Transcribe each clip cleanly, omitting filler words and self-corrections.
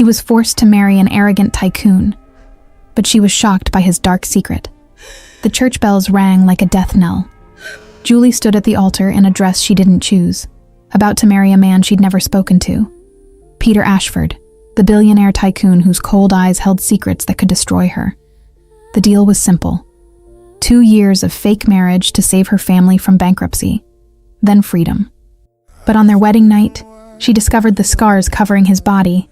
She was forced to marry an arrogant tycoon, but she was shocked by his dark secret. The church bells rang like a death knell. Julie stood at the altar in a dress she didn't choose, about to marry a man she'd never spoken to. Peter Ashford, the billionaire tycoon whose cold eyes held secrets that could destroy her. The deal was simple. 2 years of fake marriage to save her family from bankruptcy, then freedom. But on their wedding night, she discovered the scars covering his body,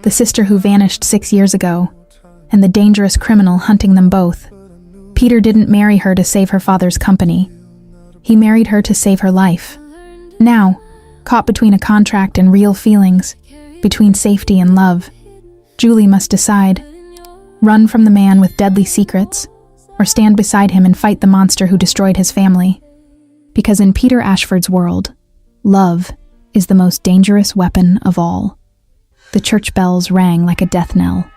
the sister who vanished 6 years ago, and the dangerous criminal hunting them both. Peter didn't marry her to save her father's company. He married her to save her life. Now, caught between a contract and real feelings, between safety and love, Julie must decide: run from the man with deadly secrets, or stand beside him and fight the monster who destroyed his family. Because in Peter Ashford's world, love is the most dangerous weapon of all. The church bells rang like a death knell.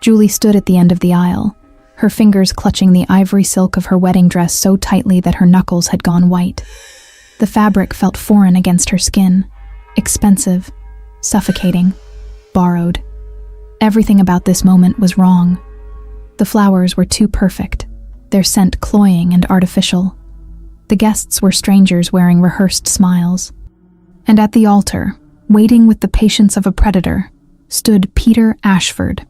Julie stood at the end of the aisle, her fingers clutching the ivory silk of her wedding dress so tightly that her knuckles had gone white. The fabric felt foreign against her skin, expensive, suffocating, borrowed. Everything about this moment was wrong. The flowers were too perfect, their scent cloying and artificial. The guests were strangers wearing rehearsed smiles. And at the altar, waiting with the patience of a predator, stood Peter Ashford.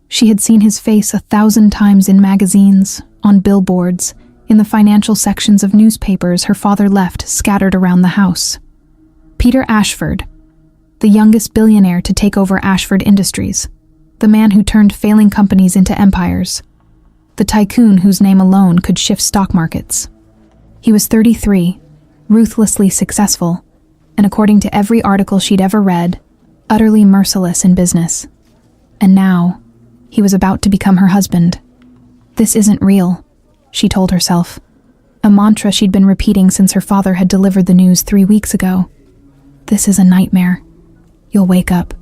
She had seen his face 1,000 times in magazines, on billboards, in the financial sections of newspapers her father left scattered around the house. Peter Ashford, the youngest billionaire to take over Ashford Industries, the man who turned failing companies into empires, the tycoon whose name alone could shift stock markets. He was 33, ruthlessly successful, and according to every article she'd ever read, utterly merciless in business. And now, he was about to become her husband. This isn't real, she told herself, a mantra she'd been repeating since her father had delivered the news 3 weeks ago. This is a nightmare. You'll wake up.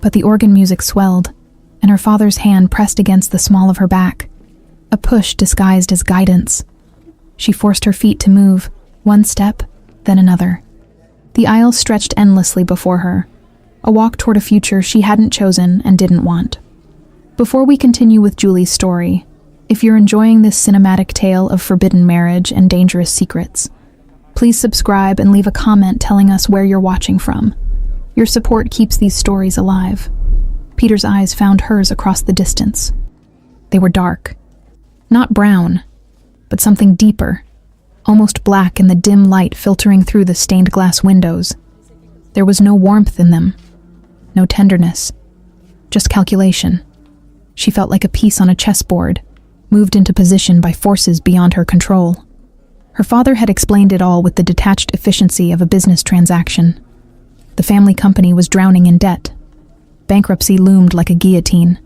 But the organ music swelled, and her father's hand pressed against the small of her back, a push disguised as guidance. She forced her feet to move, one step, then another. The aisle stretched endlessly before her, a walk toward a future she hadn't chosen and didn't want. Before we continue with Julie's story, if you're enjoying this cinematic tale of forbidden marriage and dangerous secrets, please subscribe and leave a comment telling us where you're watching from. Your support keeps these stories alive. Peter's eyes found hers across the distance. They were dark. Not brown, but something deeper, almost black in the dim light filtering through the stained glass windows. There was no warmth in them, no tenderness, just calculation. She felt like a piece on a chessboard, moved into position by forces beyond her control. Her father had explained it all with the detached efficiency of a business transaction. The family company was drowning in debt. Bankruptcy loomed like a guillotine.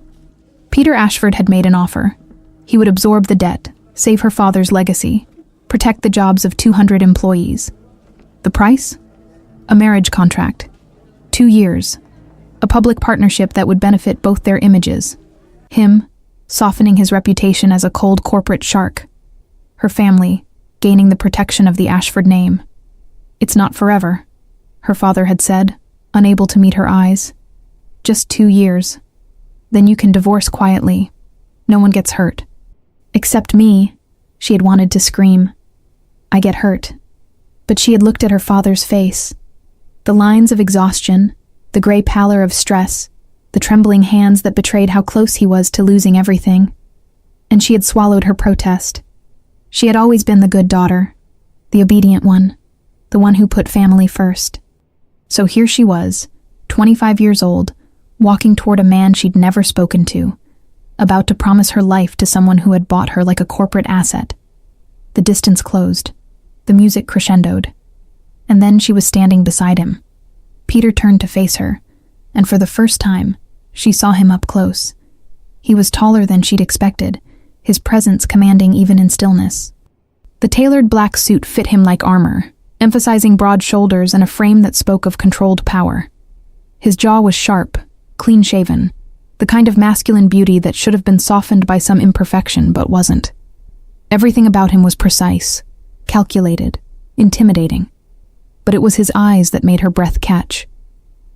Peter Ashford had made an offer. He would absorb the debt, save her father's legacy, protect the jobs of 200 employees. The price? A marriage contract. 2 years. A public partnership that would benefit both their images. Him, softening his reputation as a cold corporate shark. Her family, gaining the protection of the Ashford name. It's not forever, her father had said, unable to meet her eyes. Just 2 years. Then you can divorce quietly. No one gets hurt. Except me, she had wanted to scream. I get hurt. But she had looked at her father's face. The lines of exhaustion, the gray pallor of stress, the trembling hands that betrayed how close he was to losing everything. And she had swallowed her protest. She had always been the good daughter, the obedient one, the one who put family first. So here she was, 25 years old, walking toward a man she'd never spoken to, about to promise her life to someone who had bought her like a corporate asset. The distance closed, the music crescendoed, and then she was standing beside him. Peter turned to face her, and for the first time, she saw him up close. He was taller than she'd expected, his presence commanding even in stillness. The tailored black suit fit him like armor, emphasizing broad shoulders and a frame that spoke of controlled power. His jaw was sharp, clean-shaven, the kind of masculine beauty that should have been softened by some imperfection but wasn't. Everything about him was precise, calculated, intimidating. But it was his eyes that made her breath catch.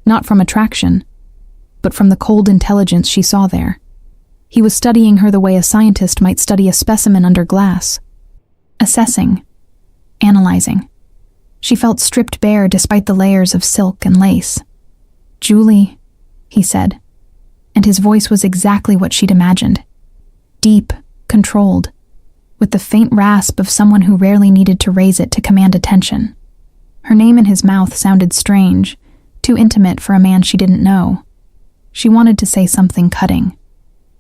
Not from attraction, but from the cold intelligence she saw there. He was studying her the way a scientist might study a specimen under glass. Assessing. Analyzing. She felt stripped bare despite the layers of silk and lace. "Julie," he said, and his voice was exactly what she'd imagined. Deep, controlled, with the faint rasp of someone who rarely needed to raise it to command attention. Her name in his mouth sounded strange, too intimate for a man she didn't know. She wanted to say something cutting,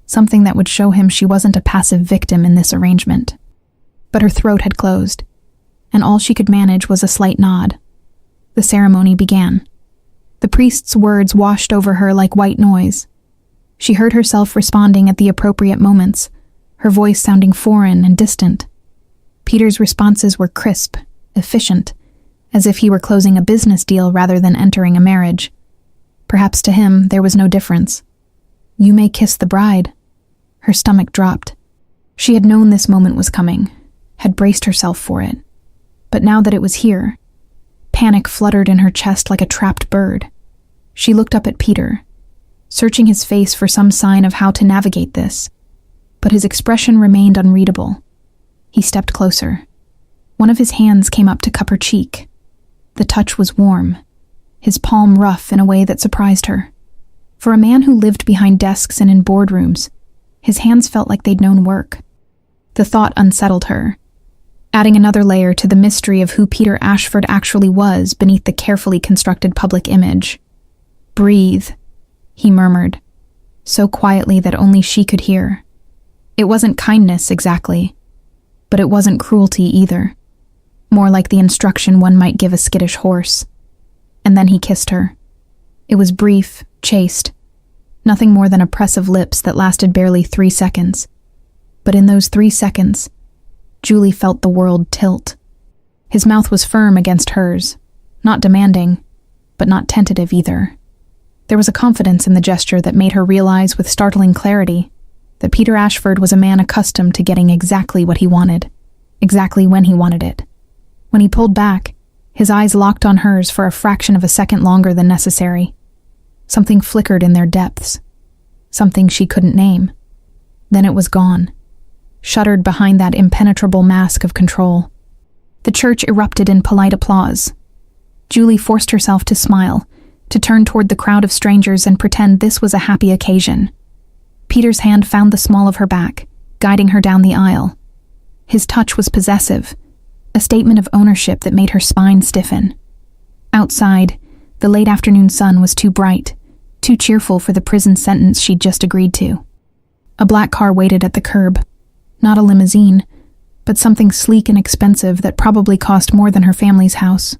something that would show him she wasn't a passive victim in this arrangement. But her throat had closed, and all she could manage was a slight nod. The ceremony began. The priest's words washed over her like white noise. She heard herself responding at the appropriate moments, her voice sounding foreign and distant. Peter's responses were crisp, efficient, as if he were closing a business deal rather than entering a marriage. Perhaps to him there was no difference. "You may kiss the bride." Her stomach dropped. She had known this moment was coming, had braced herself for it. But now that it was here, panic fluttered in her chest like a trapped bird. She looked up at Peter, searching his face for some sign of how to navigate this. But his expression remained unreadable. He stepped closer. One of his hands came up to cup her cheek. The touch was warm, his palm rough in a way that surprised her. For a man who lived behind desks and in boardrooms, his hands felt like they'd known work. The thought unsettled her, adding another layer to the mystery of who Peter Ashford actually was beneath the carefully constructed public image. "Breathe," he murmured, so quietly that only she could hear. It wasn't kindness exactly, but it wasn't cruelty either. More like the instruction one might give a skittish horse. And then he kissed her. It was brief, chaste, nothing more than a press of lips that lasted barely 3 seconds. But in those 3 seconds, Julie felt the world tilt. His mouth was firm against hers, not demanding, but not tentative either. There was a confidence in the gesture that made her realize with startling clarity that Peter Ashford was a man accustomed to getting exactly what he wanted, exactly when he wanted it. When he pulled back, his eyes locked on hers for a fraction of a second longer than necessary. Something flickered in their depths, something she couldn't name. Then it was gone, shuttered behind that impenetrable mask of control. The church erupted in polite applause. Julie forced herself to smile, to turn toward the crowd of strangers and pretend this was a happy occasion. Peter's hand found the small of her back, guiding her down the aisle. His touch was possessive, a statement of ownership that made her spine stiffen. Outside, the late afternoon sun was too bright, too cheerful for the prison sentence she'd just agreed to. A black car waited at the curb. Not a limousine, but something sleek and expensive that probably cost more than her family's house.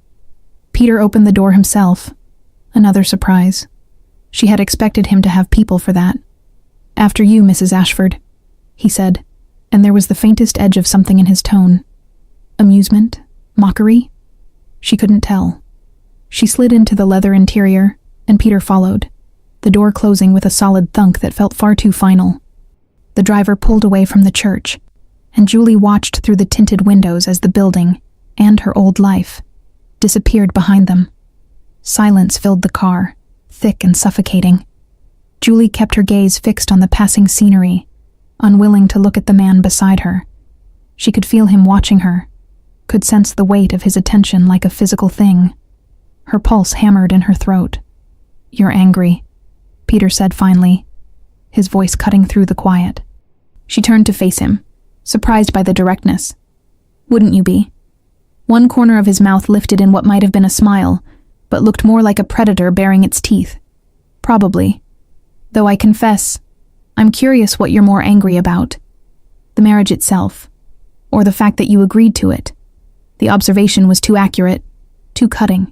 Peter opened the door himself. Another surprise. She had expected him to have people for that. "After you, Mrs. Ashford," he said, and there was the faintest edge of something in his tone. Amusement? Mockery? She couldn't tell. She slid into the leather interior, and Peter followed, the door closing with a solid thunk that felt far too final. The driver pulled away from the church, and Julie watched through the tinted windows as the building, and her old life, disappeared behind them. Silence filled the car, thick and suffocating. Julie kept her gaze fixed on the passing scenery, unwilling to look at the man beside her. She could feel him watching her, could sense the weight of his attention like a physical thing. Her pulse hammered in her throat. "You're angry," Peter said finally, his voice cutting through the quiet. She turned to face him, surprised by the directness. "Wouldn't you be?" One corner of his mouth lifted in what might have been a smile, but looked more like a predator baring its teeth. "Probably. Though I confess, I'm curious what you're more angry about. The marriage itself, or the fact that you agreed to it. The observation was too accurate, too cutting."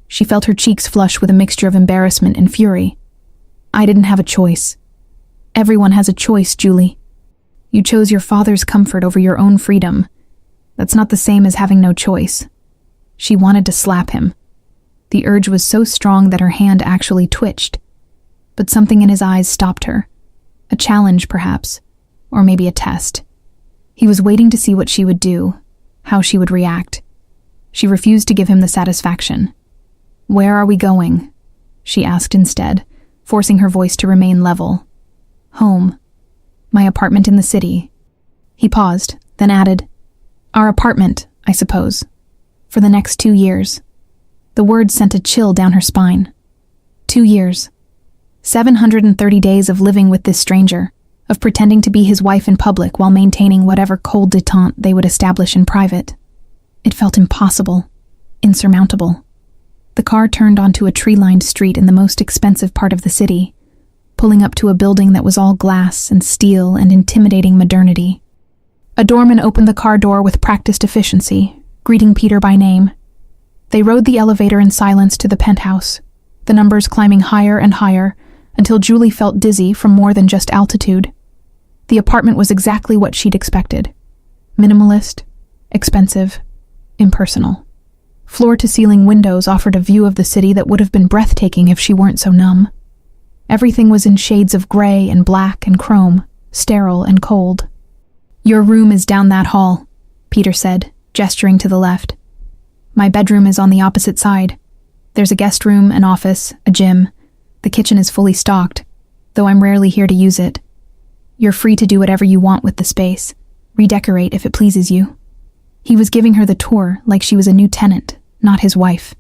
She felt her cheeks flush with a mixture of embarrassment and fury. "I didn't have a choice. Everyone has a choice, Julie. You chose your father's comfort over your own freedom. That's not the same as having no choice." She wanted to slap him. The urge was so strong that her hand actually twitched. But something in his eyes stopped her. A challenge, perhaps, or maybe a test. He was waiting to see what she would do, how she would react. She refused to give him the satisfaction. "Where are we going?" she asked instead, forcing her voice to remain level. Home. My apartment in the city. He paused, then added, Our apartment, I suppose. For the next 2 years. The word sent a chill down her spine. 2 years. 730 days of living with this stranger, of pretending to be his wife in public while maintaining whatever cold détente they would establish in private. It felt impossible, insurmountable. The car turned onto a tree-lined street in the most expensive part of the city, pulling up to a building that was all glass and steel and intimidating modernity. A doorman opened the car door with practiced efficiency, greeting Peter by name. They rode the elevator in silence to the penthouse, the numbers climbing higher and higher until Julie felt dizzy from more than just altitude. The apartment was exactly what she'd expected. Minimalist, expensive, impersonal. Floor-to-ceiling windows offered a view of the city that would have been breathtaking if she weren't so numb. Everything was in shades of gray and black and chrome, sterile and cold. Your room is down that hall, Peter said, gesturing to the left. My bedroom is on the opposite side. There's a guest room, an office, a gym. The kitchen is fully stocked, though I'm rarely here to use it. You're free to do whatever you want with the space, redecorate if it pleases you. He was giving her the tour like she was a new tenant, not his wife.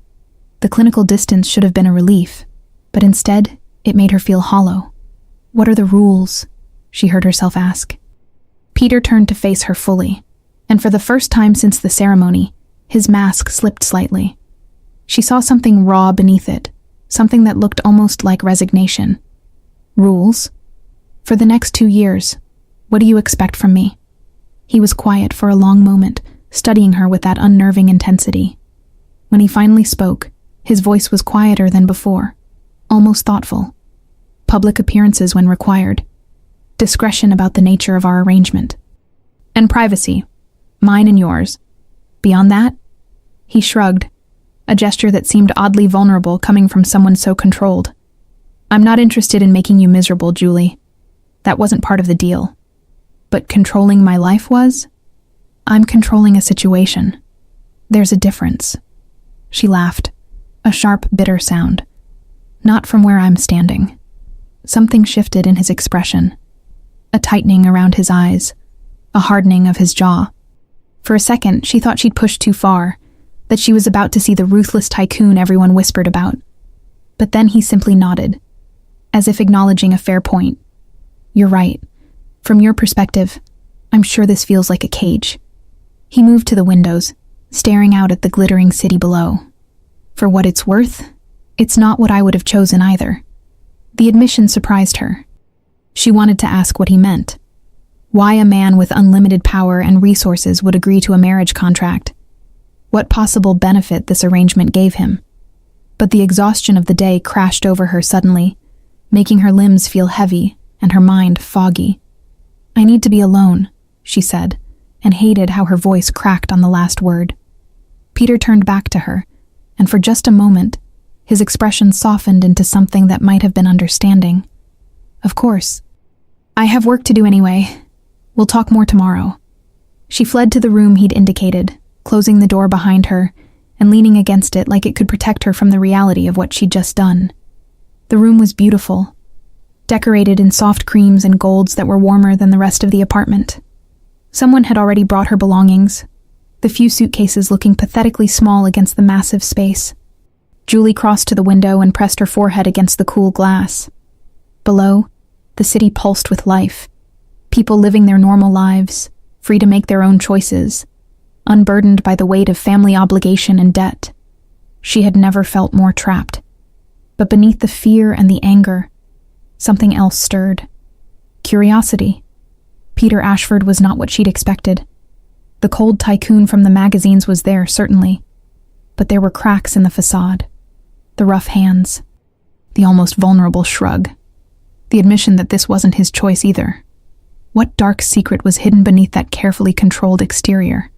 The clinical distance should have been a relief, but instead, it made her feel hollow. What are the rules? She heard herself ask. Peter turned to face her fully, and for the first time since the ceremony, his mask slipped slightly. She saw something raw beneath it, something that looked almost like resignation. Rules? For the next 2 years, what do you expect from me? He was quiet for a long moment, studying her with that unnerving intensity. When he finally spoke, his voice was quieter than before, almost thoughtful. Public appearances when required. Discretion about the nature of our arrangement. And privacy, mine and yours. Beyond that? He shrugged, a gesture that seemed oddly vulnerable coming from someone so controlled. I'm not interested in making you miserable, Julie. That wasn't part of the deal. But controlling my life was? I'm controlling a situation. There's a difference. She laughed, a sharp, bitter sound. Not from where I'm standing. Something shifted in his expression. A tightening around his eyes, a hardening of his jaw. For a second, she thought she'd pushed too far, that she was about to see the ruthless tycoon everyone whispered about. But then he simply nodded, as if acknowledging a fair point. You're right. From your perspective, I'm sure this feels like a cage. He moved to the windows, staring out at the glittering city below. For what it's worth, it's not what I would have chosen either. The admission surprised her. She wanted to ask what he meant. Why a man with unlimited power and resources would agree to a marriage contract. What possible benefit this arrangement gave him. But the exhaustion of the day crashed over her suddenly, making her limbs feel heavy and her mind foggy. I need to be alone, she said, and hated how her voice cracked on the last word. Peter turned back to her, and for just a moment, his expression softened into something that might have been understanding. Of course. I have work to do anyway. We'll talk more tomorrow. She fled to the room he'd indicated, closing the door behind her and leaning against it like it could protect her from the reality of what she'd just done. The room was beautiful, decorated in soft creams and golds that were warmer than the rest of the apartment. Someone had already brought her belongings, the few suitcases looking pathetically small against the massive space. Julie crossed to the window and pressed her forehead against the cool glass. Below, the city pulsed with life. People living their normal lives, free to make their own choices, unburdened by the weight of family obligation and debt. She had never felt more trapped. But beneath the fear and the anger, something else stirred. Curiosity. Peter Ashford was not what she'd expected. The cold tycoon from the magazines was there, certainly. But there were cracks in the facade. The rough hands. The almost vulnerable shrug. The admission that this wasn't his choice either. What dark secret was hidden beneath that carefully controlled exterior?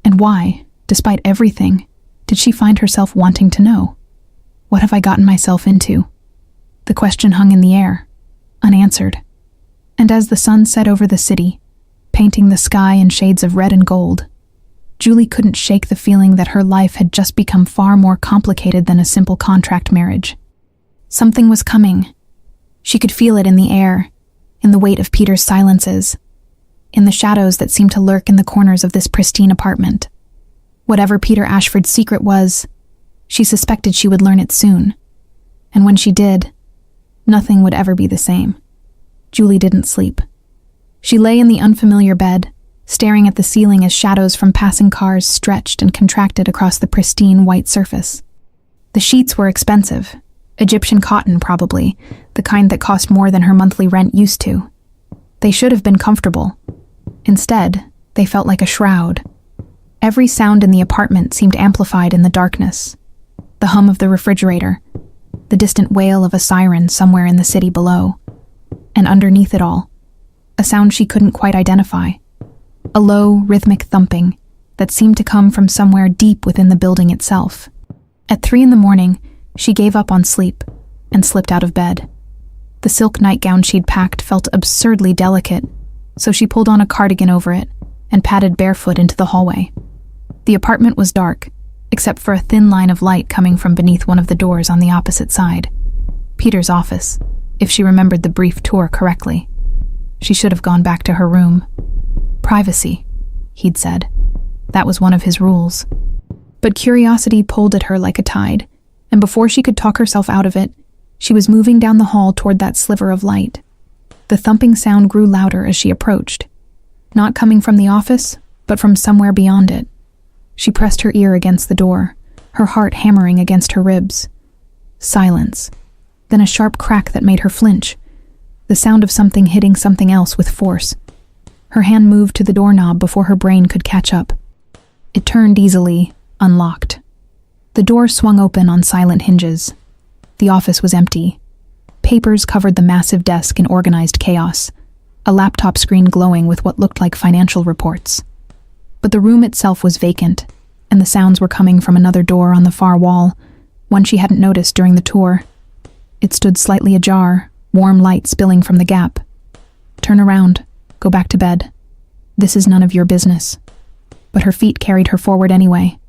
And why, despite everything, did she find herself wanting to know? What have I gotten myself into? The question hung in the air, unanswered. And as the sun set over the city, painting the sky in shades of red and gold, Julie couldn't shake the feeling that her life had just become far more complicated than a simple contract marriage. Something was coming, She could feel it in the air, in the weight of Peter's silences, in the shadows that seemed to lurk in the corners of this pristine apartment. Whatever Peter Ashford's secret was, she suspected she would learn it soon. And when she did, nothing would ever be the same. Julie didn't sleep. She lay in the unfamiliar bed, staring at the ceiling as shadows from passing cars stretched and contracted across the pristine white surface. The sheets were expensive, Egyptian cotton probably, the kind that cost more than her monthly rent used to. They should have been comfortable. Instead, they felt like a shroud. Every sound in the apartment seemed amplified in the darkness. The hum of the refrigerator, the distant wail of a siren somewhere in the city below, and underneath it all, a sound she couldn't quite identify. A low, rhythmic thumping that seemed to come from somewhere deep within the building itself. At 3 a.m, she gave up on sleep and slipped out of bed. The silk nightgown she'd packed felt absurdly delicate, so she pulled on a cardigan over it and padded barefoot into the hallway. The apartment was dark, except for a thin line of light coming from beneath one of the doors on the opposite side. Peter's office, if she remembered the brief tour correctly. She should have gone back to her room. Privacy, he'd said. That was one of his rules. But curiosity pulled at her like a tide, and before she could talk herself out of it, she was moving down the hall toward that sliver of light. The thumping sound grew louder as she approached, not coming from the office, but from somewhere beyond it. She pressed her ear against the door, her heart hammering against her ribs. Silence, then a sharp crack that made her flinch, the sound of something hitting something else with force. Her hand moved to the doorknob before her brain could catch up. It turned easily, unlocked. The door swung open on silent hinges. The office was empty. Papers covered the massive desk in organized chaos, a laptop screen glowing with what looked like financial reports. But the room itself was vacant, and the sounds were coming from another door on the far wall, one she hadn't noticed during the tour. It stood slightly ajar, warm light spilling from the gap. Turn around. Go back to bed. This is none of your business. But her feet carried her forward anyway.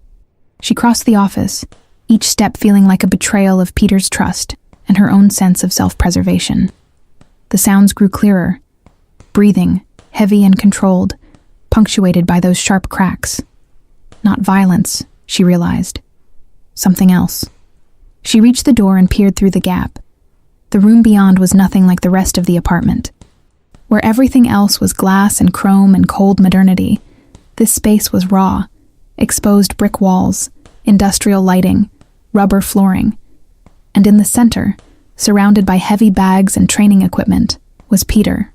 She crossed the office, each step feeling like a betrayal of Peter's trust and her own sense of self-preservation. The sounds grew clearer, breathing, heavy and controlled, punctuated by those sharp cracks. Not violence, she realized. Something else. She reached the door and peered through the gap. The room beyond was nothing like the rest of the apartment. Where everything else was glass and chrome and cold modernity, this space was raw, exposed brick walls, industrial lighting, rubber flooring. And in the center, surrounded by heavy bags and training equipment, was Peter.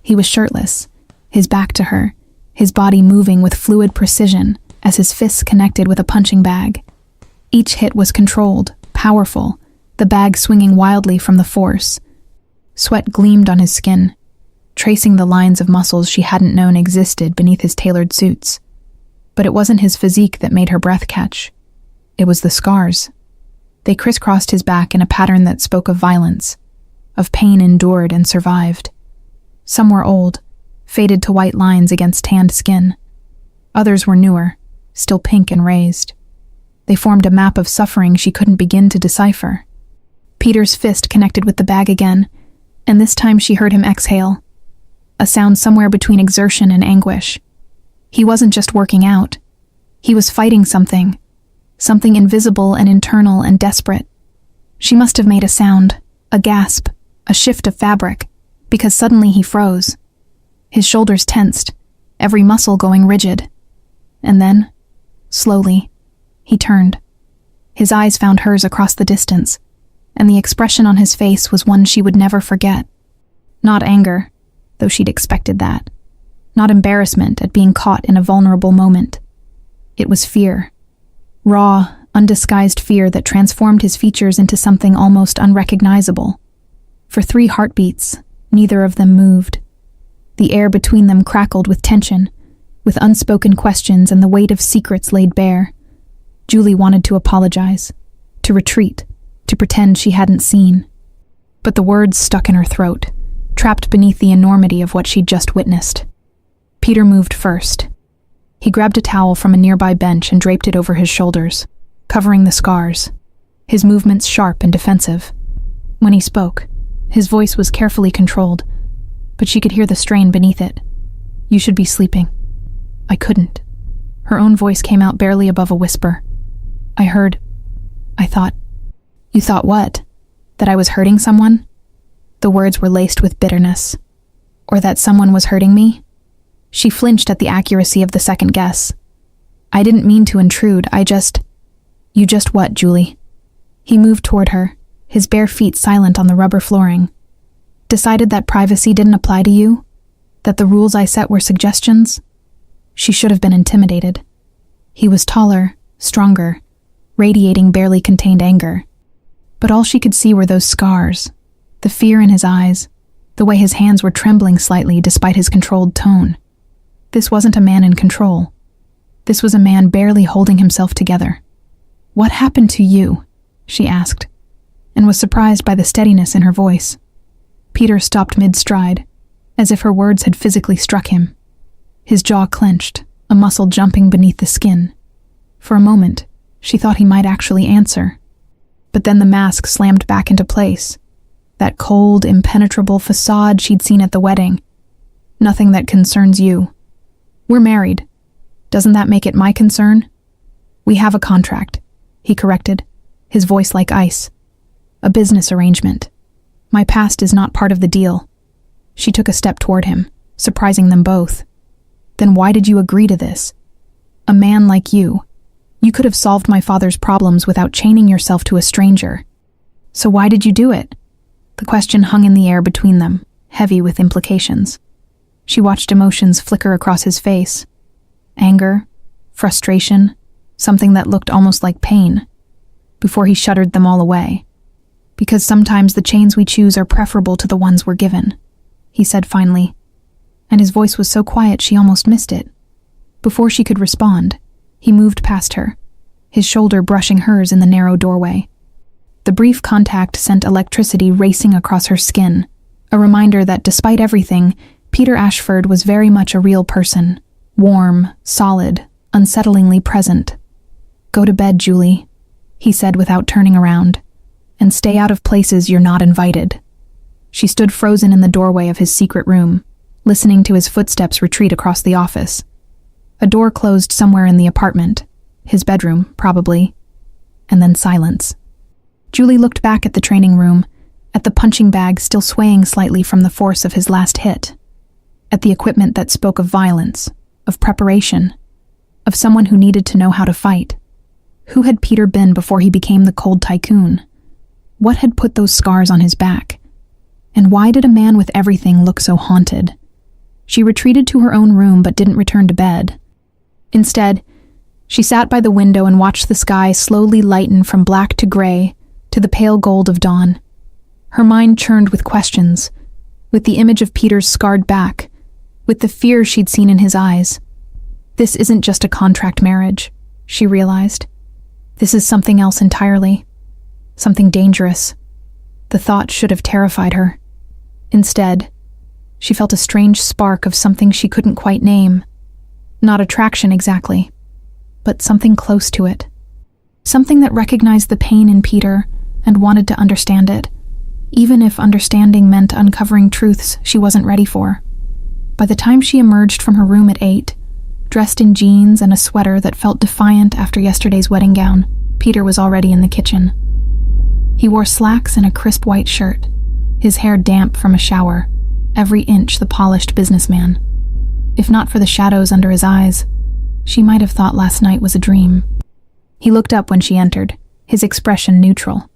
He was shirtless, his back to her, his body moving with fluid precision as his fists connected with a punching bag. Each hit was controlled, powerful, the bag swinging wildly from the force. Sweat gleamed on his skin, tracing the lines of muscles she hadn't known existed beneath his tailored suits. But it wasn't his physique that made her breath catch. It was the scars. They crisscrossed his back in a pattern that spoke of violence, of pain endured and survived. Some were old, faded to white lines against tanned skin. Others were newer, still pink and raised. They formed a map of suffering she couldn't begin to decipher. Peter's fist connected with the bag again, and this time she heard him exhale, a sound somewhere between exertion and anguish. He wasn't just working out. He was fighting something invisible and internal and desperate. She must have made a sound, a gasp, a shift of fabric, because suddenly he froze. His shoulders tensed, every muscle going rigid. And then, slowly, he turned. His eyes found hers across the distance, and the expression on his face was one she would never forget. Not anger, though she'd expected that. Not embarrassment at being caught in a vulnerable moment. It was fear. Raw, undisguised fear that transformed his features into something almost unrecognizable. For 3 heartbeats, neither of them moved. The air between them crackled with tension, with unspoken questions and the weight of secrets laid bare. Julie wanted to apologize, to retreat, to pretend she hadn't seen. But the words stuck in her throat, trapped beneath the enormity of what she'd just witnessed. Peter moved first. He grabbed a towel from a nearby bench and draped it over his shoulders, covering the scars, his movements sharp and defensive. When he spoke, His voice was carefully controlled, but she could hear the strain beneath it. "You should be sleeping." "I couldn't." Her own voice came out barely above a whisper. I thought." "You thought what? That I was hurting someone?" The words were laced with bitterness. "Or that someone was hurting me?" She flinched at the accuracy of the second guess. "I didn't mean to intrude, You just what, Julie?" He moved toward her, his bare feet silent on the rubber flooring. "Decided that privacy didn't apply to you? That the rules I set were suggestions?" She should have been intimidated. He was taller, stronger, radiating barely contained anger. But all she could see were those scars, the fear in his eyes, the way his hands were trembling slightly despite his controlled tone. This wasn't a man in control. This was a man barely holding himself together. "What happened to you?" she asked, and was surprised by the steadiness in her voice. Peter stopped mid-stride, as if her words had physically struck him. His jaw clenched, a muscle jumping beneath the skin. For a moment, she thought he might actually answer. But then the mask slammed back into place. That cold, impenetrable facade she'd seen at the wedding. "Nothing that concerns you. We're married. Doesn't that make it my concern?" "We have a contract," he corrected, his voice like ice. "A business arrangement. My past is not part of the deal." She took a step toward him, surprising them both. "Then why did you agree to this? A man like you. You could have solved my father's problems without chaining yourself to a stranger. So why did you do it?" The question hung in the air between them, heavy with implications. She watched emotions flicker across his face. Anger, frustration, something that looked almost like pain, before he shuddered them all away. "Because sometimes the chains we choose are preferable to the ones we're given," he said finally, and his voice was so quiet she almost missed it. Before she could respond, he moved past her, his shoulder brushing hers in the narrow doorway. The brief contact sent electricity racing across her skin, a reminder that despite everything, Peter Ashford was very much a real person, warm, solid, unsettlingly present. "Go to bed, Julie," he said without turning around, "and stay out of places you're not invited." She stood frozen in the doorway of his secret room, listening to his footsteps retreat across the office. A door closed somewhere in the apartment, his bedroom, probably, and then silence. Julie looked back at the training room, at the punching bag still swaying slightly from the force of his last hit, at the equipment that spoke of violence, of preparation, of someone who needed to know how to fight. Who had Peter been before he became the cold Tycoon? What had put those scars on his back? And why did a man with everything look so haunted? She retreated to her own room but didn't return to bed. Instead, she sat by the window and watched the sky slowly lighten from black to gray to the pale gold of dawn. Her mind churned with questions, with the image of Peter's scarred back, with the fear she'd seen in his eyes. This isn't just a contract marriage, she realized. This is something else entirely. Something dangerous. The thought should have terrified her. Instead, she felt a strange spark of something she couldn't quite name. Not attraction exactly, but something close to it. Something that recognized the pain in Peter and wanted to understand it, even if understanding meant uncovering truths she wasn't ready for. By the time she emerged from her room at 8, dressed in jeans and a sweater that felt defiant after yesterday's wedding gown, Peter was already in the kitchen. He wore slacks and a crisp white shirt, his hair damp from a shower, every inch the polished businessman. If not for the shadows under his eyes, she might have thought last night was a dream. He looked up when she entered, his expression neutral.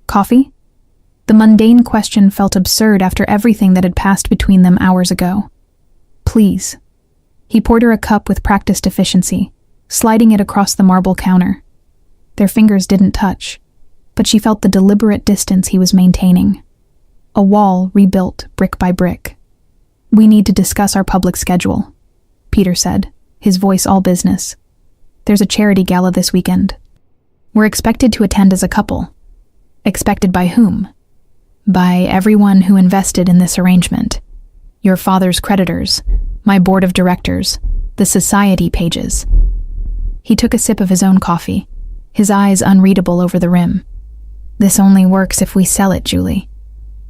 "Coffee?" The mundane question felt absurd after everything that had passed between them hours ago. "Please." He poured her a cup with practiced efficiency, sliding it across the marble counter. Their fingers didn't touch, but she felt the deliberate distance he was maintaining. A wall rebuilt brick by brick. "We need to discuss our public schedule," Peter said, his voice all business. "There's a charity gala this weekend. We're expected to attend as a couple." "Expected by whom?" "By everyone who invested in this arrangement. Your father's creditors, my board of directors, the society pages." He took a sip of his own coffee, his eyes unreadable over the rim. "This only works if we sell it, Julie.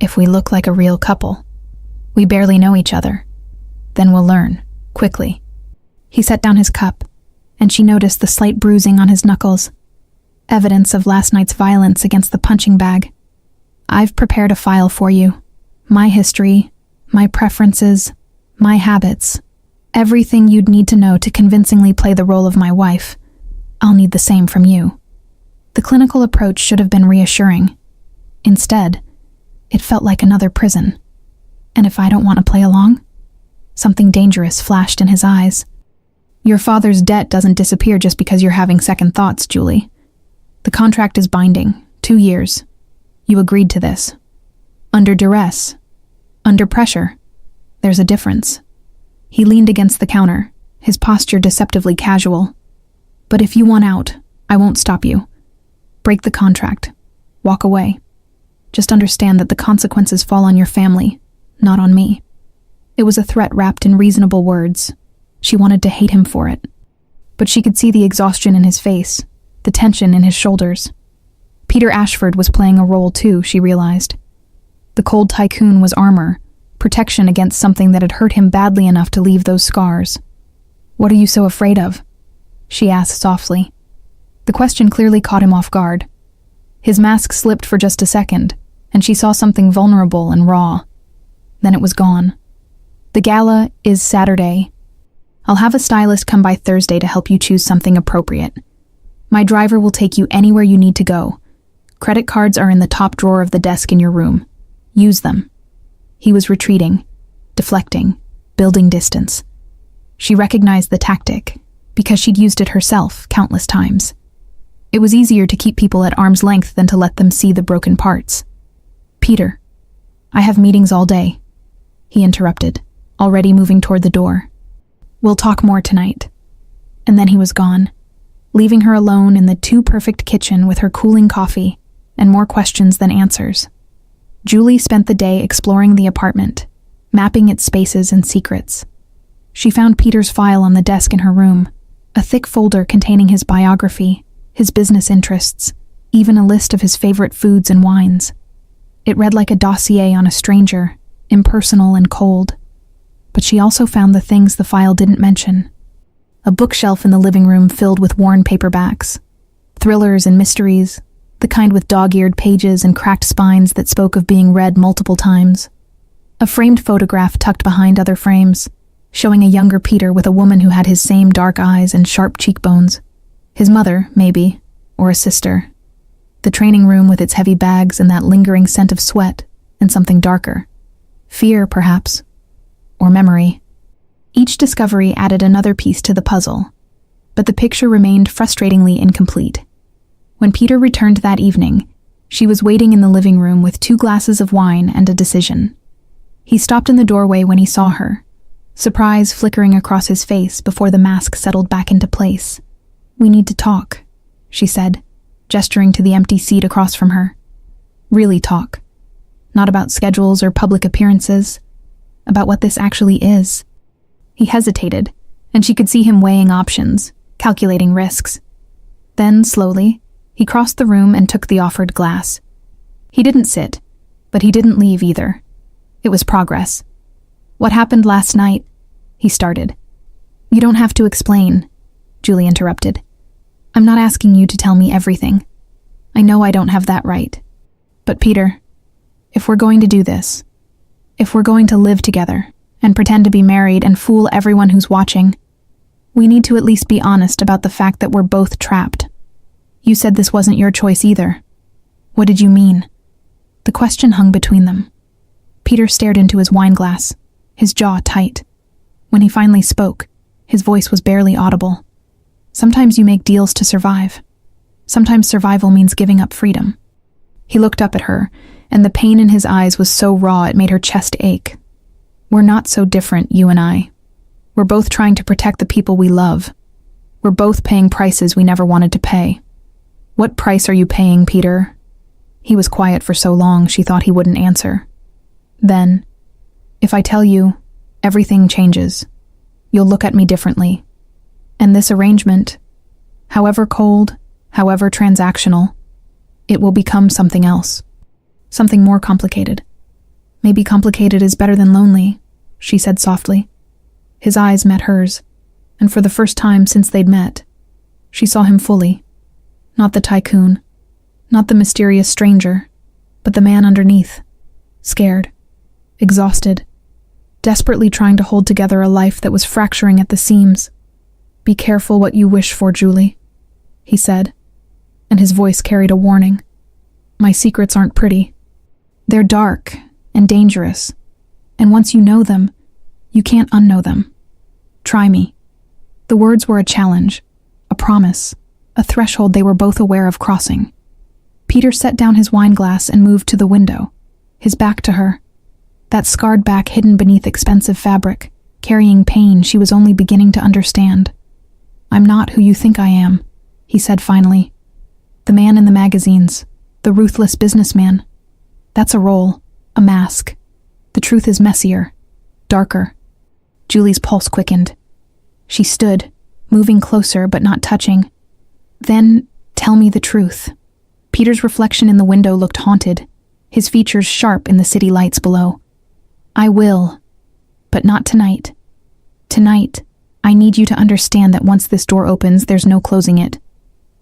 If we look like a real couple, we barely know each other. Then we'll learn, quickly. He set down his cup, and she noticed the slight bruising on his knuckles, evidence of last night's violence against the punching bag. I've prepared a file for you. My history, my preferences, my habits, everything you'd need to know to convincingly play the role of my wife. I'll need the same from you. The clinical approach should have been reassuring. Instead, it felt like another prison. And if I don't want to play along? Something dangerous flashed in his eyes. Your father's debt doesn't disappear just because you're having second thoughts, Julie. The contract is binding, 2 years. You agreed to this. Under duress. Under pressure. There's a difference. He leaned against the counter, his posture deceptively casual. But if you want out, I won't stop you. Break the contract. Walk away. Just understand that the consequences fall on your family, not on me. It was a threat wrapped in reasonable words. She wanted to hate him for it. But she could see the exhaustion in his face, the tension in his shoulders. Peter Ashford was playing a role too, she realized. The cold Tycoon was armor, protection against something that had hurt him badly enough to leave those scars. What are you so afraid of? She asked softly. The question clearly caught him off guard. His mask slipped for just a second, and she saw something vulnerable and raw. Then it was gone. The gala is Saturday. I'll have a stylist come by Thursday to help you choose something appropriate. My driver will take you anywhere you need to go. Credit cards are in the top drawer of the desk in your room. Use them. He was retreating, deflecting, building distance. She recognized the tactic, because she'd used it herself countless times. It was easier to keep people at arm's length than to let them see the broken parts. Peter, I have meetings all day, he interrupted, already moving toward the door. We'll talk more tonight. And then he was gone, leaving her alone in the too-perfect kitchen with her cooling coffee and more questions than answers. Julie spent the day exploring the apartment, mapping its spaces and secrets. She found Peter's file on the desk in her room, a thick folder containing his biography, his business interests, even a list of his favorite foods and wines. It read like a dossier on a stranger, impersonal and cold. But she also found the things the file didn't mention. A bookshelf in the living room filled with worn paperbacks, thrillers and mysteries, the kind with dog-eared pages and cracked spines that spoke of being read multiple times. A framed photograph tucked behind other frames, showing a younger Peter with a woman who had his same dark eyes and sharp cheekbones. His mother, maybe, or a sister. The training room with its heavy bags and that lingering scent of sweat, and something darker. Fear, perhaps. Or memory. Each discovery added another piece to the puzzle, but the picture remained frustratingly incomplete. When Peter returned that evening, she was waiting in the living room with 2 glasses of wine and a decision. He stopped in the doorway when he saw her, surprise flickering across his face before the mask settled back into place. We need to talk, she said, gesturing to the empty seat across from her. Really talk. Not about schedules or public appearances. About what this actually is. He hesitated, and she could see him weighing options, calculating risks. Then, slowly, he crossed the room and took the offered glass. He didn't sit, but he didn't leave either. It was progress. What happened last night? He started. You don't have to explain, Julie interrupted. I'm not asking you to tell me everything. I know I don't have that right. But Peter, if we're going to do this, if we're going to live together and pretend to be married and fool everyone who's watching, we need to at least be honest about the fact that we're both trapped. You said this wasn't your choice either. What did you mean? The question hung between them. Peter stared into his wine glass, his jaw tight. When he finally spoke, his voice was barely audible. Sometimes you make deals to survive. Sometimes survival means giving up freedom. He looked up at her, and the pain in his eyes was so raw it made her chest ache. We're not so different, you and I. We're both trying to protect the people we love. We're both paying prices we never wanted to pay. What price are you paying, Peter? He was quiet for so long she thought he wouldn't answer. Then, if I tell you, everything changes. You'll look at me differently. And this arrangement, however cold, however transactional, it will become something else. Something more complicated, Maybe complicated is better than lonely, she said softly. His eyes met hers, and for the first time since they'd met, she saw him fully. Not the tycoon, not the mysterious stranger, but the man underneath, scared, exhausted, desperately trying to hold together a life that was fracturing at the seams. Be careful what you wish for, Julie, he said, and his voice carried a warning. My secrets aren't pretty. They're dark and dangerous, and once you know them, you can't unknow them. Try me. The words were a challenge, a promise, a threshold they were both aware of crossing. Peter set down his wineglass and moved to the window, his back to her, that scarred back hidden beneath expensive fabric, carrying pain she was only beginning to understand. I'm not who you think I am, he said finally. The man in the magazines, the ruthless businessman. That's a role, a mask. The truth is messier, darker. Julie's pulse quickened. She stood, moving closer but not touching. Then, tell me the truth. Peter's reflection in the window looked haunted, his features sharp in the city lights below. I will, but not tonight. Tonight, I need you to understand that once this door opens, there's no closing it.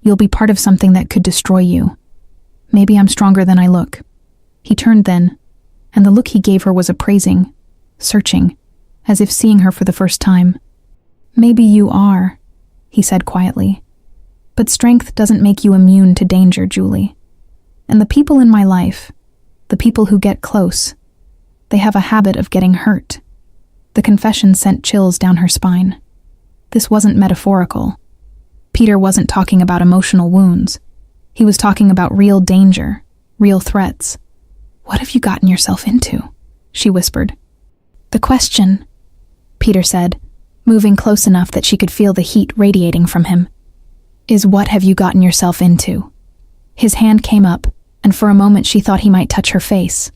You'll be part of something that could destroy you. Maybe I'm stronger than I look. He turned then, and the look he gave her was appraising, searching, as if seeing her for the first time. Maybe you are, he said quietly. But strength doesn't make you immune to danger, Julie. And the people in my life, the people who get close, they have a habit of getting hurt. The confession sent chills down her spine. This wasn't metaphorical. Peter wasn't talking about emotional wounds. He was talking about real danger, real threats. What have you gotten yourself into? She whispered. The question, Peter said, moving close enough that she could feel the heat radiating from him, is what have you gotten yourself into? His hand came up, and for a moment she thought he might touch her face.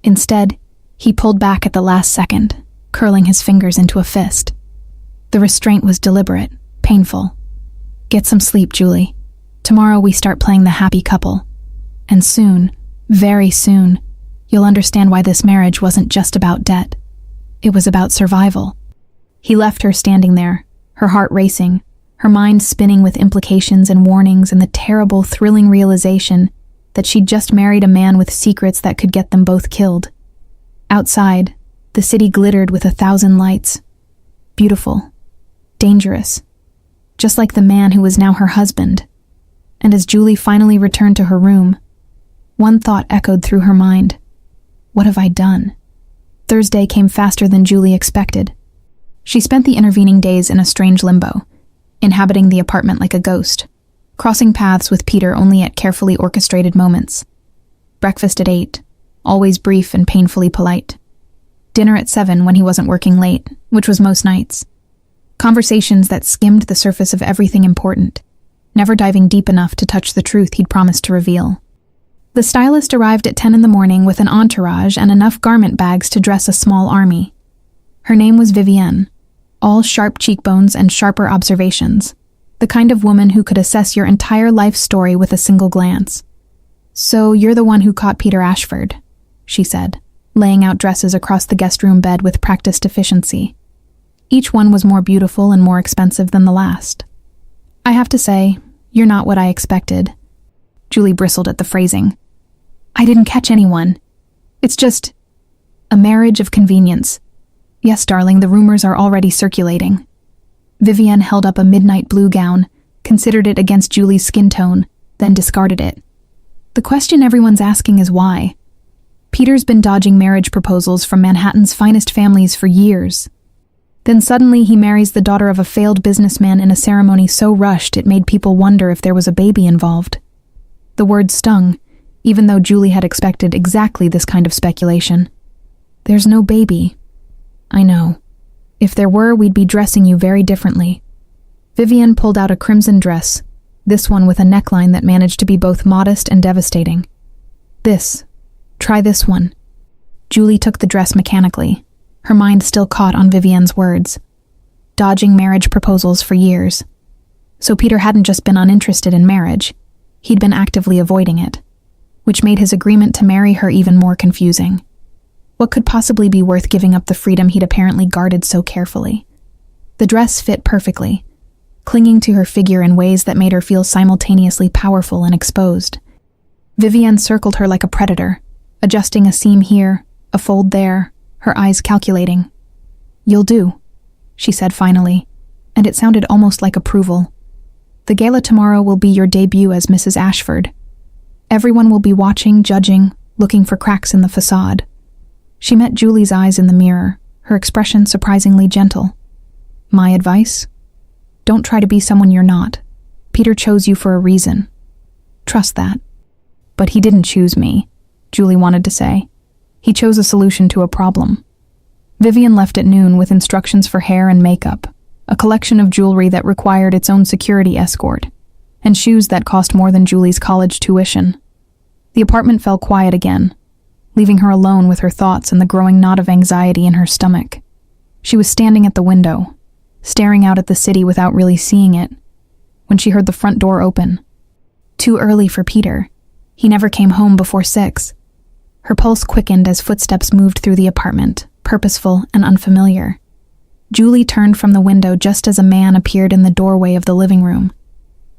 Instead, he pulled back at the last second, curling his fingers into a fist. The restraint was deliberate, painful. Get some sleep, Julie. Tomorrow we start playing the happy couple. And soon, very soon, you'll understand why this marriage wasn't just about debt. It was about survival. He left her standing there, her heart racing, her mind spinning with implications and warnings and the terrible, thrilling realization that she'd just married a man with secrets that could get them both killed. Outside, the city glittered with 1,000 lights. Beautiful. Dangerous. Just like the man who was now her husband. And as Julie finally returned to her room, one thought echoed through her mind. What have I done? Thursday came faster than Julie expected. She spent the intervening days in a strange limbo, inhabiting the apartment like a ghost, crossing paths with Peter only at carefully orchestrated moments. Breakfast at 8, always brief and painfully polite. Dinner at 7 when he wasn't working late, which was most nights. Conversations that skimmed the surface of everything important, never diving deep enough to touch the truth he'd promised to reveal. The stylist arrived at 10 in the morning with an entourage and enough garment bags to dress a small army. Her name was Vivienne, all sharp cheekbones and sharper observations, the kind of woman who could assess your entire life story with a single glance. So you're the one who caught Peter Ashford, she said, laying out dresses across the guest room bed with practiced efficiency. Each one was more beautiful and more expensive than the last. I have to say, you're not what I expected. Julie bristled at the phrasing. I didn't catch anyone. It's just a marriage of convenience. Yes, darling, the rumors are already circulating. Vivienne held up a midnight blue gown, considered it against Julie's skin tone, then discarded it. The question everyone's asking is why. Peter's been dodging marriage proposals from Manhattan's finest families for years. Then suddenly he marries the daughter of a failed businessman in a ceremony so rushed it made people wonder if there was a baby involved. The word stung, even though Julie had expected exactly this kind of speculation. There's no baby. I know. If there were, we'd be dressing you very differently. Vivienne pulled out a crimson dress, this one with a neckline that managed to be both modest and devastating. Try this one. Julie took the dress mechanically, her mind still caught on Vivienne's words. Dodging marriage proposals for years. So Peter hadn't just been uninterested in marriage, he'd been actively avoiding it, which made his agreement to marry her even more confusing. What could possibly be worth giving up the freedom he'd apparently guarded so carefully? The dress fit perfectly, clinging to her figure in ways that made her feel simultaneously powerful and exposed. Vivienne circled her like a predator, adjusting a seam here, a fold there, her eyes calculating. "You'll do," she said finally, and it sounded almost like approval. "The gala tomorrow will be your debut as Mrs. Ashford. Everyone will be watching, judging, looking for cracks in the facade." She met Julie's eyes in the mirror, her expression surprisingly gentle. "My advice? Don't try to be someone you're not. Peter chose you for a reason. Trust that." "But he didn't choose me," Julie wanted to say. "He chose a solution to a problem." Vivienne left at noon with instructions for hair and makeup, a collection of jewelry that required its own security escort, and shoes that cost more than Julie's college tuition. The apartment fell quiet again, leaving her alone with her thoughts and the growing knot of anxiety in her stomach. She was standing at the window, staring out at the city without really seeing it, when she heard the front door open. Too early for Peter. He never came home before 6. Her pulse quickened as footsteps moved through the apartment, purposeful and unfamiliar. Julie turned from the window just as a man appeared in the doorway of the living room.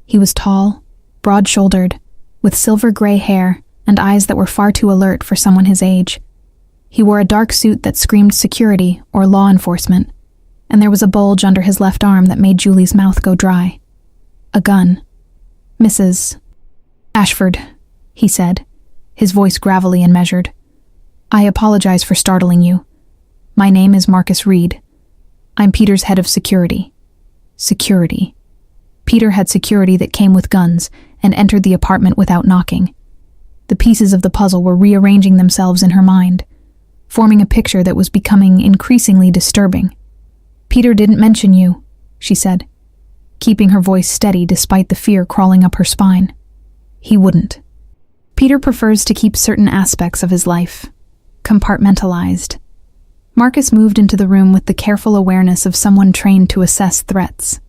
He was tall, broad-shouldered, with silver-gray hair and eyes that were far too alert for someone his age. He wore a dark suit that screamed security or law enforcement, and there was a bulge under his left arm that made Julie's mouth go dry. A gun. "Mrs. Ashford," he said, his voice gravelly and measured. "I apologize for startling you. My name is Marcus Reed. I'm Peter's head of security." Security. Peter had security that came with guns and entered the apartment without knocking. The pieces of the puzzle were rearranging themselves in her mind, forming a picture that was becoming increasingly disturbing. "Peter didn't mention you," she said, keeping her voice steady despite the fear crawling up her spine. "He wouldn't. Peter prefers to keep certain aspects of his life compartmentalized." Marcus moved into the room with the careful awareness of someone trained to assess threats.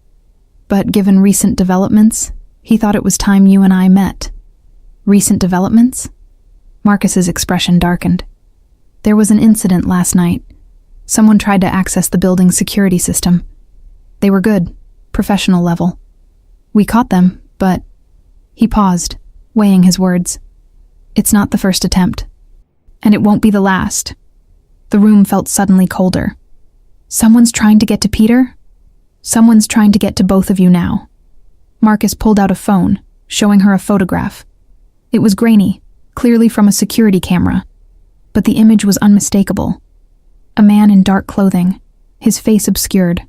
"But given recent developments, he thought it was time you and I met." "Recent developments?" Marcus's expression darkened. "There was an incident last night. Someone tried to access the building's security system. They were good, professional level. We caught them, but..." He paused, weighing his words. "It's not the first attempt. And it won't be the last." The room felt suddenly colder. "Someone's trying to get to Peter? Someone's trying to get to both of you now." Marcus pulled out a phone, showing her a photograph. It was grainy, clearly from a security camera, but the image was unmistakable. A man in dark clothing, his face obscured,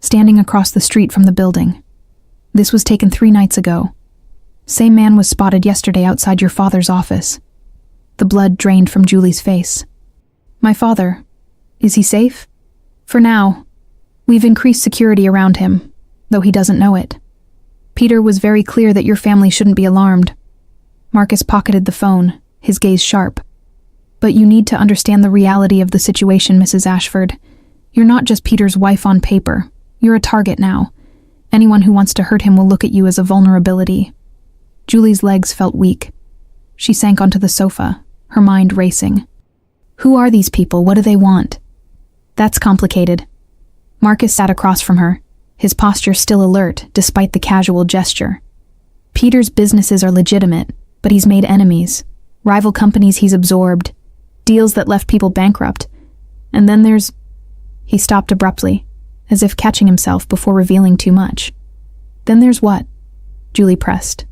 standing across the street from the building. This was taken 3 nights ago. Same man was spotted yesterday outside your father's office. The blood drained from Julie's face. "My father, is he safe?" "For now. We've increased security around him, though he doesn't know it. Peter was very clear that your family shouldn't be alarmed." Marcus pocketed the phone, his gaze sharp. "But you need to understand the reality of the situation, Mrs. Ashford. You're not just Peter's wife on paper. You're a target now. Anyone who wants to hurt him will look at you as a vulnerability." Julie's legs felt weak. She sank onto the sofa, her mind racing. Who are these people? What do they want? That's complicated. Marcus sat across from her, his posture still alert despite the casual gesture. Peter's businesses are legitimate, but he's made enemies, rival companies he's absorbed, deals that left people bankrupt. And then there's... He stopped abruptly, as if catching himself before revealing too much. "Then there's what?" Julie pressed.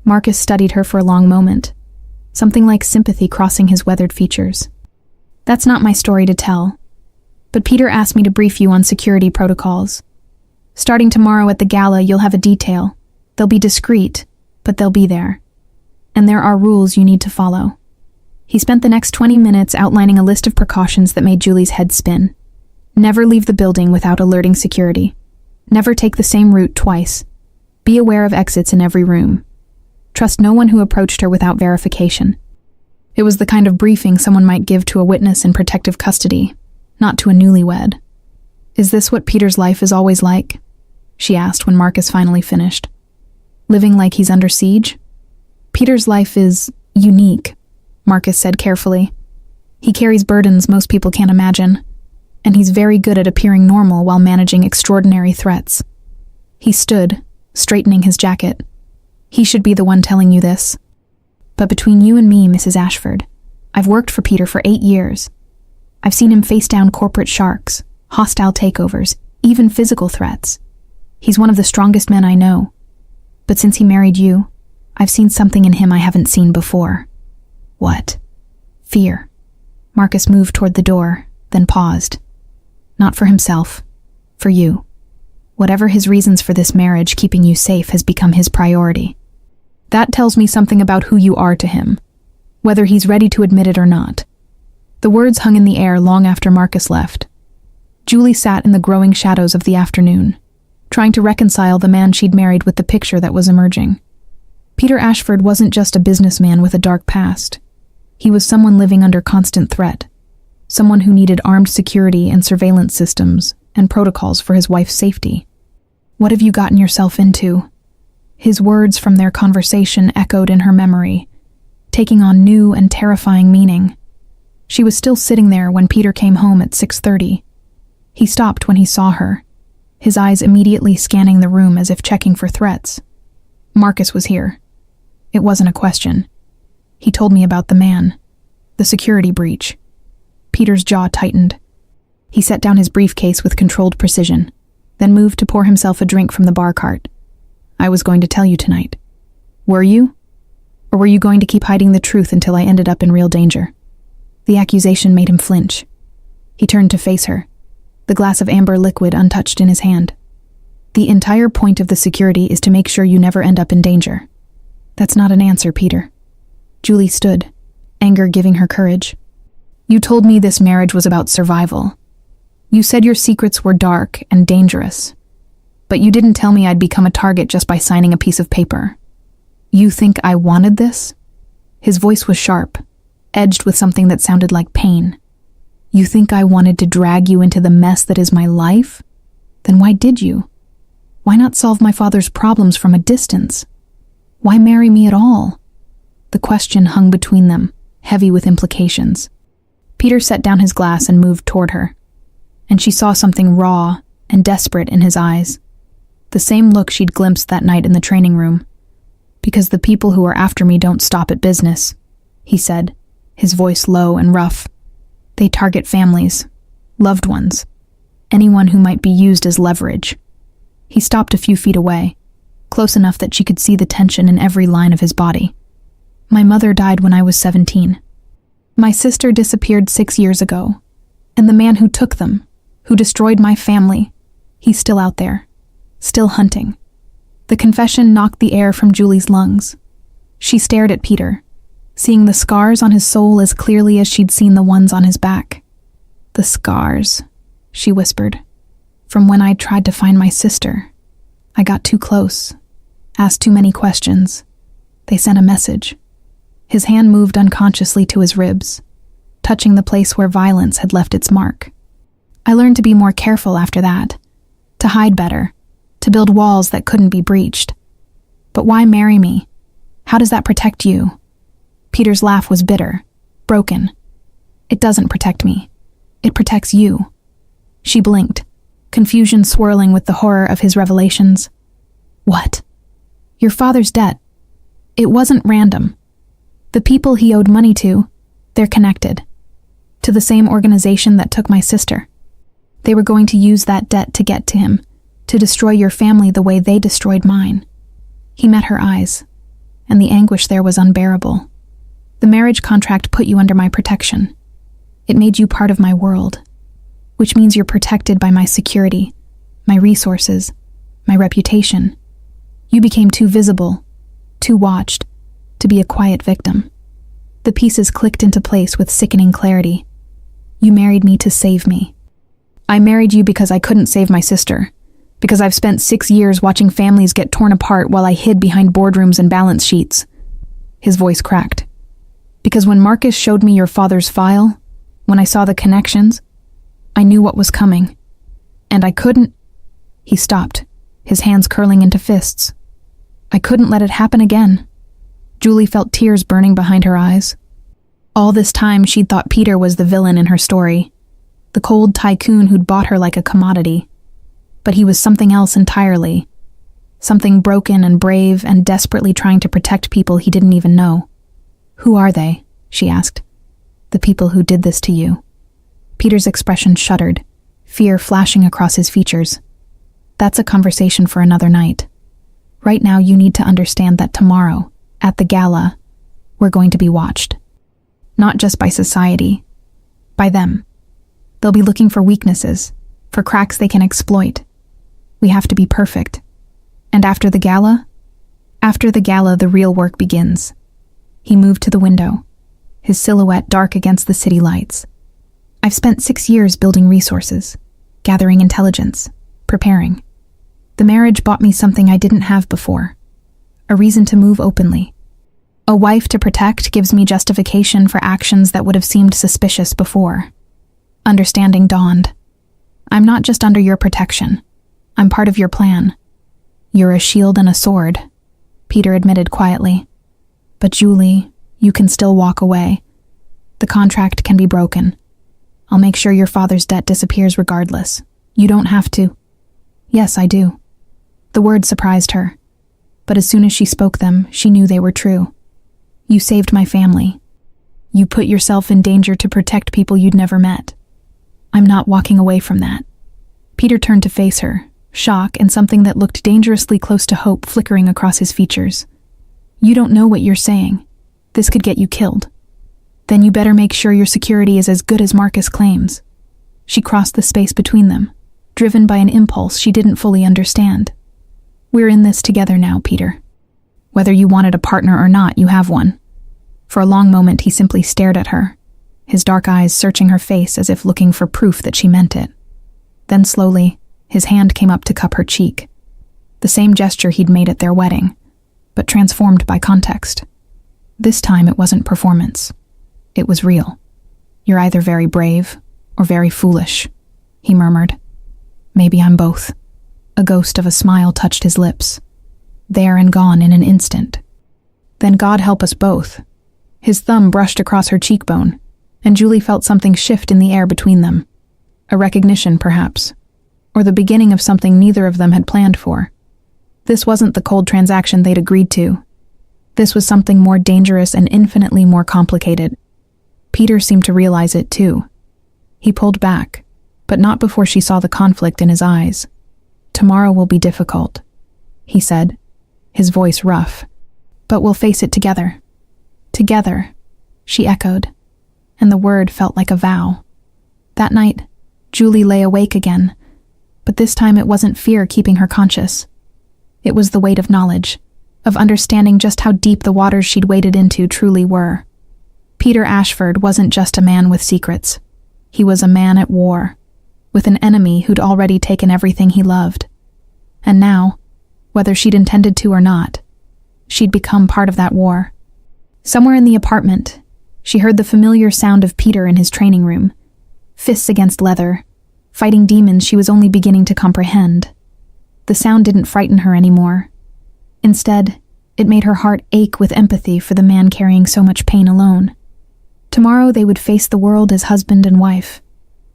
Marcus studied her for a long moment, something like sympathy crossing his weathered features. "That's not my story to tell. But Peter asked me to brief you on security protocols. Starting tomorrow at the gala, you'll have a detail. They'll be discreet, but they'll be there. And there are rules you need to follow." He spent the next 20 minutes outlining a list of precautions that made Julie's head spin. Never leave the building without alerting security. Never take the same route twice. Be aware of exits in every room. Trust no one who approached her without verification. It was the kind of briefing someone might give to a witness in protective custody, not to a newlywed. "Is this what Peter's life is always like?" she asked when Marcus finally finished. "Living like he's under siege?" "Peter's life is unique," Marcus said carefully. He carries burdens most people can't imagine, and he's very good at appearing normal while managing extraordinary threats. He stood, straightening his jacket. He should be the one telling you this. But between you and me, Mrs. Ashford, I've worked for Peter for 8 years. I've seen him face down corporate sharks, hostile takeovers, even physical threats. He's one of the strongest men I know. But since he married you, I've seen something in him I haven't seen before. What? Fear. Marcus moved toward the door, then paused. Not for himself, for you. Whatever his reasons for this marriage, keeping you safe has become his priority. That tells me something about who you are to him, whether he's ready to admit it or not. The words hung in the air long after Marcus left. Julie sat in the growing shadows of the afternoon, trying to reconcile the man she'd married with the picture that was emerging. Peter Ashford wasn't just a businessman with a dark past. He was someone living under constant threat, someone who needed armed security and surveillance systems and protocols for his wife's safety. What have you gotten yourself into? His words from their conversation echoed in her memory, taking on new and terrifying meaning. She was still sitting there when Peter came home at 6:30. He stopped when he saw her, his eyes immediately scanning the room as if checking for threats. Marcus was here. It wasn't a question. He told me about the man, the security breach. Peter's jaw tightened. He set down his briefcase with controlled precision, then moved to pour himself a drink from the bar cart. I was going to tell you tonight. Were you? Or were you going to keep hiding the truth until I ended up in real danger? The accusation made him flinch. He turned to face her, the glass of amber liquid untouched in his hand. The entire point of the security is to make sure you never end up in danger. That's not an answer, Peter. Julie stood, anger giving her courage. You told me this marriage was about survival. You said your secrets were dark and dangerous. But you didn't tell me I'd become a target just by signing a piece of paper. You think I wanted this? His voice was sharp, edged with something that sounded like pain. You think I wanted to drag you into the mess that is my life? Then why did you? Why not solve my father's problems from a distance? Why marry me at all? The question hung between them, heavy with implications. Peter set down his glass and moved toward her, and she saw something raw and desperate in his eyes. The same look she'd glimpsed that night in the training room. Because the people who are after me don't stop at business, he said, his voice low and rough. They target families, loved ones, anyone who might be used as leverage. He stopped a few feet away, close enough that she could see the tension in every line of his body. My mother died when I was 17. My sister disappeared 6 years ago, and the man who took them, who destroyed my family, he's still out there, still hunting. The confession knocked the air from Julie's lungs. She stared at Peter, seeing the scars on his soul as clearly as she'd seen the ones on his back. The scars, she whispered, from when I tried to find my sister. I got too close, asked too many questions. They sent a message. His hand moved unconsciously to his ribs, touching the place where violence had left its mark. I learned to be more careful after that, to hide better, to build walls that couldn't be breached. But why marry me? How does that protect you? Peter's laugh was bitter, broken. It doesn't protect me. It protects you. She blinked, confusion swirling with the horror of his revelations. What? Your father's debt. It wasn't random. The people he owed money to, they're connected. To the same organization that took my sister. They were going to use that debt to get to him, to destroy your family the way they destroyed mine. He met her eyes, and the anguish there was unbearable. The marriage contract put you under my protection. It made you part of my world, which means you're protected by my security, my resources, my reputation. You became too visible, too watched, to be a quiet victim. The pieces clicked into place with sickening clarity. You married me to save me. I married you because I couldn't save my sister, because I've spent 6 years watching families get torn apart while I hid behind boardrooms and balance sheets. His voice cracked. Because when Marcus showed me your father's file, when I saw the connections, I knew what was coming. And I couldn't... He stopped, his hands curling into fists. I couldn't let it happen again. Julie felt tears burning behind her eyes. All this time, she'd thought Peter was the villain in her story, the cold tycoon who'd bought her like a commodity. But he was something else entirely, something broken and brave and desperately trying to protect people he didn't even know. "Who are they?" she asked. "The people who did this to you." Peter's expression shuddered, fear flashing across his features. "That's a conversation for another night. Right now you need to understand that tomorrow, at the gala, we're going to be watched. Not just by society, by them. They'll be looking for weaknesses, for cracks they can exploit. We have to be perfect. And after the gala, the real work begins." He moved to the window, his silhouette dark against the city lights. "I've spent 6 years building resources, gathering intelligence, preparing. The marriage bought me something I didn't have before, a reason to move openly. A wife to protect gives me justification for actions that would have seemed suspicious before." Understanding dawned. "I'm not just under your protection. I'm part of your plan. You're a shield and a sword," Peter admitted quietly. "But Julie, you can still walk away. The contract can be broken. I'll make sure your father's debt disappears regardless. You don't have to." "Yes, I do." The words surprised her, but as soon as she spoke them, she knew they were true. "You saved my family. You put yourself in danger to protect people you'd never met. I'm not walking away from that." Peter turned to face her, shock and something that looked dangerously close to hope flickering across his features. "You don't know what you're saying. This could get you killed. Then you better make sure your security is as good as Marcus claims." She crossed the space between them, driven by an impulse she didn't fully understand. "We're in this together now, Peter. Whether you wanted a partner or not, you have one." For a long moment, he simply stared at her, his dark eyes searching her face as if looking for proof that she meant it. Then slowly, his hand came up to cup her cheek. The same gesture he'd made at their wedding, but transformed by context. This time it wasn't performance. It was real. "You're either very brave or very foolish," he murmured. "Maybe I'm both." A ghost of a smile touched his lips, there and gone in an instant. "Then God help us both." His thumb brushed across her cheekbone, and Julie felt something shift in the air between them. A recognition, perhaps, or the beginning of something neither of them had planned for. This wasn't the cold transaction they'd agreed to. This was something more dangerous and infinitely more complicated. Peter seemed to realize it too. He pulled back, but not before she saw the conflict in his eyes. "Tomorrow will be difficult," he said, his voice rough. "But we'll face it together." "Together," she echoed, and the word felt like a vow. That night, Julie lay awake again, but this time it wasn't fear keeping her conscious. It was the weight of knowledge, of understanding just how deep the waters she'd waded into truly were. Peter Ashford wasn't just a man with secrets. He was a man at war, with an enemy who'd already taken everything he loved. And now, whether she'd intended to or not, she'd become part of that war. Somewhere in the apartment, she heard the familiar sound of Peter in his training room, fists against leather, fighting demons she was only beginning to comprehend. The sound didn't frighten her anymore. Instead, it made her heart ache with empathy for the man carrying so much pain alone. Tomorrow they would face the world as husband and wife,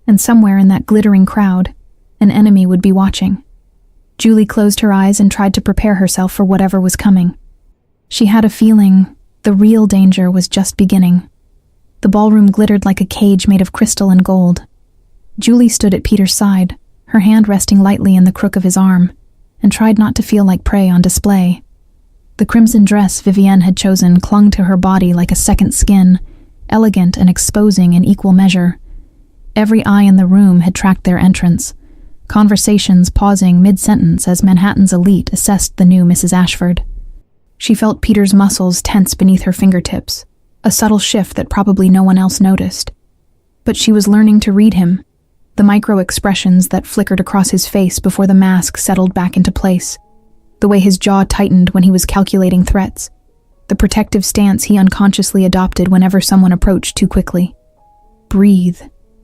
and somewhere in that glittering crowd, an enemy would be watching. Julie closed her eyes and tried to prepare herself for whatever was coming. She had a feeling the real danger was just beginning. The ballroom glittered like a cage made of crystal and gold. Julie stood at Peter's side, her hand resting lightly in the crook of his arm, and tried not to feel like prey on display. The crimson dress Vivienne had chosen clung to her body like a second skin, elegant and exposing in equal measure. Every eye in the room had tracked their entrance, conversations pausing mid-sentence as Manhattan's elite assessed the new Mrs. Ashford. She felt Peter's muscles tense beneath her fingertips, a subtle shift that probably no one else noticed. But she was learning to read him, the micro-expressions that flickered across his face before the mask settled back into place, the way his jaw tightened when he was calculating threats, the protective stance he unconsciously adopted whenever someone approached too quickly. "Breathe,"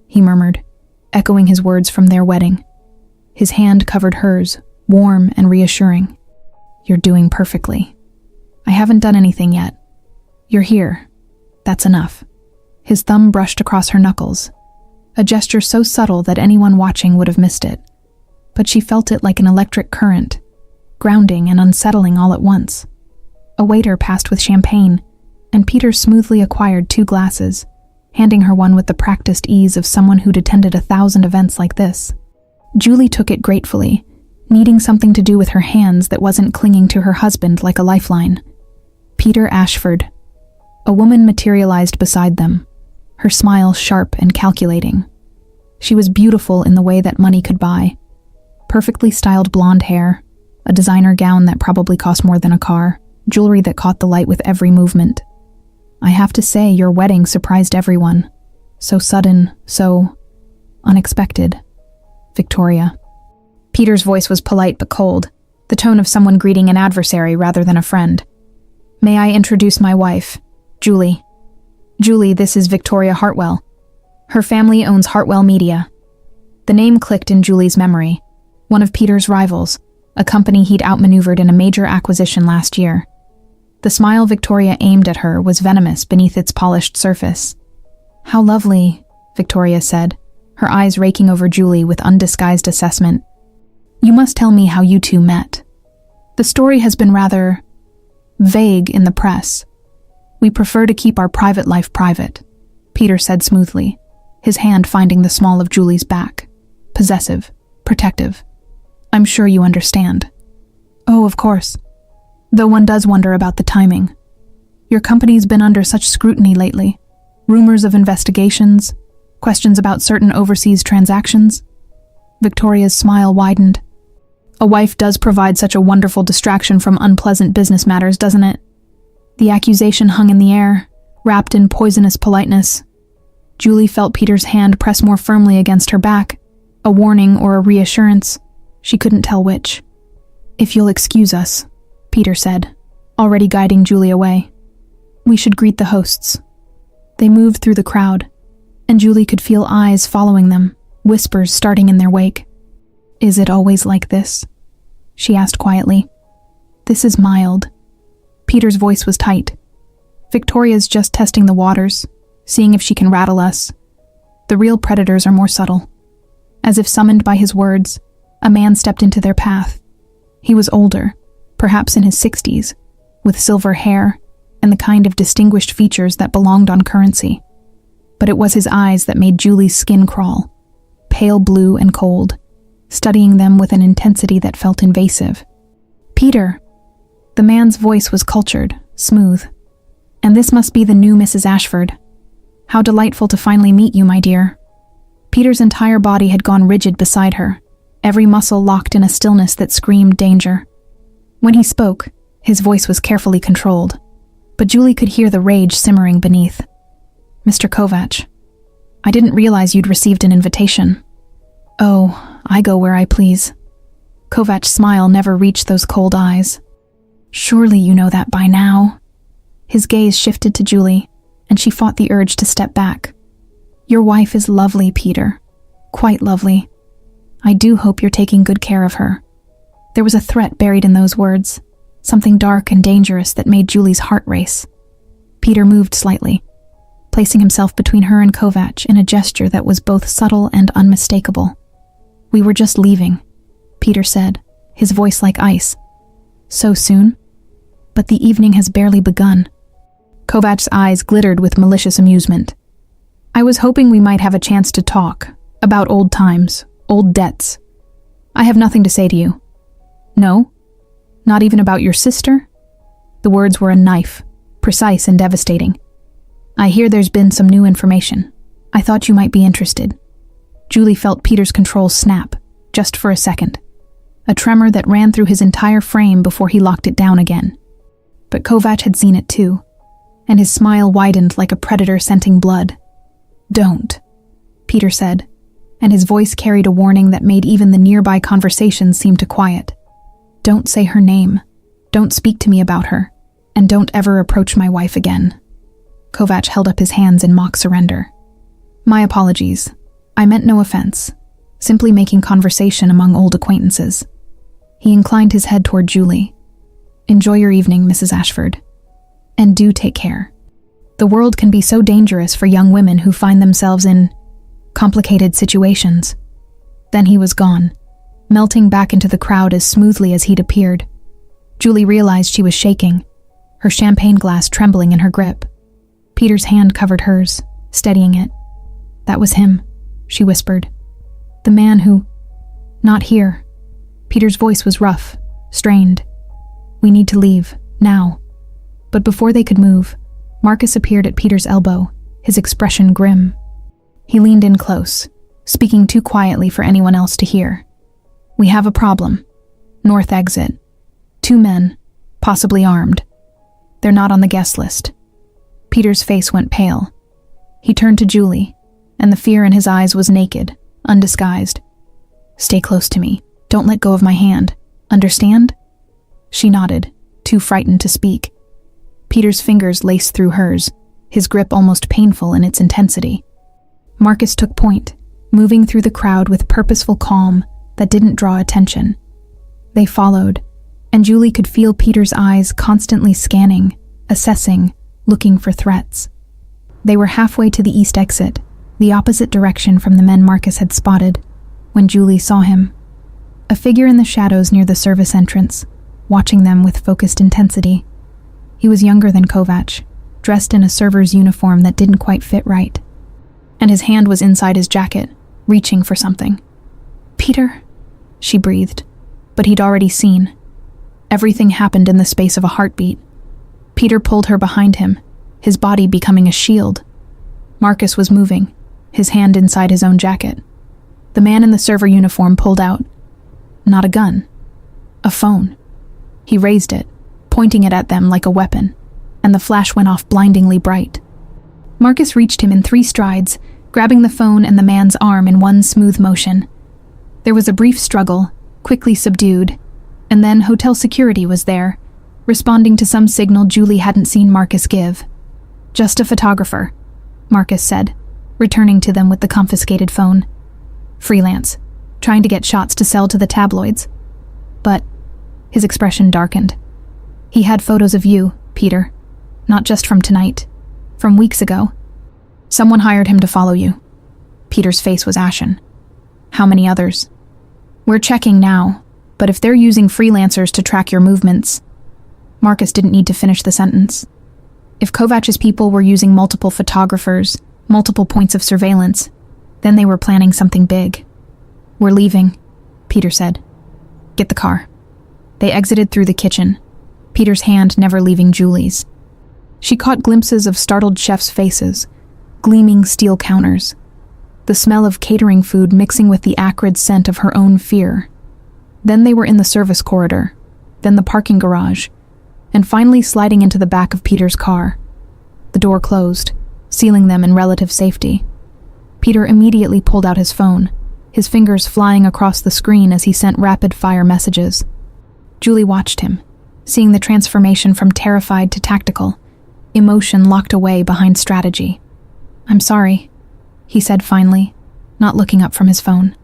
he murmured, echoing his words from their wedding. His hand covered hers, warm and reassuring. "You're doing perfectly. I haven't done anything yet. You're here. That's enough." His thumb brushed across her knuckles, a gesture so subtle that anyone watching would have missed it. But she felt it like an electric current, grounding and unsettling all at once. A waiter passed with champagne, and Peter smoothly acquired 2 glasses, handing her one with the practiced ease of someone who'd attended 1,000 events like this. Julie took it gratefully, needing something to do with her hands that wasn't clinging to her husband like a lifeline. Peter Ashford. A woman materialized beside them, her smile sharp and calculating. She was beautiful in the way that money could buy. Perfectly styled blonde hair, a designer gown that probably cost more than a car, jewelry that caught the light with every movement. I have to say, your wedding surprised everyone. So sudden, so unexpected. Victoria. Peter's voice was polite but cold, the tone of someone greeting an adversary rather than a friend. May I introduce my wife, Julie. Julie, this is Victoria Hartwell. Her family owns Hartwell Media. The name clicked in Julie's memory. One of Peter's rivals, a company he'd outmaneuvered in a major acquisition last year. The smile Victoria aimed at her was venomous beneath its polished surface. How lovely, Victoria said, her eyes raking over Julie with undisguised assessment. You must tell me how you two met. The story has been rather vague in the press. We prefer to keep our private life private, Peter said smoothly, his hand finding the small of Julie's back. Possessive, protective. I'm sure you understand. Oh, of course. Though one does wonder about the timing. Your company's been under such scrutiny lately. Rumors of investigations, questions about certain overseas transactions. Victoria's smile widened. A wife does provide such a wonderful distraction from unpleasant business matters, doesn't it? The accusation hung in the air, wrapped in poisonous politeness. Julie felt Peter's hand press more firmly against her back, a warning or a reassurance. She couldn't tell which. If you'll excuse us, Peter said, already guiding Julie away. We should greet the hosts. They moved through the crowd, and Julie could feel eyes following them, whispers starting in their wake. Is it always like this? She asked quietly. This is mild. Peter's voice was tight. Victoria's just testing the waters, seeing if she can rattle us. The real predators are more subtle. As if summoned by his words, a man stepped into their path. He was older, perhaps in his 60s, with silver hair and the kind of distinguished features that belonged on currency. But it was his eyes that made Julie's skin crawl, pale blue and cold, studying them with an intensity that felt invasive. Peter. The man's voice was cultured, smooth. And this must be the new Mrs. Ashford. How delightful to finally meet you, my dear. Peter's entire body had gone rigid beside her, every muscle locked in a stillness that screamed danger. When he spoke, his voice was carefully controlled, but Julie could hear the rage simmering beneath. Mr. Kovac, I didn't realize you'd received an invitation. Oh, I go where I please. Kovac's smile never reached those cold eyes. Surely you know that by now. His gaze shifted to Julie, and she fought the urge to step back. Your wife is lovely, Peter. Quite lovely. I do hope you're taking good care of her. There was a threat buried in those words, something dark and dangerous that made Julie's heart race. Peter moved slightly, placing himself between her and Kovac in a gesture that was both subtle and unmistakable. We were just leaving, Peter said, his voice like ice. So soon? But the evening has barely begun. Kovac's eyes glittered with malicious amusement. I was hoping we might have a chance to talk about old times, old debts. I have nothing to say to you. No? Not even about your sister? The words were a knife, precise and devastating. I hear there's been some new information. I thought you might be interested. Julie felt Peter's control snap, just for a second. A tremor that ran through his entire frame before he locked it down again. But Kovac had seen it too, and his smile widened like a predator scenting blood. Don't, Peter said, and his voice carried a warning that made even the nearby conversation seem to quiet. Don't say her name. Don't speak to me about her. And don't ever approach my wife again. Kovac held up his hands in mock surrender. My apologies. I meant no offense. Simply making conversation among old acquaintances. He inclined his head toward Julie. Enjoy your evening, Mrs. Ashford. And do take care. The world can be so dangerous for young women who find themselves in complicated situations. Then he was gone, melting back into the crowd as smoothly as he'd appeared. Julie realized she was shaking, her champagne glass trembling in her grip. Peter's hand covered hers, steadying it. "That was him," she whispered. "The man who—" "Not here." Peter's voice was rough, strained. "We need to leave, now." But before they could move, Marcus appeared at Peter's elbow, his expression grim. He leaned in close, speaking too quietly for anyone else to hear. "We have a problem. North exit. 2 men, possibly armed. They're not on the guest list." Peter's face went pale. He turned to Julie, and the fear in his eyes was naked, undisguised. "Stay close to me. Don't let go of my hand. Understand?" She nodded, too frightened to speak. Peter's fingers laced through hers, his grip almost painful in its intensity. Marcus took point, moving through the crowd with purposeful calm that didn't draw attention. They followed, and Julie could feel Peter's eyes constantly scanning, assessing, looking for threats. They were halfway to the east exit, the opposite direction from the men Marcus had spotted, when Julie saw him. A figure in the shadows near the service entrance, watching them with focused intensity. He was younger than Kovac, dressed in a server's uniform that didn't quite fit right. And his hand was inside his jacket, reaching for something. "Peter," she breathed, but he'd already seen. Everything happened in the space of a heartbeat. Peter pulled her behind him, his body becoming a shield. Marcus was moving, his hand inside his own jacket. The man in the server uniform pulled out. Not a gun. A phone. He raised it, pointing it at them like a weapon, and the flash went off blindingly bright. Marcus reached him in 3 strides, grabbing the phone and the man's arm in one smooth motion. There was a brief struggle, quickly subdued, and then hotel security was there, responding to some signal Julie hadn't seen Marcus give. "Just a photographer," Marcus said, returning to them with the confiscated phone. "Freelance, trying to get shots to sell to the tabloids." But his expression darkened. "He had photos of you, Peter. Not just from tonight. From weeks ago. Someone hired him to follow you." Peter's face was ashen. "How many others?" "We're checking now, but if they're using freelancers to track your movements..." Marcus didn't need to finish the sentence. If Kovac's people were using multiple photographers, multiple points of surveillance, then they were planning something big. "We're leaving," Peter said. "Get the car." They exited through the kitchen, Peter's hand never leaving Julie's. She caught glimpses of startled chefs' faces, gleaming steel counters, the smell of catering food mixing with the acrid scent of her own fear. Then they were in the service corridor, then the parking garage, and finally sliding into the back of Peter's car. The door closed, sealing them in relative safety. Peter immediately pulled out his phone, his fingers flying across the screen as he sent rapid-fire messages. Julie watched him, seeing the transformation from terrified to tactical, emotion locked away behind strategy. "I'm sorry," he said finally, not looking up from his phone.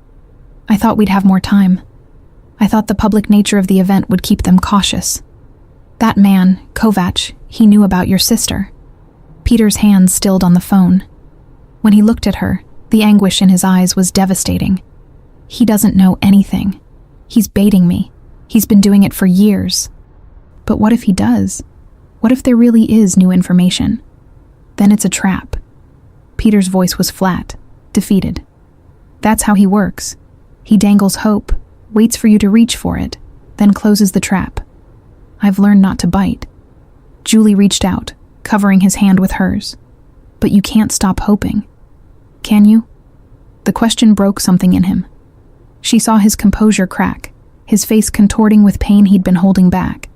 "I thought we'd have more time. I thought the public nature of the event would keep them cautious. That man, Kovac, he knew about your sister." Peter's hands stilled on the phone. When he looked at her, the anguish in his eyes was devastating. "He doesn't know anything. He's baiting me. He's been doing it for years." "But what if he does? What if there really is new information? Then it's a trap." Peter's voice was flat, defeated. "That's how he works. He dangles hope, waits for you to reach for it, then closes the trap. I've learned not to bite." Julie reached out, covering his hand with hers. "But you can't stop hoping. Can you?" The question broke something in him. She saw his composure crack, his face contorting with pain he'd been holding back.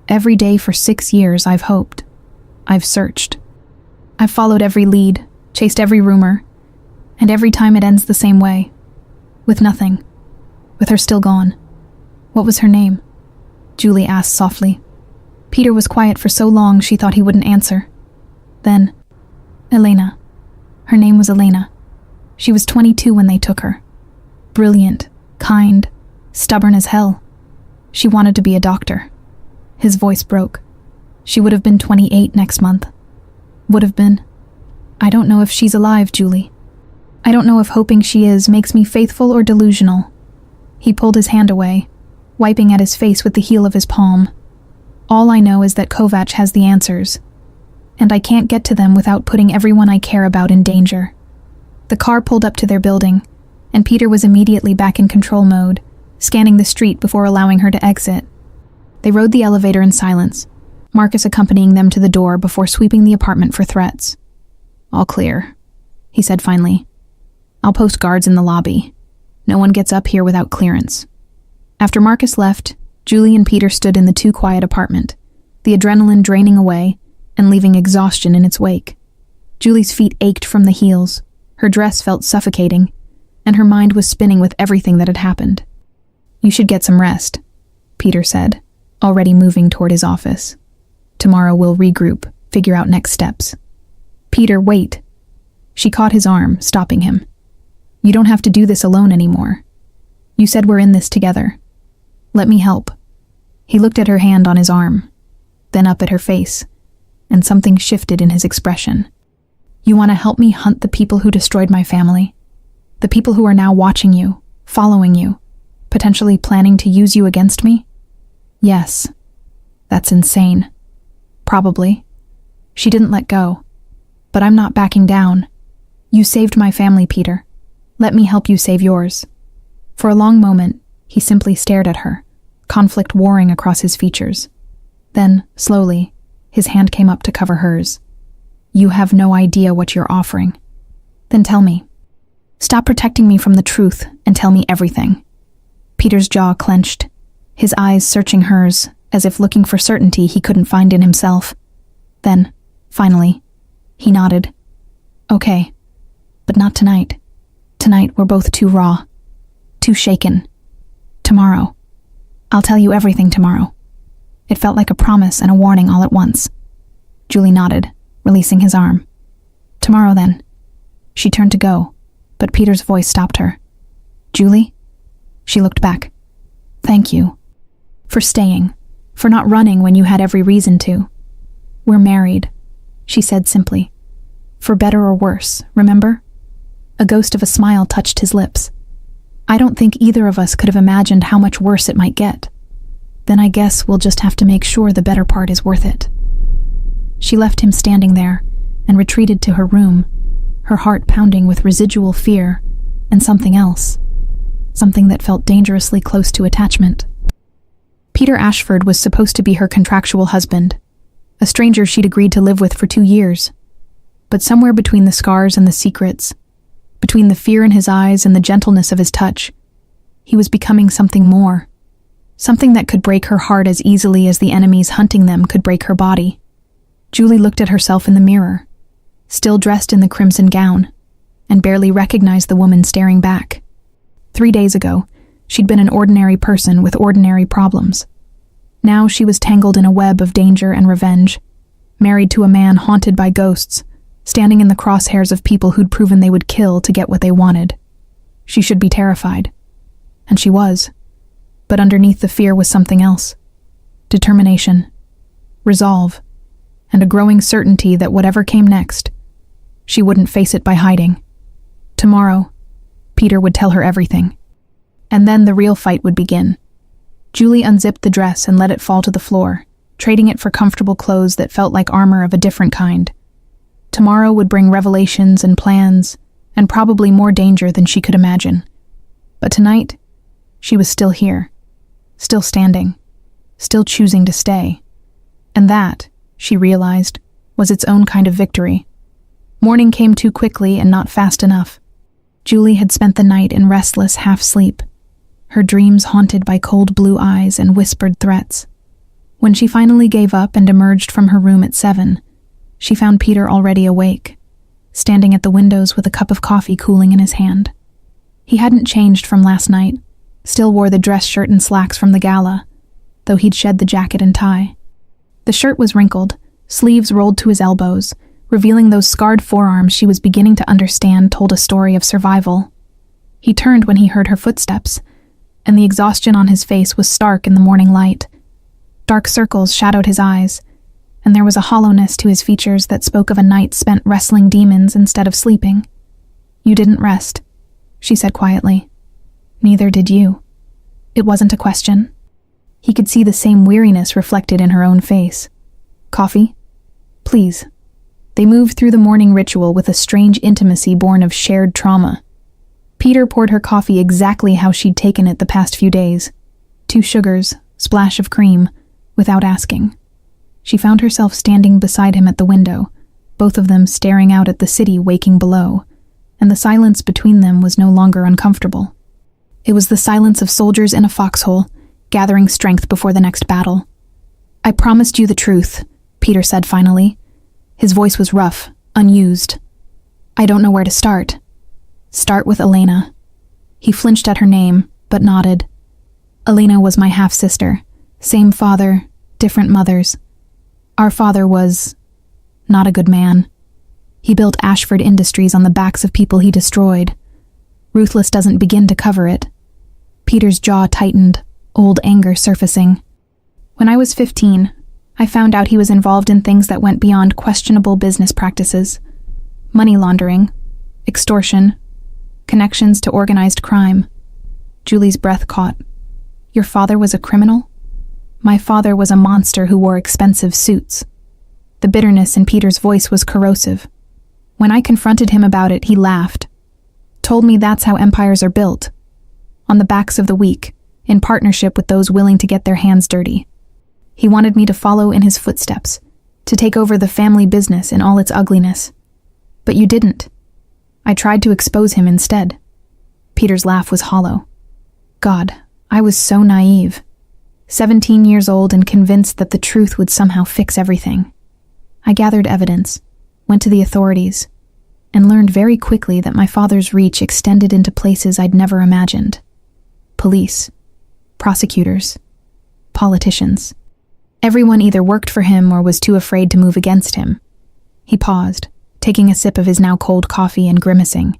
"Every day for 6 years I've hoped. I've searched. I've followed every lead, chased every rumor, and every time it ends the same way. With nothing. With her still gone." "What was her name?" Julie asked softly. Peter was quiet for so long she thought he wouldn't answer. Then, "Elena. Her name was Elena. She was 22 when they took her. Brilliant, kind, stubborn as hell. She wanted to be a doctor." His voice broke. "She would have been 28 next month." Would have been. I don't know if she's alive, Julie. I don't know if hoping she is makes me faithful or delusional. He pulled his hand away, wiping at his face with the heel of his palm. All I know is that Kovac has the answers, and I can't get to them without putting everyone I care about in danger. The car pulled up to their building, and Peter was immediately back in control mode, scanning the street before allowing her to exit. They rode the elevator in silence, Marcus accompanying them to the door before sweeping the apartment for threats. "All clear," he said finally. "I'll post guards in the lobby. No one gets up here without clearance." After Marcus left, Julie and Peter stood in the too quiet apartment, the adrenaline draining away and leaving exhaustion in its wake. Julie's feet ached from the heels, her dress felt suffocating, and her mind was spinning with everything that had happened. "You should get some rest," Peter said, already moving toward his office. "Tomorrow we'll regroup, figure out next steps." "Peter, wait." She caught his arm, stopping him. "You don't have to do this alone anymore. You said we're in this together. Let me help." He looked at her hand on his arm, then up at her face, and something shifted in his expression. "You want to help me hunt the people who destroyed my family? The people who are now watching you, following you, potentially planning to use you against me?" "Yes." "That's insane." "Probably." She didn't let go. "But I'm not backing down. You saved my family, Peter. Let me help you save yours." For a long moment, he simply stared at her, conflict warring across his features. Then, slowly, his hand came up to cover hers. "You have no idea what you're offering." "Then tell me. Stop protecting me from the truth and tell me everything." Peter's jaw clenched, his eyes searching hers, as if looking for certainty he couldn't find in himself. Then, finally, he nodded. "Okay, but not tonight. Tonight we're both too raw, too shaken. Tomorrow. I'll tell you everything tomorrow." It felt like a promise and a warning all at once. Julie nodded, releasing his arm. "Tomorrow, then." She turned to go, but Peter's voice stopped her. "Julie?" She looked back. "Thank you. For staying. For not running when you had every reason to. We're married," she said simply. "For better or worse, remember?" A ghost of a smile touched his lips. "I don't think either of us could have imagined how much worse it might get. Then I guess we'll just have to make sure the better part is worth it." She left him standing there and retreated to her room, her heart pounding with residual fear and something else, something that felt dangerously close to attachment. Peter Ashford was supposed to be her contractual husband, a stranger she'd agreed to live with for 2 years. But somewhere between the scars and the secrets, between the fear in his eyes and the gentleness of his touch, he was becoming something more, something that could break her heart as easily as the enemies hunting them could break her body. Julie looked at herself in the mirror, still dressed in the crimson gown, and barely recognized the woman staring back. 3 days ago, she'd been an ordinary person with ordinary problems. Now she was tangled in a web of danger and revenge, married to a man haunted by ghosts, standing in the crosshairs of people who'd proven they would kill to get what they wanted. She should be terrified. And she was. But underneath the fear was something else. Determination, resolve, and a growing certainty that whatever came next, she wouldn't face it by hiding. Tomorrow, Peter would tell her everything. And then the real fight would begin. Julie unzipped the dress and let it fall to the floor, trading it for comfortable clothes that felt like armor of a different kind. Tomorrow would bring revelations and plans, and probably more danger than she could imagine. But tonight, she was still here, still standing, still choosing to stay. And that, she realized, was its own kind of victory. Morning came too quickly and not fast enough. Julie had spent the night in restless half-sleep, her dreams haunted by cold blue eyes and whispered threats. When she finally gave up and emerged from her room at 7, she found Peter already awake, standing at the windows with a cup of coffee cooling in his hand. He hadn't changed from last night, still wore the dress shirt and slacks from the gala, though he'd shed the jacket and tie. The shirt was wrinkled, sleeves rolled to his elbows, revealing those scarred forearms she was beginning to understand told a story of survival. He turned when he heard her footsteps, and the exhaustion on his face was stark in the morning light. Dark circles shadowed his eyes, and there was a hollowness to his features that spoke of a night spent wrestling demons instead of sleeping. "You didn't rest," she said quietly. "Neither did you." It wasn't a question. He could see the same weariness reflected in her own face. "Coffee? Please." They moved through the morning ritual with a strange intimacy born of shared trauma. Peter poured her coffee exactly how she'd taken it the past few days. 2 sugars, splash of cream, without asking. She found herself standing beside him at the window, both of them staring out at the city waking below, and the silence between them was no longer uncomfortable. It was the silence of soldiers in a foxhole, gathering strength before the next battle. "I promised you the truth," Peter said finally. His voice was rough, unused. "I don't know where to start." "Start with Elena." He flinched at her name, but nodded. "Elena was my half-sister. Same father, different mothers. Our father was not a good man. He built Ashford Industries on the backs of people he destroyed. Ruthless doesn't begin to cover it." Peter's jaw tightened, old anger surfacing. "When I was 15, I found out he was involved in things that went beyond questionable business practices. Money laundering, extortion, connections to organized crime." Julie's breath caught. "Your father was a criminal?" "My father was a monster who wore expensive suits." The bitterness in Peter's voice was corrosive. When I confronted him about it, he laughed. Told me that's how empires are built. On the backs of the weak, in partnership with those willing to get their hands dirty. He wanted me to follow in his footsteps, to take over the family business in all its ugliness. But you didn't. I tried to expose him instead. Peter's laugh was hollow. God, I was so naive. 17 years old and convinced that the truth would somehow fix everything. I gathered evidence, went to the authorities, and learned very quickly that my father's reach extended into places I'd never imagined. Police, prosecutors, politicians. Everyone either worked for him or was too afraid to move against him. He paused, taking a sip of his now cold coffee and grimacing.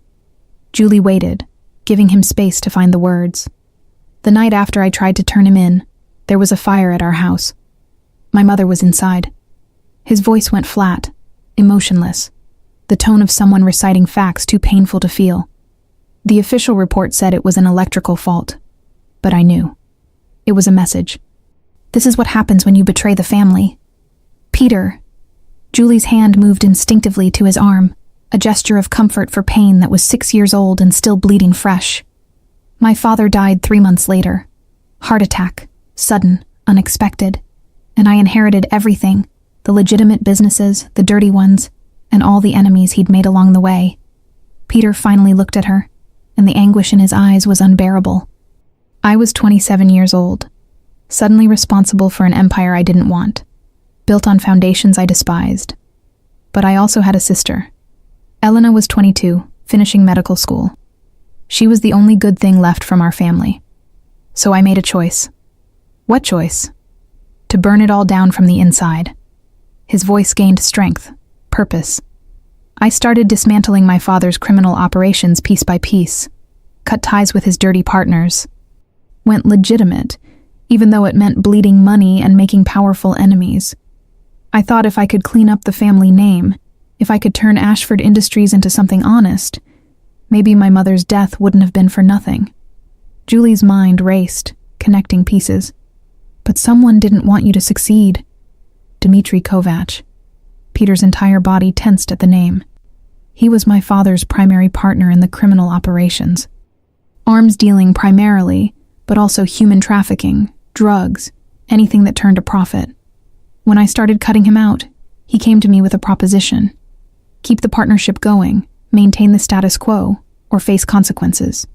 Julie waited, giving him space to find the words. The night after I tried to turn him in, there was a fire at our house. My mother was inside. His voice went flat, emotionless, the tone of someone reciting facts too painful to feel. The official report said it was an electrical fault, but I knew. It was a message. This is what happens when you betray the family. Peter. Julie's hand moved instinctively to his arm, a gesture of comfort for pain that was 6 years old and still bleeding fresh. My father died 3 months later. Heart attack, sudden, unexpected, and I inherited everything, the legitimate businesses, the dirty ones, and all the enemies he'd made along the way. Peter finally looked at her, and the anguish in his eyes was unbearable. I was 27 years old, suddenly responsible for an empire I didn't want, built on foundations I despised. But I also had a sister. Elena was 22, finishing medical school. She was the only good thing left from our family. So I made a choice. What choice? To burn it all down from the inside. His voice gained strength, purpose. I started dismantling my father's criminal operations piece by piece, cut ties with his dirty partners, went legitimate, even though it meant bleeding money and making powerful enemies. I thought if I could clean up the family name, if I could turn Ashford Industries into something honest, maybe my mother's death wouldn't have been for nothing. Julie's mind raced, connecting pieces. But someone didn't want you to succeed. Dmitry Kovac. Peter's entire body tensed at the name. He was my father's primary partner in the criminal operations. Arms dealing primarily, but also human trafficking, drugs, anything that turned a profit. When I started cutting him out, he came to me with a proposition. Keep the partnership going, maintain the status quo, or face consequences.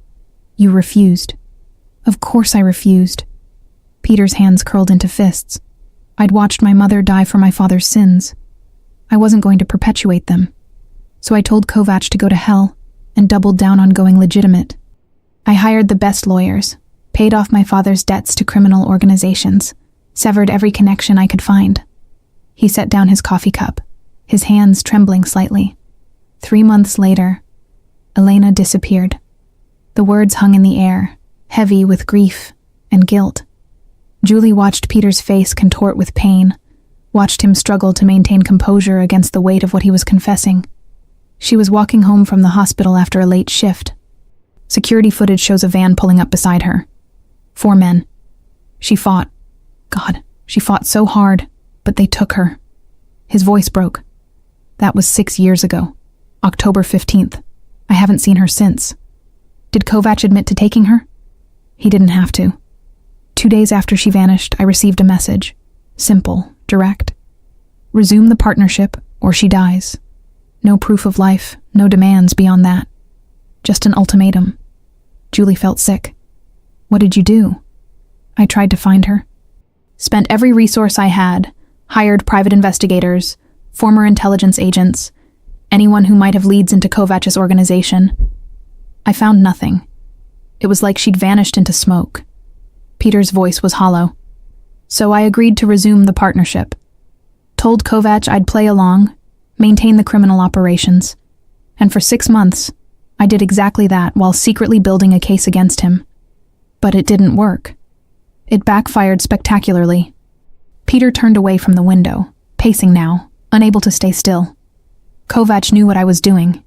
You refused. Of course I refused. Peter's hands curled into fists. I'd watched my mother die for my father's sins. I wasn't going to perpetuate them. So I told Kovac to go to hell and doubled down on going legitimate. I hired the best lawyers, paid off my father's debts to criminal organizations, severed every connection I could find. He set down his coffee cup, his hands trembling slightly. 3 months later, Elena disappeared. The words hung in the air, heavy with grief and guilt. Julie watched Peter's face contort with pain, watched him struggle to maintain composure against the weight of what he was confessing. She was walking home from the hospital after a late shift. Security footage shows a van pulling up beside her. 4 men. She fought. God, she fought so hard, but they took her. His voice broke. That was 6 years ago, October 15th. I haven't seen her since. Did Kovac admit to taking her? He didn't have to. 2 days after she vanished, I received a message. Simple, direct. Resume the partnership, or she dies. No proof of life, no demands beyond that. Just an ultimatum. Julie felt sick. What did you do? I tried to find her. Spent every resource I had, hired private investigators, former intelligence agents, anyone who might have leads into Kovac's organization. I found nothing. It was like she'd vanished into smoke. Peter's voice was hollow. So I agreed to resume the partnership. Told Kovac I'd play along, maintain the criminal operations. And for 6 months, I did exactly that while secretly building a case against him. But it didn't work. It backfired spectacularly. Peter turned away from the window, pacing now, unable to stay still. Kovac knew what I was doing.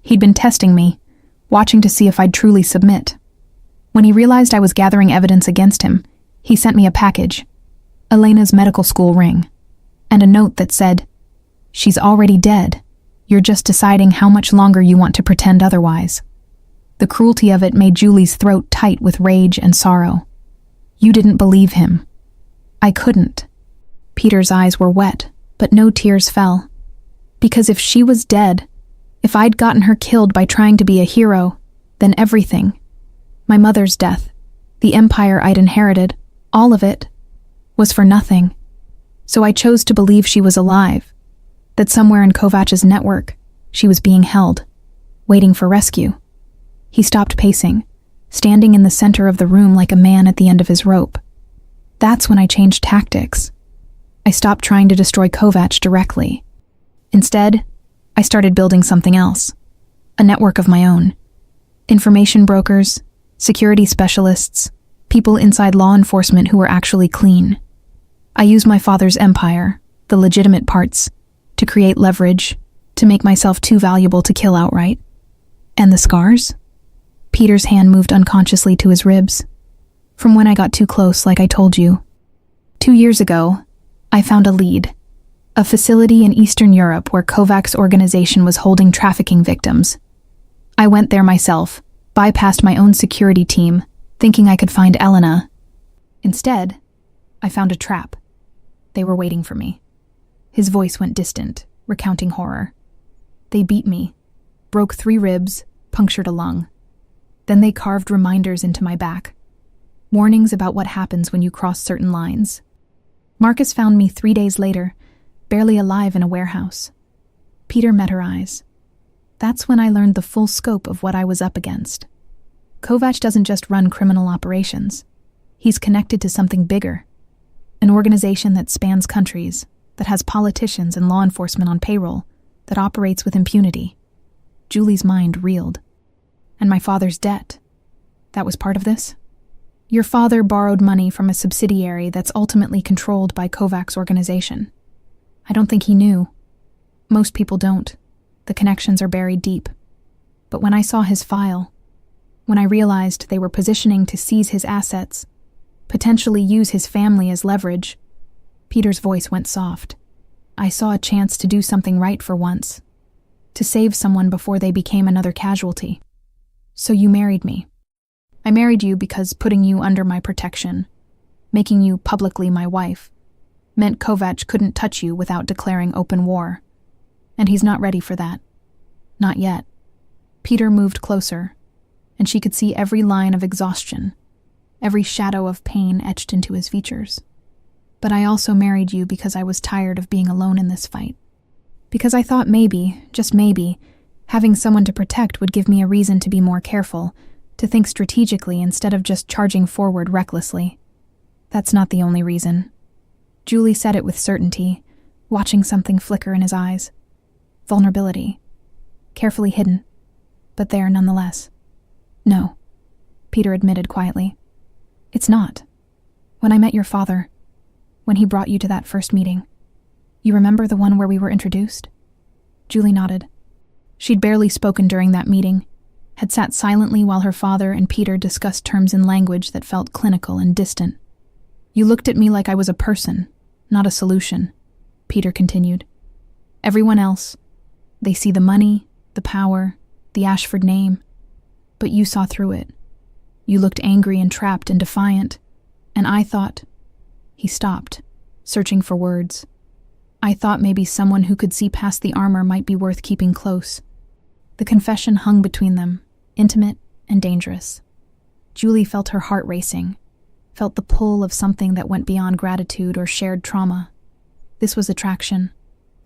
He'd been testing me, watching to see if I'd truly submit. When he realized I was gathering evidence against him, he sent me a package, Elena's medical school ring, and a note that said, "She's already dead. You're just deciding how much longer you want to pretend otherwise." The cruelty of it made Julie's throat tight with rage and sorrow. You didn't believe him. I couldn't. Peter's eyes were wet, but no tears fell. Because if she was dead, if I'd gotten her killed by trying to be a hero, then everything, my mother's death, the empire I'd inherited, all of it, was for nothing. So I chose to believe she was alive, that somewhere in Kovac's network, she was being held, waiting for rescue. He stopped pacing, standing in the center of the room like a man at the end of his rope. That's when I changed tactics. I stopped trying to destroy Kovac directly. Instead, I started building something else, a network of my own. Information brokers, security specialists, people inside law enforcement who were actually clean. I used my father's empire, the legitimate parts, to create leverage, to make myself too valuable to kill outright. And the scars? Peter's hand moved unconsciously to his ribs. From when I got too close, like I told you. 2 years ago, I found a lead. A facility in Eastern Europe where Kovac's organization was holding trafficking victims. I went there myself, bypassed my own security team, thinking I could find Elena. Instead, I found a trap. They were waiting for me. His voice went distant, recounting horror. They beat me, broke 3 ribs, punctured a lung. Then they carved reminders into my back. Warnings about what happens when you cross certain lines. Marcus found me 3 days later, barely alive in a warehouse. Peter met her eyes. That's when I learned the full scope of what I was up against. Kovac doesn't just run criminal operations. He's connected to something bigger. An organization that spans countries, that has politicians and law enforcement on payroll, that operates with impunity. Julie's mind reeled. And my father's debt. That was part of this? Your father borrowed money from a subsidiary that's ultimately controlled by Kovac's organization. I don't think he knew. Most people don't. The connections are buried deep. But when I saw his file, when I realized they were positioning to seize his assets, potentially use his family as leverage, Peter's voice went soft. I saw a chance to do something right for once, to save someone before they became another casualty. So you married me. I married you because putting you under my protection, making you publicly my wife, meant Kovac couldn't touch you without declaring open war. And he's not ready for that. Not yet. Peter moved closer, and she could see every line of exhaustion, every shadow of pain etched into his features. But I also married you because I was tired of being alone in this fight. Because I thought maybe, just maybe, having someone to protect would give me a reason to be more careful, to think strategically instead of just charging forward recklessly. That's not the only reason. Julie said it with certainty, watching something flicker in his eyes. Vulnerability. Carefully hidden, but there nonetheless. No, Peter admitted quietly. It's not. When I met your father, when he brought you to that first meeting, You remember the one where we were introduced? Julie nodded. She'd barely spoken during that meeting, had sat silently while her father and Peter discussed terms in language that felt clinical and distant. You looked at me like I was a person, not a solution, Peter continued. Everyone else, they see the money, the power, the Ashford name, but you saw through it. You looked angry and trapped and defiant, and I thought... He stopped, searching for words. I thought maybe someone who could see past the armor might be worth keeping close. The confession hung between them, intimate and dangerous. Julie felt her heart racing, felt the pull of something that went beyond gratitude or shared trauma. This was attraction,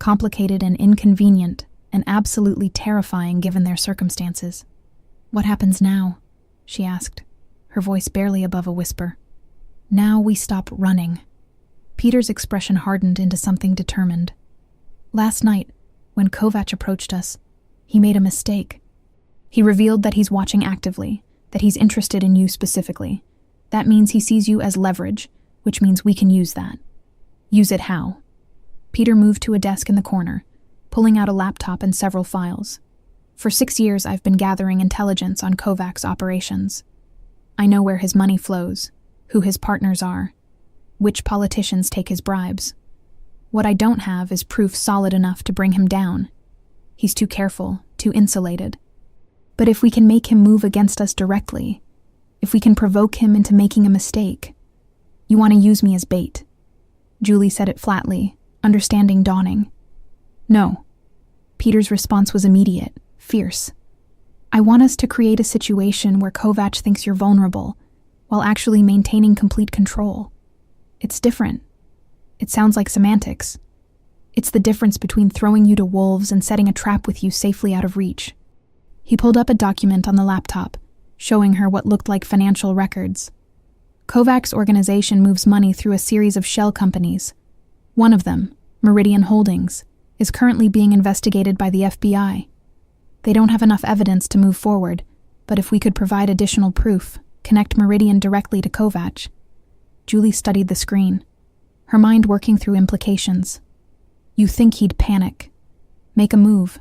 complicated and inconvenient, and absolutely terrifying given their circumstances. What happens now? She asked, her voice barely above a whisper. Now we stop running. Peter's expression hardened into something determined. Last night, when Kovac approached us, he made a mistake. He revealed that he's watching actively, that he's interested in you specifically. That means he sees you as leverage, which means we can use that. Use it how? Peter moved to a desk in the corner, pulling out a laptop and several files. For 6 years, I've been gathering intelligence on Kovac's operations. I know where his money flows, who his partners are, which politicians take his bribes. What I don't have is proof solid enough to bring him down. He's too careful, too insulated. But if we can make him move against us directly, if we can provoke him into making a mistake, you want to use me as bait. Julie said it flatly, understanding dawning. No. Peter's response was immediate, fierce. I want us to create a situation where Kovac thinks you're vulnerable, while actually maintaining complete control. It's different. It sounds like semantics. It's the difference between throwing you to wolves and setting a trap with you safely out of reach. He pulled up a document on the laptop, showing her what looked like financial records. Kovac's organization moves money through a series of shell companies. One of them, Meridian Holdings, is currently being investigated by the FBI. They don't have enough evidence to move forward, but if we could provide additional proof, connect Meridian directly to Kovac. Julie studied the screen, her mind working through implications. You think he'd panic, make a move.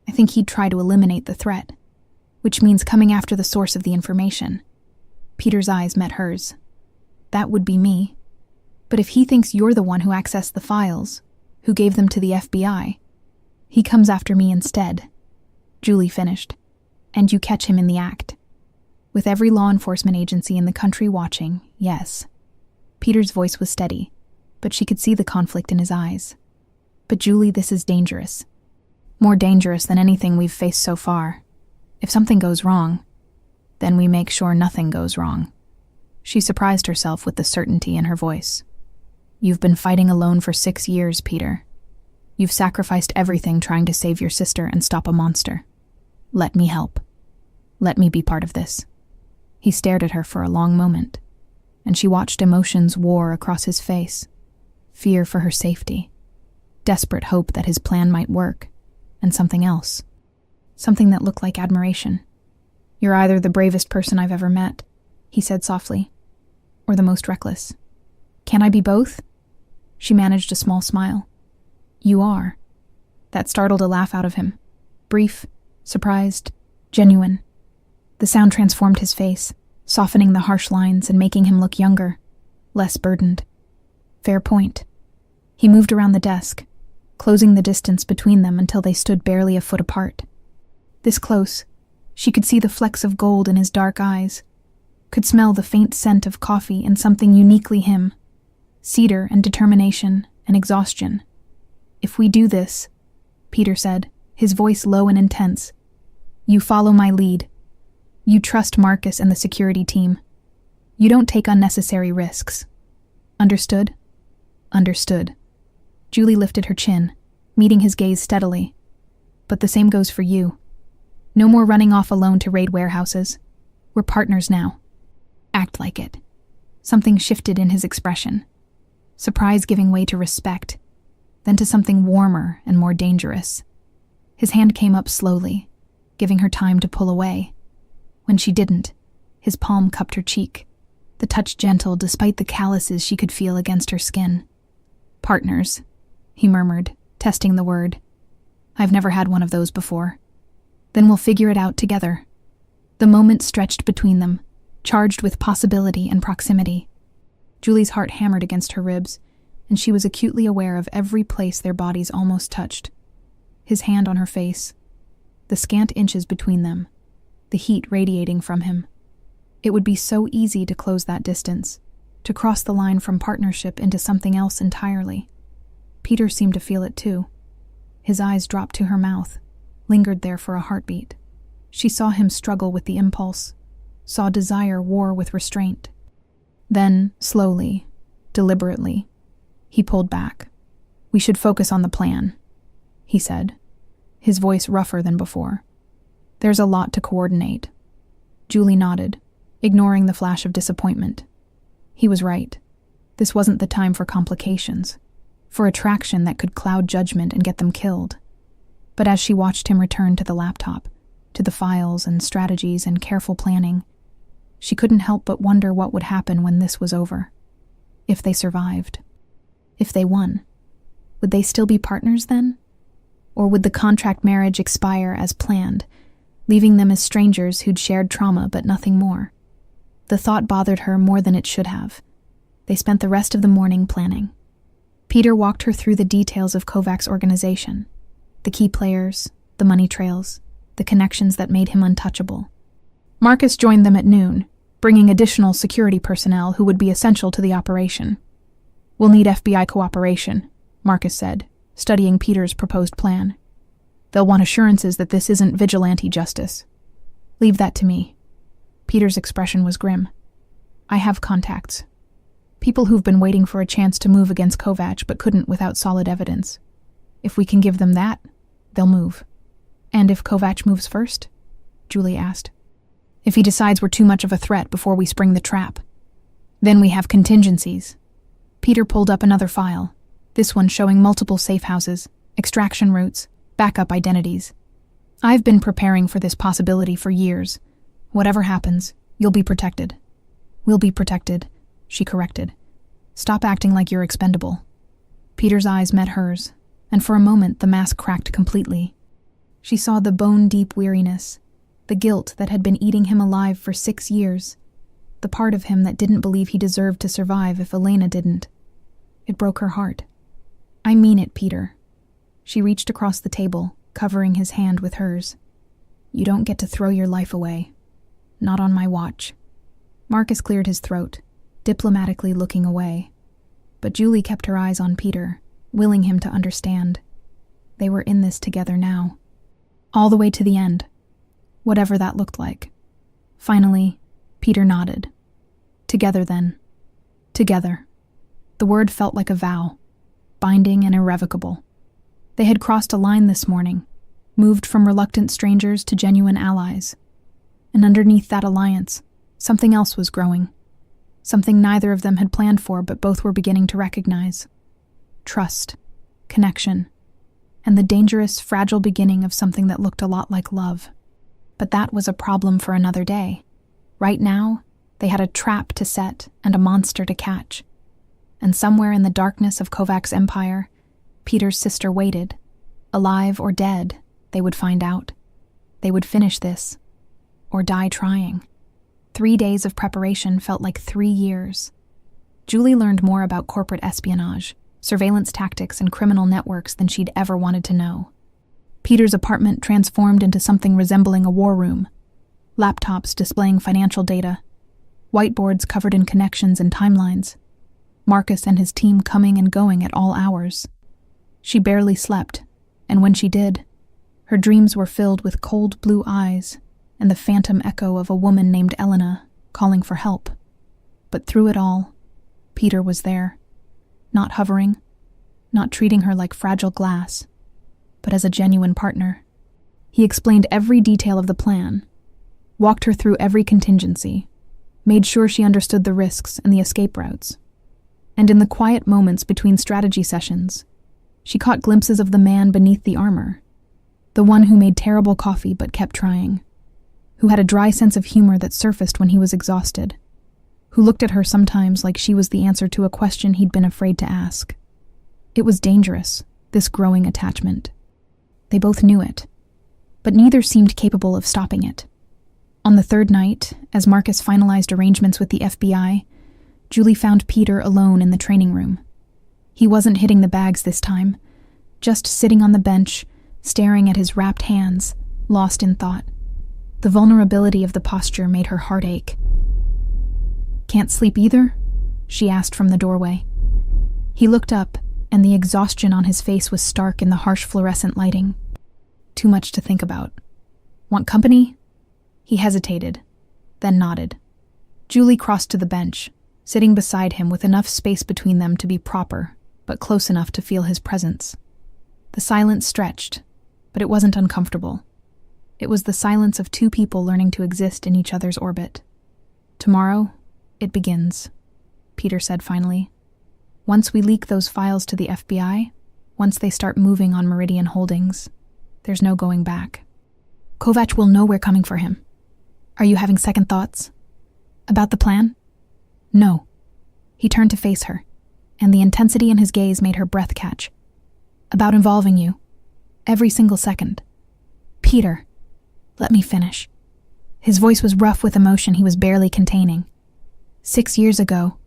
I think he'd try to eliminate the threat, which means coming after the source of the information. Peter's eyes met hers. That would be me. But if he thinks you're the one who accessed the files, who gave them to the FBI, he comes after me instead. Julie finished. And you catch him in the act. With every law enforcement agency in the country watching, yes. Peter's voice was steady, but she could see the conflict in his eyes. But Julie, this is dangerous. More dangerous than anything we've faced so far. If something goes wrong, then we make sure nothing goes wrong. She surprised herself with the certainty in her voice. You've been fighting alone for 6 years, Peter. You've sacrificed everything trying to save your sister and stop a monster. Let me help. Let me be part of this. He stared at her for a long moment, and she watched emotions war across his face. Fear for her safety, desperate hope that his plan might work, and something else. Something that looked like admiration. You're either the bravest person I've ever met, he said softly, or the most reckless. Can I be both? She managed a small smile. You are. That startled a laugh out of him. Brief, surprised, genuine. The sound transformed his face, softening the harsh lines and making him look younger, less burdened. Fair point. He moved around the desk, closing the distance between them until they stood barely a foot apart. This close, she could see the flecks of gold in his dark eyes, could smell the faint scent of coffee and something uniquely him, cedar and determination and exhaustion. If we do this, Peter said, his voice low and intense, you follow my lead. You trust Marcus and the security team. You don't take unnecessary risks. Understood? Understood. Julie lifted her chin, meeting his gaze steadily. But the same goes for you. No more running off alone to raid warehouses. We're partners now. Act like it. Something shifted in his expression. Surprise giving way to respect, then to something warmer and more dangerous. His hand came up slowly, giving her time to pull away. When she didn't, his palm cupped her cheek, the touch gentle despite the calluses she could feel against her skin. Partners. he murmured, testing the word. "I've never had one of those before." "Then we'll figure it out together." The moment stretched between them, charged with possibility and proximity. Julie's heart hammered against her ribs, and she was acutely aware of every place their bodies almost touched. His hand on her face, the scant inches between them, the heat radiating from him. It would be so easy to close that distance, to cross the line from partnership into something else entirely. Peter seemed to feel it too. His eyes dropped to her mouth, lingered there for a heartbeat. She saw him struggle with the impulse, saw desire war with restraint. Then, slowly, deliberately, he pulled back. "We should focus on the plan," he said, his voice rougher than before. "There's a lot to coordinate." Julie nodded, ignoring the flash of disappointment. He was right. This wasn't the time for complications, for attraction that could cloud judgment and get them killed. But as she watched him return to the laptop, to the files and strategies and careful planning, she couldn't help but wonder what would happen when this was over. If they survived. If they won. Would they still be partners then? Or would the contract marriage expire as planned, leaving them as strangers who'd shared trauma but nothing more? The thought bothered her more than it should have. They spent the rest of the morning planning. Peter walked her through the details of Kovac's organization, the key players, the money trails, the connections that made him untouchable. Marcus joined them at noon, bringing additional security personnel who would be essential to the operation. "We'll need FBI cooperation," Marcus said, studying Peter's proposed plan. "They'll want assurances that this isn't vigilante justice." "Leave that to me." Peter's expression was grim. "I have contacts. People who've been waiting for a chance to move against Kovac but couldn't without solid evidence. If we can give them that, they'll move." "And if Kovac moves first?" Julie asked. "If he decides we're too much of a threat before we spring the trap. Then we have contingencies." Peter pulled up another file, this one showing multiple safe houses, extraction routes, backup identities. "I've been preparing for this possibility for years. Whatever happens, you'll be protected." "We'll be protected," she corrected. "Stop acting like you're expendable." Peter's eyes met hers, and for a moment the mask cracked completely. She saw the bone-deep weariness, the guilt that had been eating him alive for 6 years, the part of him that didn't believe he deserved to survive if Elena didn't. It broke her heart. "I mean it, Peter." She reached across the table, covering his hand with hers. "You don't get to throw your life away. Not on my watch." Marcus cleared his throat, diplomatically looking away. But Julie kept her eyes on Peter, willing him to understand. They were in this together now. All the way to the end. Whatever that looked like. Finally, Peter nodded. "Together, then. Together." The word felt like a vow, binding and irrevocable. They had crossed a line this morning, moved from reluctant strangers to genuine allies. And underneath that alliance, something else was growing. Something neither of them had planned for, but both were beginning to recognize. Trust, connection, and the dangerous, fragile beginning of something that looked a lot like love. But that was a problem for another day. Right now, they had a trap to set and a monster to catch. And somewhere in the darkness of Kovac's empire, Peter's sister waited. Alive or dead, they would find out. They would finish this, or die trying. 3 days of preparation felt like 3 years. Julie learned more about corporate espionage, surveillance tactics, and criminal networks than she'd ever wanted to know. Peter's apartment transformed into something resembling a war room. Laptops displaying financial data, whiteboards covered in connections and timelines, Marcus and his team coming and going at all hours. She barely slept, and when she did, her dreams were filled with cold blue eyes and the phantom echo of a woman named Elena calling for help. But through it all, Peter was there, not hovering, not treating her like fragile glass, but as a genuine partner. He explained every detail of the plan, walked her through every contingency, made sure she understood the risks and the escape routes. And in the quiet moments between strategy sessions, she caught glimpses of the man beneath the armor, the one who made terrible coffee but kept trying, who had a dry sense of humor that surfaced when he was exhausted, who looked at her sometimes like she was the answer to a question he'd been afraid to ask. It was dangerous, this growing attachment. They both knew it, but neither seemed capable of stopping it. On the third night, as Marcus finalized arrangements with the FBI, Julie found Peter alone in the training room. He wasn't hitting the bags this time, just sitting on the bench, staring at his wrapped hands, lost in thought. The vulnerability of the posture made her heart ache. "Can't sleep either?" she asked from the doorway. He looked up, and the exhaustion on his face was stark in the harsh fluorescent lighting. "Too much to think about. Want company?" He hesitated, then nodded. Julie crossed to the bench, sitting beside him with enough space between them to be proper, but close enough to feel his presence. The silence stretched, but it wasn't uncomfortable. It was the silence of two people learning to exist in each other's orbit. "Tomorrow, it begins," Peter said finally. "Once we leak those files to the FBI, once they start moving on Meridian Holdings, there's no going back. Kovac will know we're coming for him. Are you having second thoughts? About the plan?" "No." He turned to face her, and the intensity in his gaze made her breath catch. "About involving you. Every single second." "Peter, let me finish." His voice was rough with emotion he was barely containing. 6 years ago,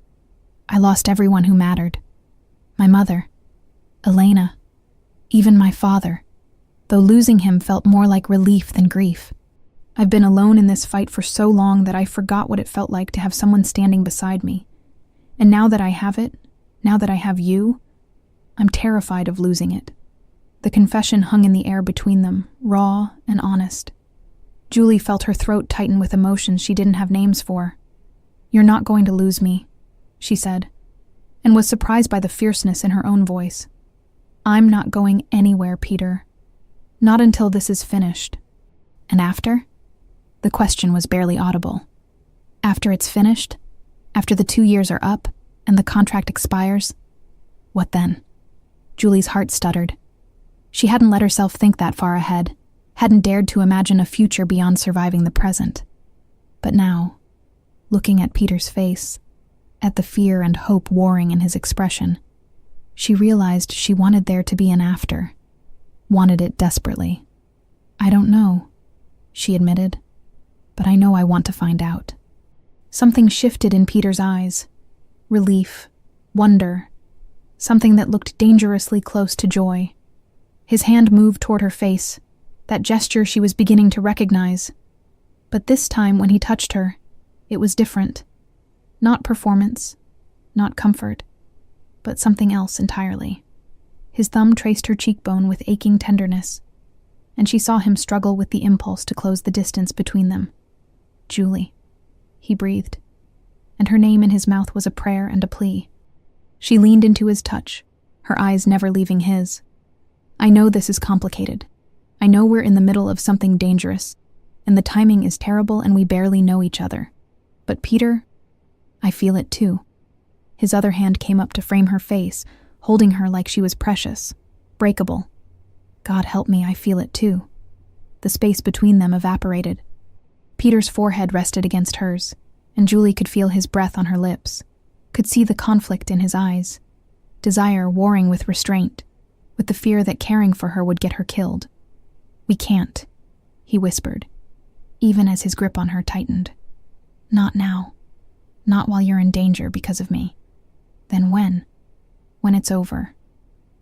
I lost everyone who mattered. My mother, Elena, even my father, though losing him felt more like relief than grief. I've been alone in this fight for so long that I forgot what it felt like to have someone standing beside me. And now that I have it, now that I have you, I'm terrified of losing it. The confession hung in the air between them, raw and honest. Julie felt her throat tighten with emotions she didn't have names for. "You're not going to lose me," she said, and was surprised by the fierceness in her own voice. "I'm not going anywhere, Peter. Not until this is finished. And after?" The question was barely audible. "After it's finished? After the 2 years are up and the contract expires? What then?" Julie's heart stuttered. She hadn't let herself think that far ahead, hadn't dared to imagine a future beyond surviving the present. But now, looking at Peter's face, at the fear and hope warring in his expression, she realized she wanted there to be an after, wanted it desperately. "I don't know," she admitted, "but I know I want to find out." Something shifted in Peter's eyes. Relief, wonder, something that looked dangerously close to joy. His hand moved toward her face, that gesture she was beginning to recognize. But this time when he touched her, it was different. Not performance, not comfort, but something else entirely. His thumb traced her cheekbone with aching tenderness, and she saw him struggle with the impulse to close the distance between them. "Julie," he breathed, and her name in his mouth was a prayer and a plea. She leaned into his touch, her eyes never leaving his. "I know this is complicated. I know we're in the middle of something dangerous, and the timing is terrible and we barely know each other. But Peter, I feel it too." His other hand came up to frame her face, holding her like she was precious, breakable. "God help me, I feel it too." The space between them evaporated. Peter's forehead rested against hers, and Julie could feel his breath on her lips, could see the conflict in his eyes, desire warring with restraint, with the fear that caring for her would get her killed. "We can't," he whispered, even as his grip on her tightened. "Not now. Not while you're in danger because of me. Then when? When it's over.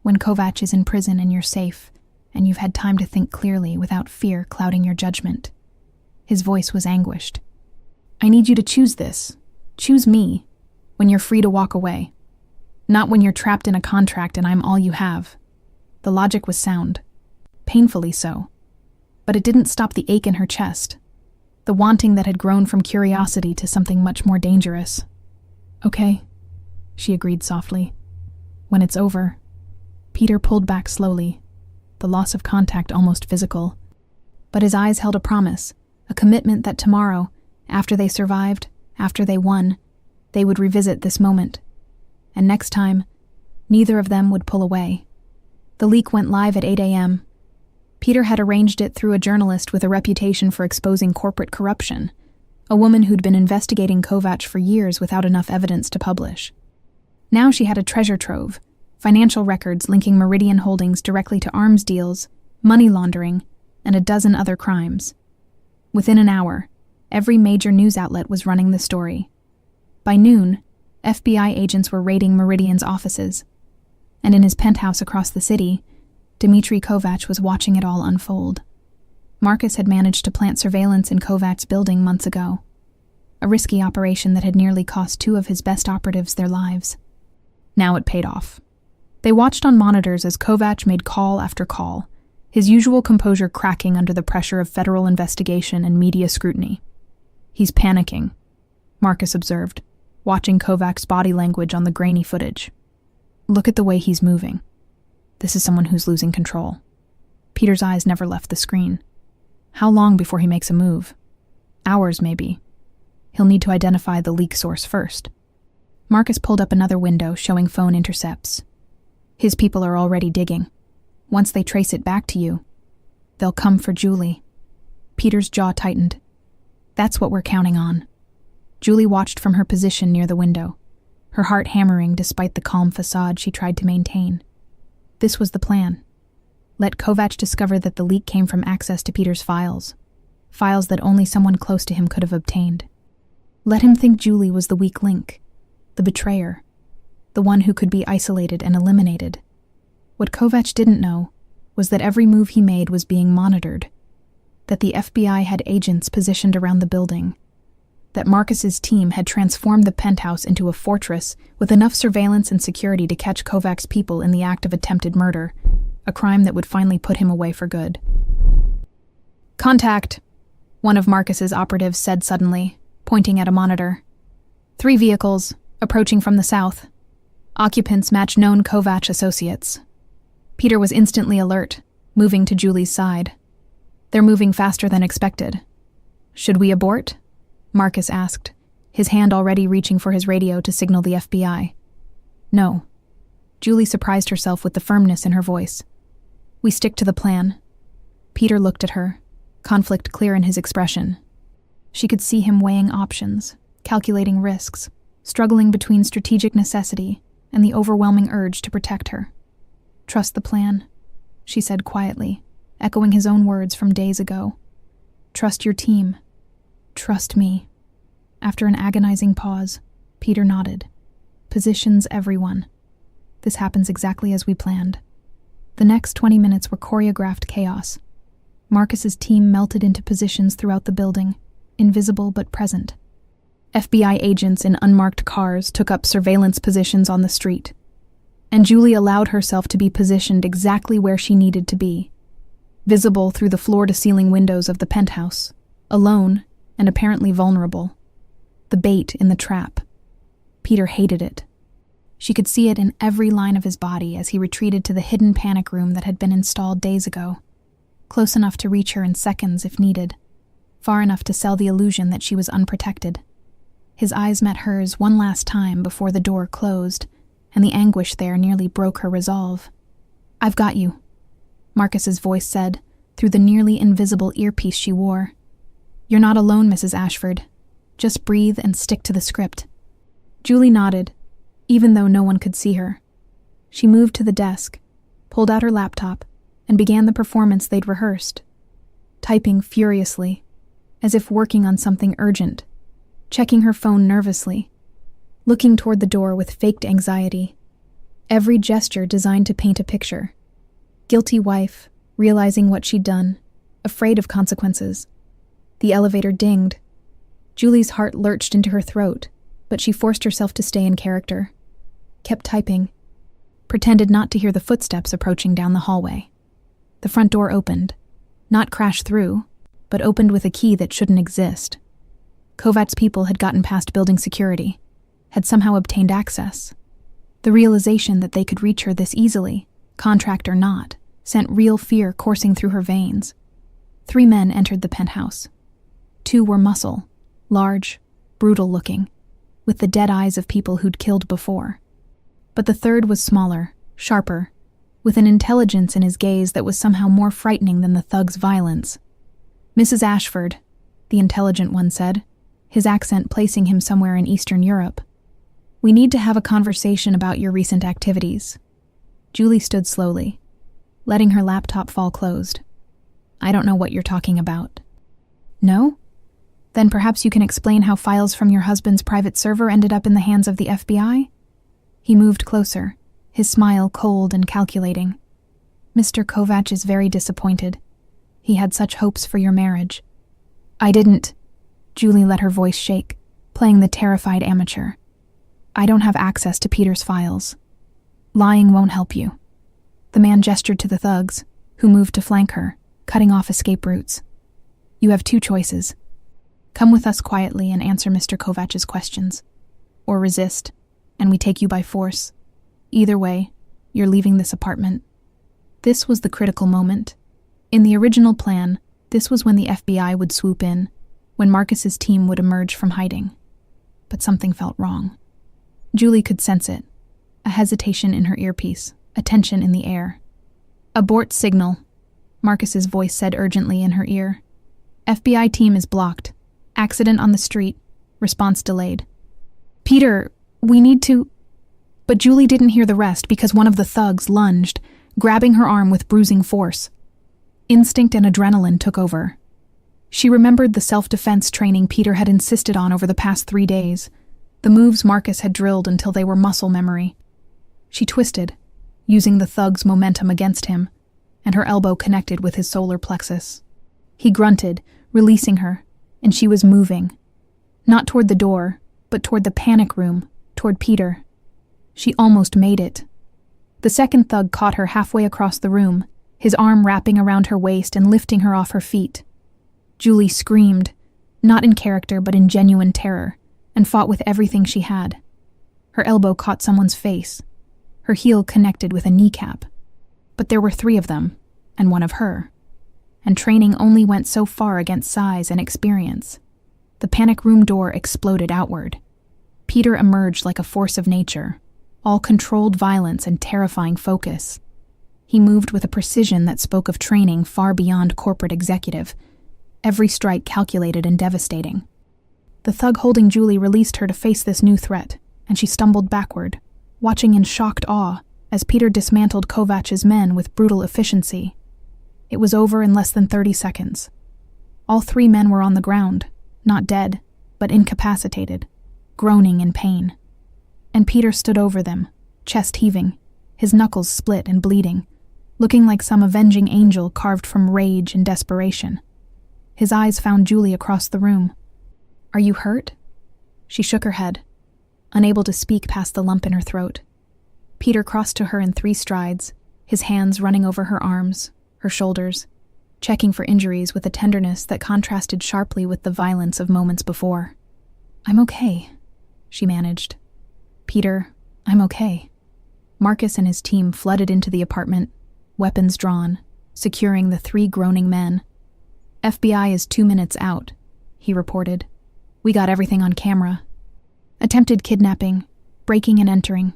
When Kovac is in prison and you're safe, and you've had time to think clearly without fear clouding your judgment." His voice was anguished. "I need you to choose this. Choose me, when you're free to walk away. Not when you're trapped in a contract and I'm all you have." The logic was sound. Painfully so. But it didn't stop the ache in her chest, the wanting that had grown from curiosity to something much more dangerous. "Okay," she agreed softly. "When it's over." Peter pulled back slowly, the loss of contact almost physical. But his eyes held a promise, a commitment that tomorrow, after they survived, after they won, they would revisit this moment. And next time, neither of them would pull away. The leak went live at 8 a.m. Peter had arranged it through a journalist with a reputation for exposing corporate corruption, a woman who'd been investigating Kovac for years without enough evidence to publish. Now she had a treasure trove, financial records linking Meridian Holdings directly to arms deals, money laundering, and a dozen other crimes. Within an hour, every major news outlet was running the story. By noon, FBI agents were raiding Meridian's offices, and in his penthouse across the city, Dmitry Kovac was watching it all unfold. Marcus had managed to plant surveillance in Kovac's building months ago, a risky operation that had nearly cost two of his best operatives their lives. Now it paid off. They watched on monitors as Kovac made call after call, his usual composure cracking under the pressure of federal investigation and media scrutiny. "He's panicking," Marcus observed, watching Kovac's body language on the grainy footage. "Look at the way he's moving. This is someone who's losing control." Peter's eyes never left the screen. How long before he makes a move? Hours, maybe. He'll need to identify the leak source first. Marcus pulled up another window showing phone intercepts. His people are already digging. Once they trace it back to you, they'll come for Julie. Peter's jaw tightened. That's what we're counting on. Julie watched from her position near the window, her heart hammering despite the calm facade she tried to maintain. This was the plan. Let Kovac discover that the leak came from access to Peter's files that only someone close to him could have obtained. Let him think Julie was the weak link, the betrayer, the one who could be isolated and eliminated. What Kovac didn't know was that every move he made was being monitored, that the FBI had agents positioned around the building, that Marcus's team had transformed the penthouse into a fortress with enough surveillance and security to catch Kovac's people in the act of attempted murder, a crime that would finally put him away for good. "Contact," one of Marcus's operatives said suddenly, pointing at a monitor. 3 vehicles, approaching from the south. Occupants match known Kovac associates. Peter was instantly alert, moving to Julie's side. "They're moving faster than expected. Should we abort?" Marcus asked, his hand already reaching for his radio to signal the FBI. "No." Julie surprised herself with the firmness in her voice. "We stick to the plan." Peter looked at her, conflict clear in his expression. She could see him weighing options, calculating risks, struggling between strategic necessity and the overwhelming urge to protect her. "Trust the plan," she said quietly, echoing his own words from days ago. "Trust your team. Trust me." After an agonizing pause, Peter nodded. "Positions everyone. This happens exactly as we planned." The next 20 minutes were choreographed chaos. Marcus's team melted into positions throughout the building, invisible but present. FBI agents in unmarked cars took up surveillance positions on the street, and Julie allowed herself to be positioned exactly where she needed to be, visible through the floor-to-ceiling windows of the penthouse, alone and apparently vulnerable. The bait in the trap. Peter hated it. She could see it in every line of his body as he retreated to the hidden panic room that had been installed days ago, close enough to reach her in seconds if needed, far enough to sell the illusion that she was unprotected. His eyes met hers one last time before the door closed, and the anguish there nearly broke her resolve. "I've got you," Marcus's voice said, through the nearly invisible earpiece she wore. "You're not alone, Mrs. Ashford. Just breathe and stick to the script." Julie nodded, even though no one could see her. She moved to the desk, pulled out her laptop, and began the performance they'd rehearsed, typing furiously, as if working on something urgent, checking her phone nervously, looking toward the door with faked anxiety. Every gesture designed to paint a picture. Guilty wife, realizing what she'd done, afraid of consequences. The elevator dinged. Julie's heart lurched into her throat, but she forced herself to stay in character. Kept typing. Pretended not to hear the footsteps approaching down the hallway. The front door opened. Not crashed through, but opened with a key that shouldn't exist. Kovac's people had gotten past building security, had somehow obtained access. The realization that they could reach her this easily, contract or not, sent real fear coursing through her veins. 3 men entered the penthouse. 2 were muscle, large, brutal-looking, with the dead eyes of people who'd killed before. But the third was smaller, sharper, with an intelligence in his gaze that was somehow more frightening than the thug's violence. "Mrs. Ashford," the intelligent one said, his accent placing him somewhere in Eastern Europe. "We need to have a conversation about your recent activities. Julie stood slowly, letting her laptop fall closed. I don't know what you're talking about. No? Then perhaps you can explain how files from your husband's private server ended up in the hands of the FBI? He moved closer, his smile cold and calculating. Mr. Kovac is very disappointed. He had such hopes for your marriage. I didn't. Julie let her voice shake, playing the terrified amateur. I don't have access to Peter's files. Lying won't help you. The man gestured to the thugs, who moved to flank her, cutting off escape routes. You have two choices. Come with us quietly and answer Mr. Kovac's questions. Or resist, and we take you by force. Either way, you're leaving this apartment. This was the critical moment. In the original plan, this was when the FBI would swoop in, when Marcus's team would emerge from hiding. But something felt wrong. Julie could sense it. A hesitation in her earpiece, a tension in the air. Abort signal, Marcus's voice said urgently in her ear. FBI team is blocked. Accident on the street. Response delayed. Peter, we need to... But Julie didn't hear the rest because one of the thugs lunged, grabbing her arm with bruising force. Instinct and adrenaline took over. She remembered the self-defense training Peter had insisted on over the past 3 days, the moves Marcus had drilled until they were muscle memory. She twisted, using the thug's momentum against him, and her elbow connected with his solar plexus. He grunted, releasing her, and she was moving. Not toward the door, but toward the panic room, toward Peter. She almost made it. The second thug caught her halfway across the room, his arm wrapping around her waist and lifting her off her feet. Julie screamed, not in character but in genuine terror, and fought with everything she had. Her elbow caught someone's face. Her heel connected with a kneecap. But there were 3 of them, and one of her. And training only went so far against size and experience. The panic room door exploded outward. Peter emerged like a force of nature, all controlled violence and terrifying focus. He moved with a precision that spoke of training far beyond corporate executive, every strike calculated and devastating. The thug holding Julie released her to face this new threat, and she stumbled backward, watching in shocked awe as Peter dismantled Kovac's men with brutal efficiency. It was over in less than 30 seconds. All 3 men were on the ground, not dead, but incapacitated, groaning in pain. And Peter stood over them, chest heaving, his knuckles split and bleeding, looking like some avenging angel carved from rage and desperation. His eyes found Julie across the room. Are you hurt? She shook her head, unable to speak past the lump in her throat. Peter crossed to her in 3 strides, his hands running over her arms, her shoulders, checking for injuries with a tenderness that contrasted sharply with the violence of moments before. I'm okay, she managed. Peter, I'm okay. Marcus and his team flooded into the apartment, weapons drawn, securing the 3 groaning men. FBI is 2 minutes out, he reported. We got everything on camera. Attempted kidnapping, breaking and entering,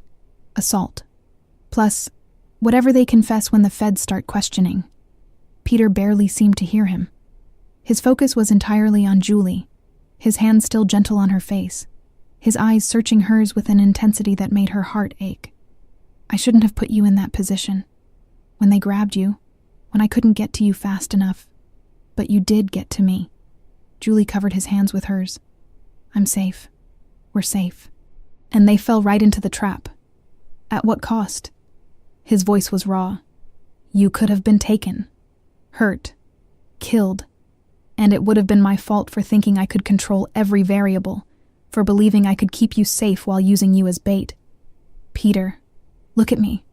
assault. Plus, whatever they confess when the feds start questioning. Peter barely seemed to hear him. His focus was entirely on Julie, his hands still gentle on her face, his eyes searching hers with an intensity that made her heart ache. I shouldn't have put you in that position. When they grabbed you, when I couldn't get to you fast enough. But you did get to me. Julie covered his hands with hers. I'm safe. We're safe. And they fell right into the trap. At what cost? His voice was raw. You could have been taken, hurt, killed, and it would have been my fault for thinking I could control every variable, for believing I could keep you safe while using you as bait. Peter, look at me.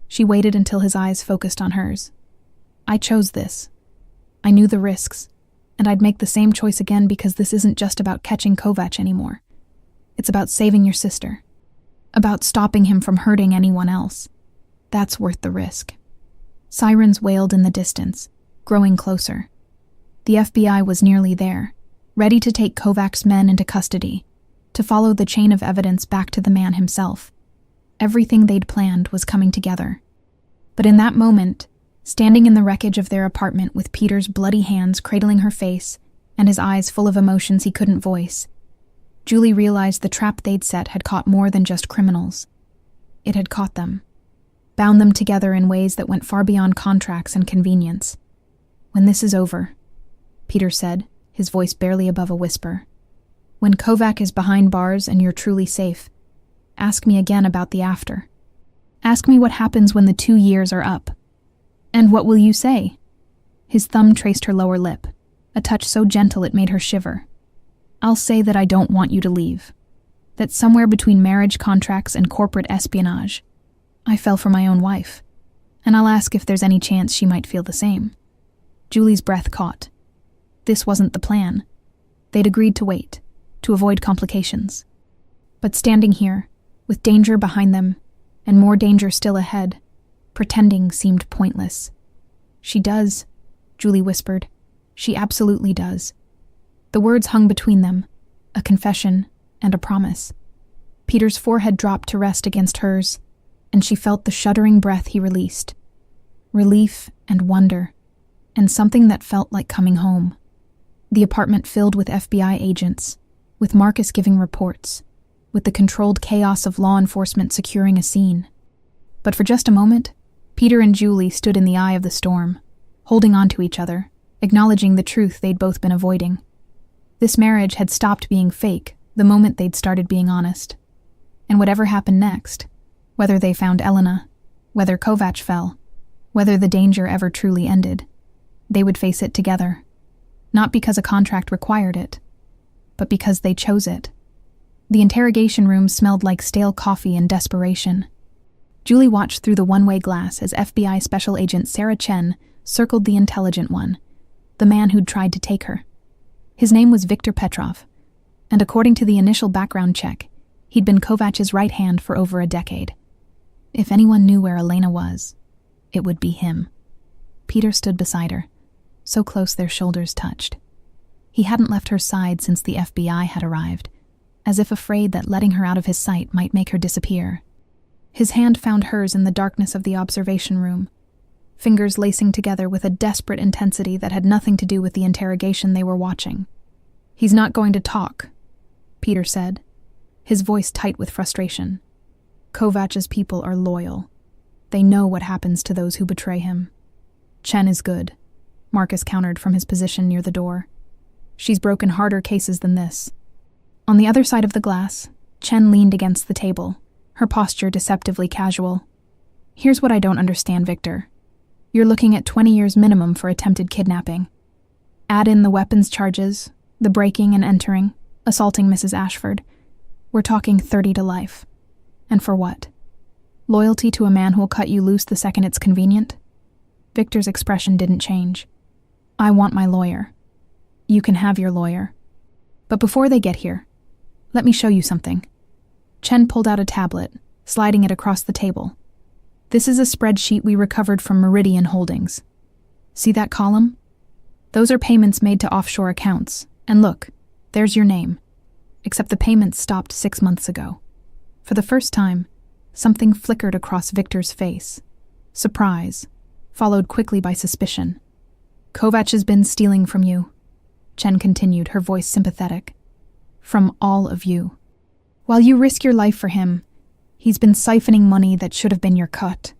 She waited until his eyes focused on hers. I chose this. I knew the risks, and I'd make the same choice again because this isn't just about catching Kovac anymore. It's about saving your sister. About stopping him from hurting anyone else. That's worth the risk. Sirens wailed in the distance, growing closer. The FBI was nearly there, ready to take Kovac's men into custody, to follow the chain of evidence back to the man himself. Everything they'd planned was coming together. But in that moment, standing in the wreckage of their apartment with Peter's bloody hands cradling her face and his eyes full of emotions he couldn't voice, Julie realized the trap they'd set had caught more than just criminals. It had caught them. bound them together in ways that went far beyond contracts and convenience. "When this is over," Peter said, his voice barely above a whisper, "when Kovac is behind bars and you're truly safe, ask me again about the after. Ask me what happens when the 2 years are up. And what will you say?" His thumb traced her lower lip, a touch so gentle it made her shiver. "I'll say that I don't want you to leave. That somewhere between marriage contracts and corporate espionage, I fell for my own wife. And I'll ask if there's any chance she might feel the same." Julie's breath caught. This wasn't the plan. They'd agreed to wait, to avoid complications. But standing here, with danger behind them, and more danger still ahead, pretending seemed pointless. "She does," Julie whispered. "She absolutely does." The words hung between them, a confession and a promise. Peter's forehead dropped to rest against hers, and she felt the shuddering breath he released. Relief and wonder, and something that felt like coming home. The apartment filled with FBI agents, with Marcus giving reports, with the controlled chaos of law enforcement securing a scene. But for just a moment, Peter and Julie stood in the eye of the storm, holding on to each other, acknowledging the truth they'd both been avoiding. This marriage had stopped being fake the moment they'd started being honest. And whatever happened next, whether they found Elena, whether Kovac fell, whether the danger ever truly ended, they would face it together. Not because a contract required it, but because they chose it. The interrogation room smelled like stale coffee and desperation. Julie watched through the one-way glass as FBI Special Agent Sarah Chen circled the intelligent one, the man who'd tried to take her. His name was Viktor Petrov, and according to the initial background check, he'd been Kovac's right hand for over a decade. If anyone knew where Elena was, it would be him. Peter stood beside her, so close their shoulders touched. He hadn't left her side since the FBI had arrived, as if afraid that letting her out of his sight might make her disappear. His hand found hers in the darkness of the observation room, fingers lacing together with a desperate intensity that had nothing to do with the interrogation they were watching. "He's not going to talk," Peter said, his voice tight with frustration. "Kovac's people are loyal. They know what happens to those who betray him." "Chen is good," Marcus countered from his position near the door. "She's broken harder cases than this." On the other side of the glass, Chen leaned against the table, her posture deceptively casual. "Here's what I don't understand, Victor. You're looking at 20 years minimum for attempted kidnapping. Add in the weapons charges, the breaking and entering, assaulting Mrs. Ashford. We're talking 30 to life. And for what? Loyalty to a man who'll cut you loose the second it's convenient?" Victor's expression didn't change. "I want my lawyer." "You can have your lawyer. But before they get here, let me show you something." Chen pulled out a tablet, sliding it across the table. "This is a spreadsheet we recovered from Meridian Holdings. See that column? Those are payments made to offshore accounts. And look, there's your name. Except the payments stopped 6 months ago." For the first time, something flickered across Victor's face. Surprise, followed quickly by suspicion. "Kovac has been stealing from you," Chen continued, her voice sympathetic. "From all of you. While you risk your life for him, he's been siphoning money that should have been your cut.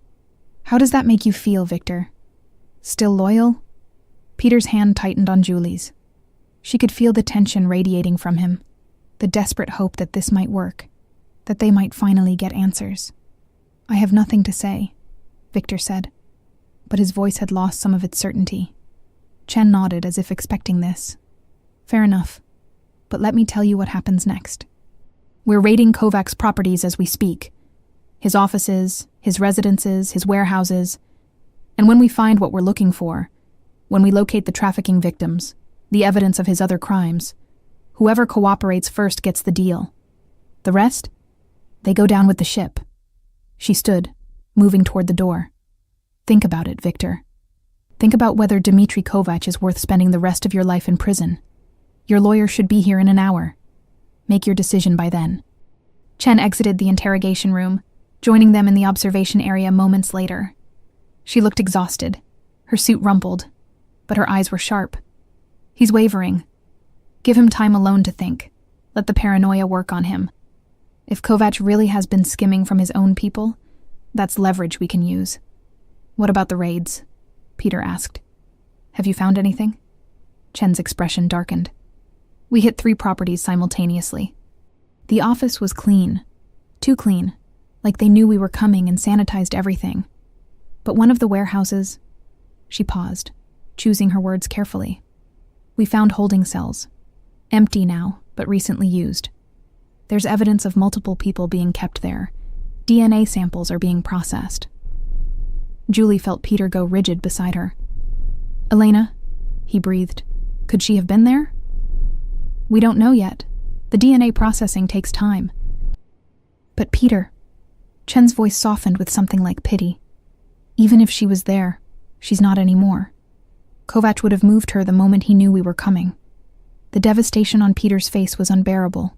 How does that make you feel, Victor? Still loyal?" Peter's hand tightened on Julie's. She could feel the tension radiating from him, the desperate hope that this might work, that they might finally get answers. "I have nothing to say," Victor said, but his voice had lost some of its certainty. Chen nodded as if expecting this. "Fair enough, but let me tell you what happens next. We're raiding Kovac's properties as we speak. His offices, his residences, his warehouses. And when we find what we're looking for, when we locate the trafficking victims, the evidence of his other crimes, whoever cooperates first gets the deal. The rest? They go down with the ship." She stood, moving toward the door. "Think about it, Victor. Think about whether Dmitry Kovac is worth spending the rest of your life in prison. Your lawyer should be here in an hour. Make your decision by then." Chen exited the interrogation room, joining them in the observation area moments later. She looked exhausted, her suit rumpled, but her eyes were sharp. "He's wavering. Give him time alone to think. Let the paranoia work on him. If Kovac really has been skimming from his own people, That's leverage we can use. What about the raids? Peter asked. Have you found anything? Chen's expression darkened. We hit 3 properties simultaneously. The office was clean. Too clean. Like they knew we were coming and sanitized everything. But one of the warehouses... She paused, choosing her words carefully. We found holding cells. Empty now, but recently used. There's evidence of multiple people being kept there. DNA samples are being processed. Julie felt Peter go rigid beside her. Elena, he breathed. Could she have been there? We don't know yet. The DNA processing takes time. But Peter... Chen's voice softened with something like pity. Even if she was there, she's not anymore. Kovac would have moved her the moment he knew we were coming. The devastation on Peter's face was unbearable.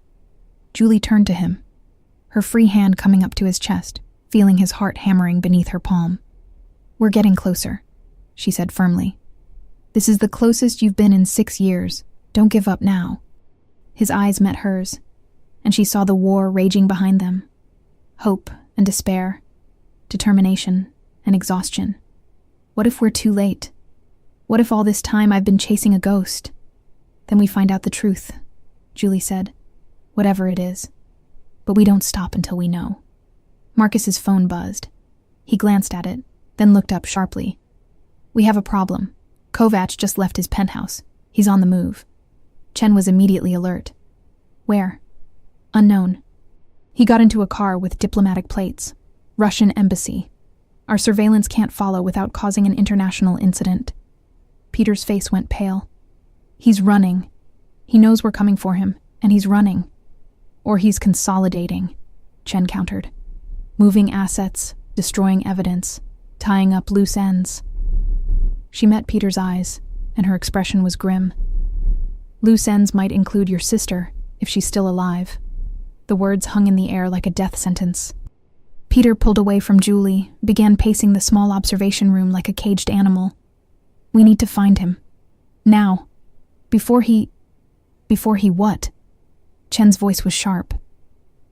Julie turned to him, her free hand coming up to his chest, feeling his heart hammering beneath her palm. We're getting closer, she said firmly. This is the closest you've been in 6 years. Don't give up now. His eyes met hers, and she saw the war raging behind them. Hope and despair, determination and exhaustion. What if we're too late? What if all this time I've been chasing a ghost? Then we find out the truth, Julie said. Whatever it is. But we don't stop until we know. Marcus's phone buzzed. He glanced at it, then looked up sharply. We have a problem. Kovac just left his penthouse. He's on the move. Chen was immediately alert. Where? Unknown. He got into a car with diplomatic plates. Russian embassy. Our surveillance can't follow without causing an international incident. Peter's face went pale. He's running. He knows we're coming for him, and he's running. Or he's consolidating, Chen countered. Moving assets, destroying evidence, tying up loose ends. She met Peter's eyes, and her expression was grim. Loose ends might include your sister, if she's still alive. The words hung in the air like a death sentence. Peter pulled away from Julie, began pacing the small observation room like a caged animal. We need to find him. Now. Before he what? Chen's voice was sharp.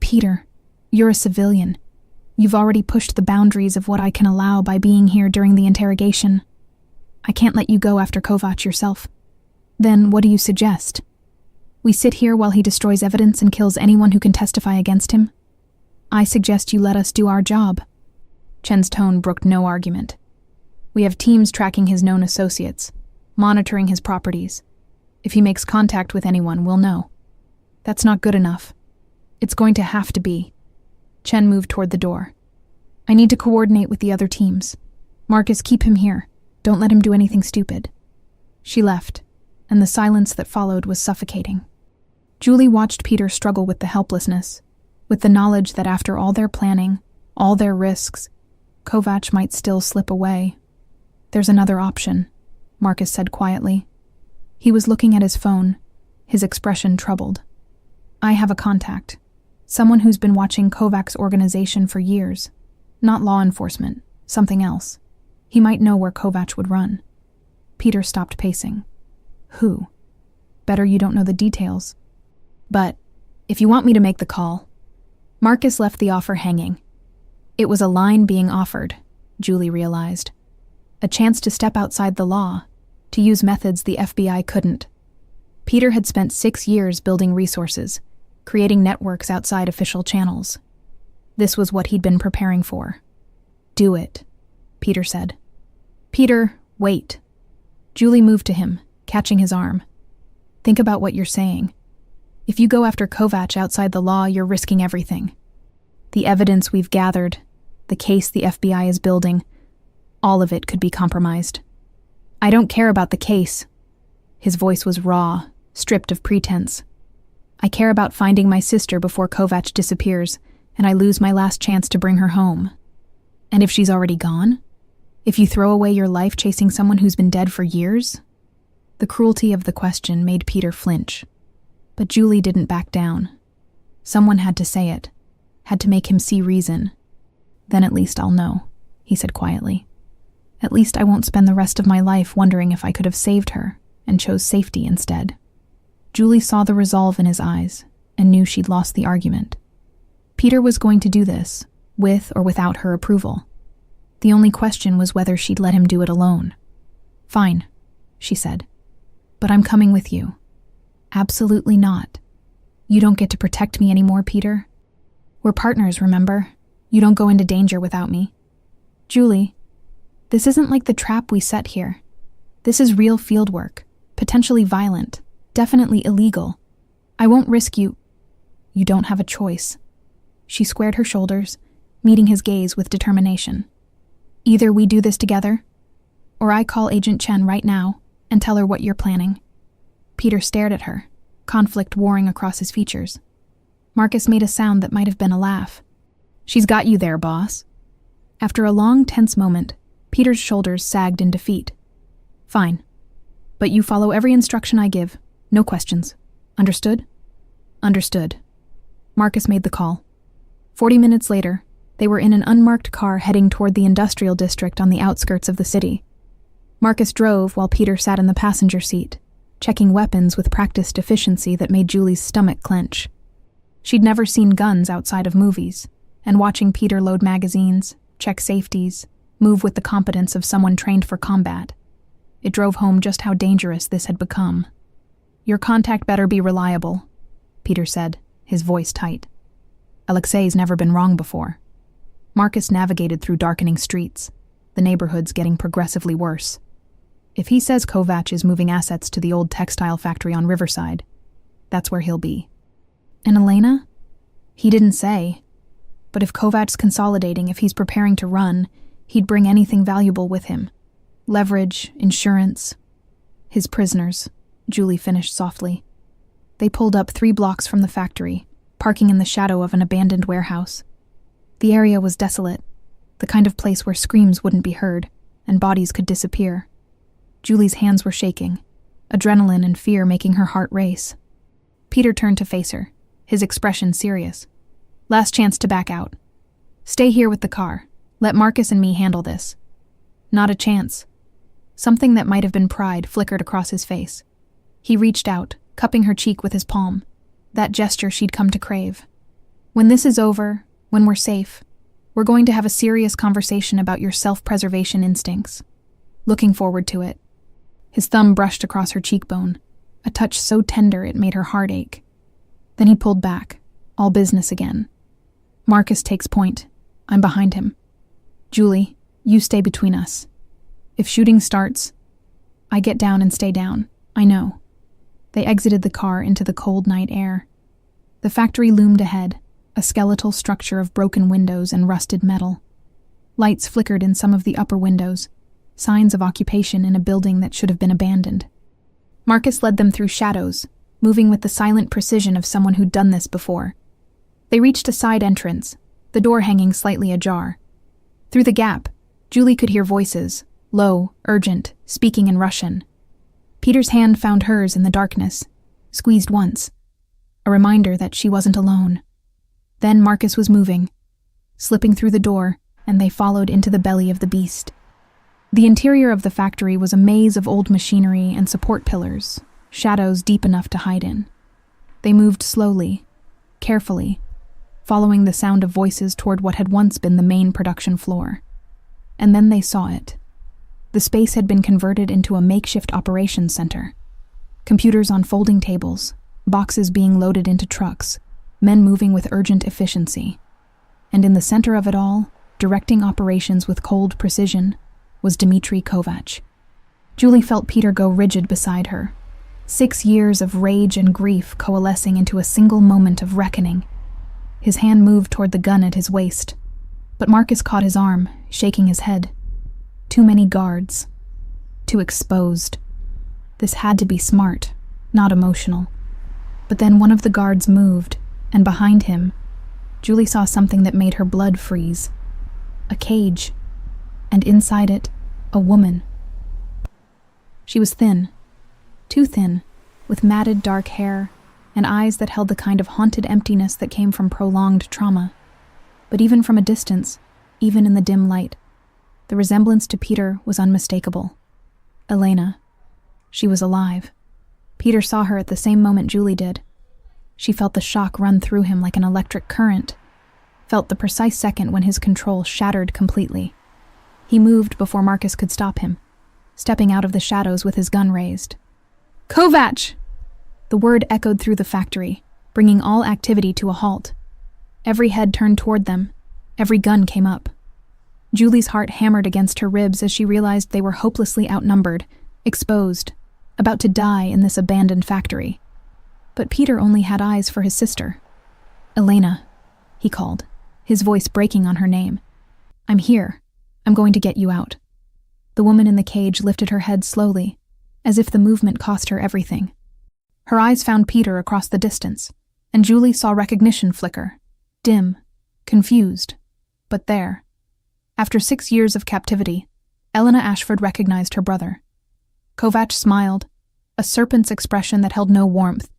Peter, you're a civilian. You've already pushed the boundaries of what I can allow by being here during the interrogation. I can't let you go after Kovac yourself. Then what do you suggest? We sit here while he destroys evidence and kills anyone who can testify against him? I suggest you let us do our job. Chen's tone brooked no argument. We have teams tracking his known associates, monitoring his properties. If he makes contact with anyone, we'll know. That's not good enough. It's going to have to be. Chen moved toward the door. I need to coordinate with the other teams. Marcus, keep him here. Don't let him do anything stupid. She left, and the silence that followed was suffocating. Julie watched Peter struggle with the helplessness, with the knowledge that after all their planning, all their risks, Kovac might still slip away. There's another option, Marcus said quietly. He was looking at his phone, his expression troubled. I have a contact, someone who's been watching Kovac's organization for years. Not law enforcement, something else. He might know where Kovac would run. Peter stopped pacing. Who? Better you don't know the details. But, if you want me to make the call... Marcus left the offer hanging. It was a line being offered, Julie realized. A chance to step outside the law, to use methods the FBI couldn't. Peter had spent 6 years building resources, creating networks outside official channels. This was what he'd been preparing for. Do it, Peter said. Peter, wait. Julie moved to him, catching his arm. Think about what you're saying. If you go after Kovac outside the law, you're risking everything. The evidence we've gathered, the case the FBI is building, all of it could be compromised. I don't care about the case. His voice was raw, stripped of pretense. I care about finding my sister before Kovac disappears, and I lose my last chance to bring her home. And if she's already gone? If you throw away your life chasing someone who's been dead for years? The cruelty of the question made Peter flinch. But Julie didn't back down. Someone had to say it, had to make him see reason. Then at least I'll know, he said quietly. At least I won't spend the rest of my life wondering if I could have saved her and chose safety instead. Julie saw the resolve in his eyes and knew she'd lost the argument. Peter was going to do this, with or without her approval. The only question was whether she'd let him do it alone. "Fine," she said. "But I'm coming with you." "Absolutely not. You don't get to protect me anymore, Peter. We're partners, remember? You don't go into danger without me." "Julie, this isn't like the trap we set here. This is real field work, potentially violent, definitely illegal. I won't risk you." "You don't have a choice." She squared her shoulders, meeting his gaze with determination. "Either we do this together, or I call Agent Chen right now and tell her what you're planning." Peter stared at her, conflict warring across his features. Marcus made a sound that might have been a laugh. "She's got you there, boss." After a long, tense moment, Peter's shoulders sagged in defeat. "Fine. But you follow every instruction I give. No questions. Understood?" "Understood." Marcus made the call. 40 minutes later, they were in an unmarked car heading toward the industrial district on the outskirts of the city. Marcus drove while Peter sat in the passenger seat, checking weapons with practiced efficiency that made Julie's stomach clench. She'd never seen guns outside of movies, and watching Peter load magazines, check safeties, move with the competence of someone trained for combat, it drove home just how dangerous this had become. "Your contact better be reliable," Peter said, his voice tight. Alexei's never been wrong before. Marcus navigated through darkening streets, the neighborhoods getting progressively worse. If he says Kovac is moving assets to the old textile factory on Riverside, that's where he'll be. And Elena? He didn't say. But if Kovac's consolidating, if he's preparing to run, he'd bring anything valuable with him. Leverage, insurance. His prisoners, Julie finished softly. They pulled up 3 blocks from the factory, parking in the shadow of an abandoned warehouse. The area was desolate, the kind of place where screams wouldn't be heard, and bodies could disappear. Julie's hands were shaking, adrenaline and fear making her heart race. Peter turned to face her, his expression serious. "Last chance to back out. Stay here with the car. Let Marcus and me handle this." "Not a chance." Something that might have been pride flickered across his face. He reached out, cupping her cheek with his palm, that gesture she'd come to crave. "When this is over, when we're safe, we're going to have a serious conversation about your self-preservation instincts. Looking forward to it." His thumb brushed across her cheekbone, a touch so tender it made her heart ache. Then he pulled back, all business again. "Marcus takes point. I'm behind him. Julie, you stay between us. If shooting starts, I get down and stay down. I know." They exited the car into the cold night air. The factory loomed ahead, a skeletal structure of broken windows and rusted metal. Lights flickered in some of the upper windows, signs of occupation in a building that should have been abandoned. Marcus led them through shadows, moving with the silent precision of someone who'd done this before. They reached a side entrance, the door hanging slightly ajar. Through the gap, Julie could hear voices, low, urgent, speaking in Russian. Peter's hand found hers in the darkness, squeezed once, a reminder that she wasn't alone. Then Marcus was moving, slipping through the door, and they followed into the belly of the beast. The interior of the factory was a maze of old machinery and support pillars, shadows deep enough to hide in. They moved slowly, carefully, following the sound of voices toward what had once been the main production floor. And then they saw it. The space had been converted into a makeshift operations center. Computers on folding tables, boxes being loaded into trucks, men moving with urgent efficiency. And in the center of it all, directing operations with cold precision, was Dmitry Kovac. Julie felt Peter go rigid beside her. 6 years of rage and grief coalescing into a single moment of reckoning. His hand moved toward the gun at his waist, but Marcus caught his arm, shaking his head. Too many guards. Too exposed. This had to be smart, not emotional. But then one of the guards moved, and behind him, Julie saw something that made her blood freeze. A cage. And inside it, a woman. She was thin. Too thin, with matted dark hair, and eyes that held the kind of haunted emptiness that came from prolonged trauma. But even from a distance, even in the dim light, the resemblance to Peter was unmistakable. Elena. She was alive. Peter saw her at the same moment Julie did. She felt the shock run through him like an electric current, felt the precise second when his control shattered completely. He moved before Marcus could stop him, stepping out of the shadows with his gun raised. "Kovac!" The word echoed through the factory, bringing all activity to a halt. Every head turned toward them. Every gun came up. Julie's heart hammered against her ribs as she realized they were hopelessly outnumbered, exposed, about to die in this abandoned factory. But Peter only had eyes for his sister. "Elena," he called, his voice breaking on her name. "I'm here. I'm going to get you out." The woman in the cage lifted her head slowly, as if the movement cost her everything. Her eyes found Peter across the distance, and Julie saw recognition flicker, dim, confused, but there. After 6 years of captivity, Elena Ashford recognized her brother. Kovac smiled, a serpent's expression that held no warmth.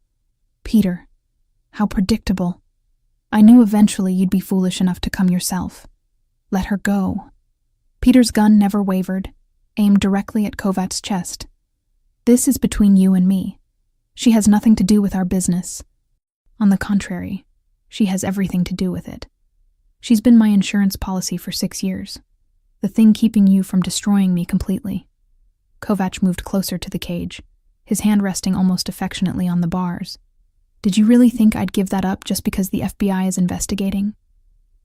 "Peter, how predictable. I knew eventually you'd be foolish enough to come yourself. Let her go." Peter's gun never wavered, aimed directly at Kovac's chest. "This is between you and me. She has nothing to do with our business. On the contrary, she has everything to do with it. She's been my insurance policy for 6 years, the thing keeping you from destroying me completely." Kovac moved closer to the cage, his hand resting almost affectionately on the bars. "Did you really think I'd give that up just because the FBI is investigating?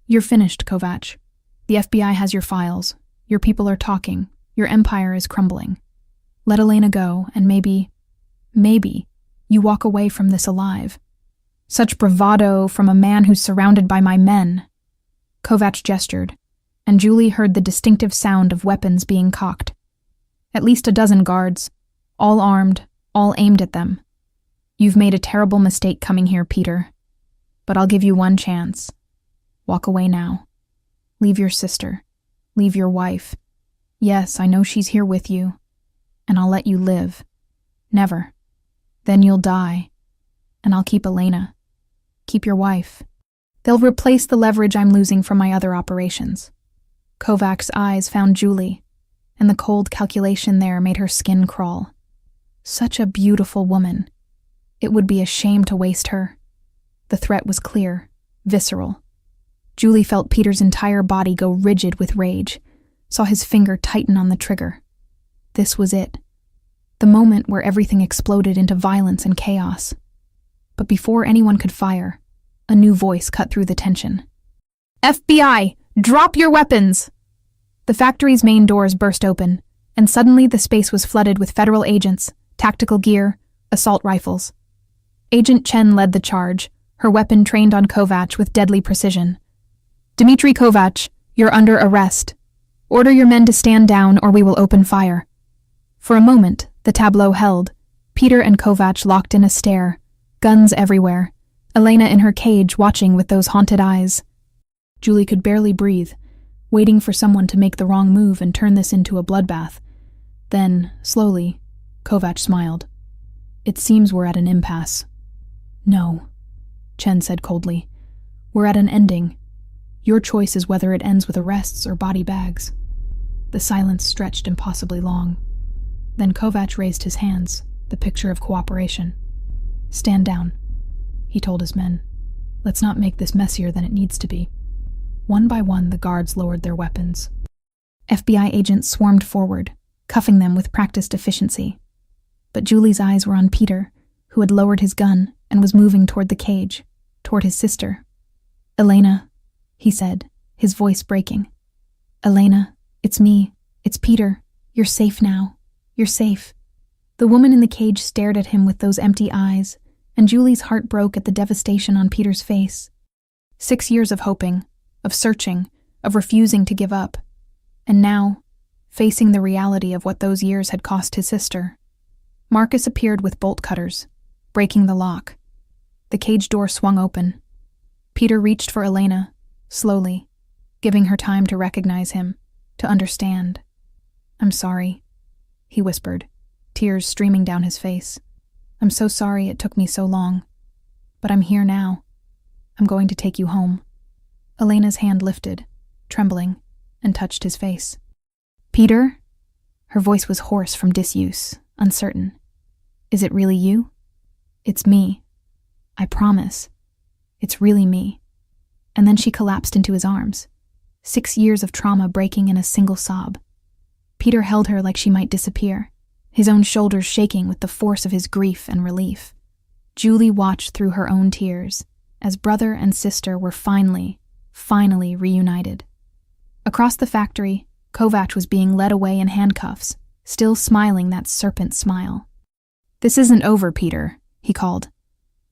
You're finished, Kovac. The FBI has your files. Your people are talking. Your empire is crumbling. Let Elena go, and maybe you walk away from this alive." "Such bravado from a man who's surrounded by my men." Kovac gestured, and Julie heard the distinctive sound of weapons being cocked. At least a dozen guards, all armed, all aimed at them. "You've made a terrible mistake coming here, Peter. But I'll give you one chance. Walk away now. Leave your sister. Leave your wife. Yes, I know she's here with you. And I'll let you live. Never. Then you'll die. And I'll keep Elena. Keep your wife. They'll replace the leverage I'm losing from my other operations." Kovac's eyes found Julie, and the cold calculation there made her skin crawl. Such a beautiful woman. It would be a shame to waste her. The threat was clear, visceral. Julie felt Peter's entire body go rigid with rage, saw his finger tighten on the trigger. This was it. The moment where everything exploded into violence and chaos. But before anyone could fire, a new voice cut through the tension. "FBI, drop your weapons!" The factory's main doors burst open, and suddenly the space was flooded with federal agents, tactical gear, assault rifles. Agent Chen led the charge, her weapon trained on Kovac with deadly precision. "Dmitry Kovac, you're under arrest. Order your men to stand down or we will open fire." For a moment, the tableau held, Peter and Kovac locked in a stare, guns everywhere, Elena in her cage watching with those haunted eyes. Julie could barely breathe, waiting for someone to make the wrong move and turn this into a bloodbath. Then, slowly, Kovac smiled. "It seems we're at an impasse." "No," Chen said coldly. "We're at an ending. Your choice is whether it ends with arrests or body bags." The silence stretched impossibly long. Then Kovac raised his hands, the picture of cooperation. "Stand down," he told his men. "Let's not make this messier than it needs to be." One by one, the guards lowered their weapons. FBI agents swarmed forward, cuffing them with practiced efficiency. But Julie's eyes were on Peter, who had lowered his gun and was moving toward the cage, toward his sister. "Elena," he said, his voice breaking. "Elena, it's me. It's Peter. You're safe now. You're safe." The woman in the cage stared at him with those empty eyes, and Julie's heart broke at the devastation on Peter's face. 6 years of hoping, of searching, of refusing to give up. And now, facing the reality of what those years had cost his sister. Marcus appeared with bolt cutters, breaking the lock. The cage door swung open. Peter reached for Elena, slowly, giving her time to recognize him, to understand. "I'm sorry," he whispered, tears streaming down his face. "I'm so sorry it took me so long. But I'm here now. I'm going to take you home." Elena's hand lifted, trembling, and touched his face. "Peter?" Her voice was hoarse from disuse, uncertain. "Is it really you?" "It's me. I promise. It's really me." and then she collapsed into his arms. 6 years of trauma breaking in a single sob. Peter held her like she might disappear, his own shoulders shaking with the force of his grief and relief. Julie watched through her own tears as brother and sister were finally reunited. Across the factory, Kovac was being led away in handcuffs, still smiling that serpent smile. "This isn't over, Peter," he called.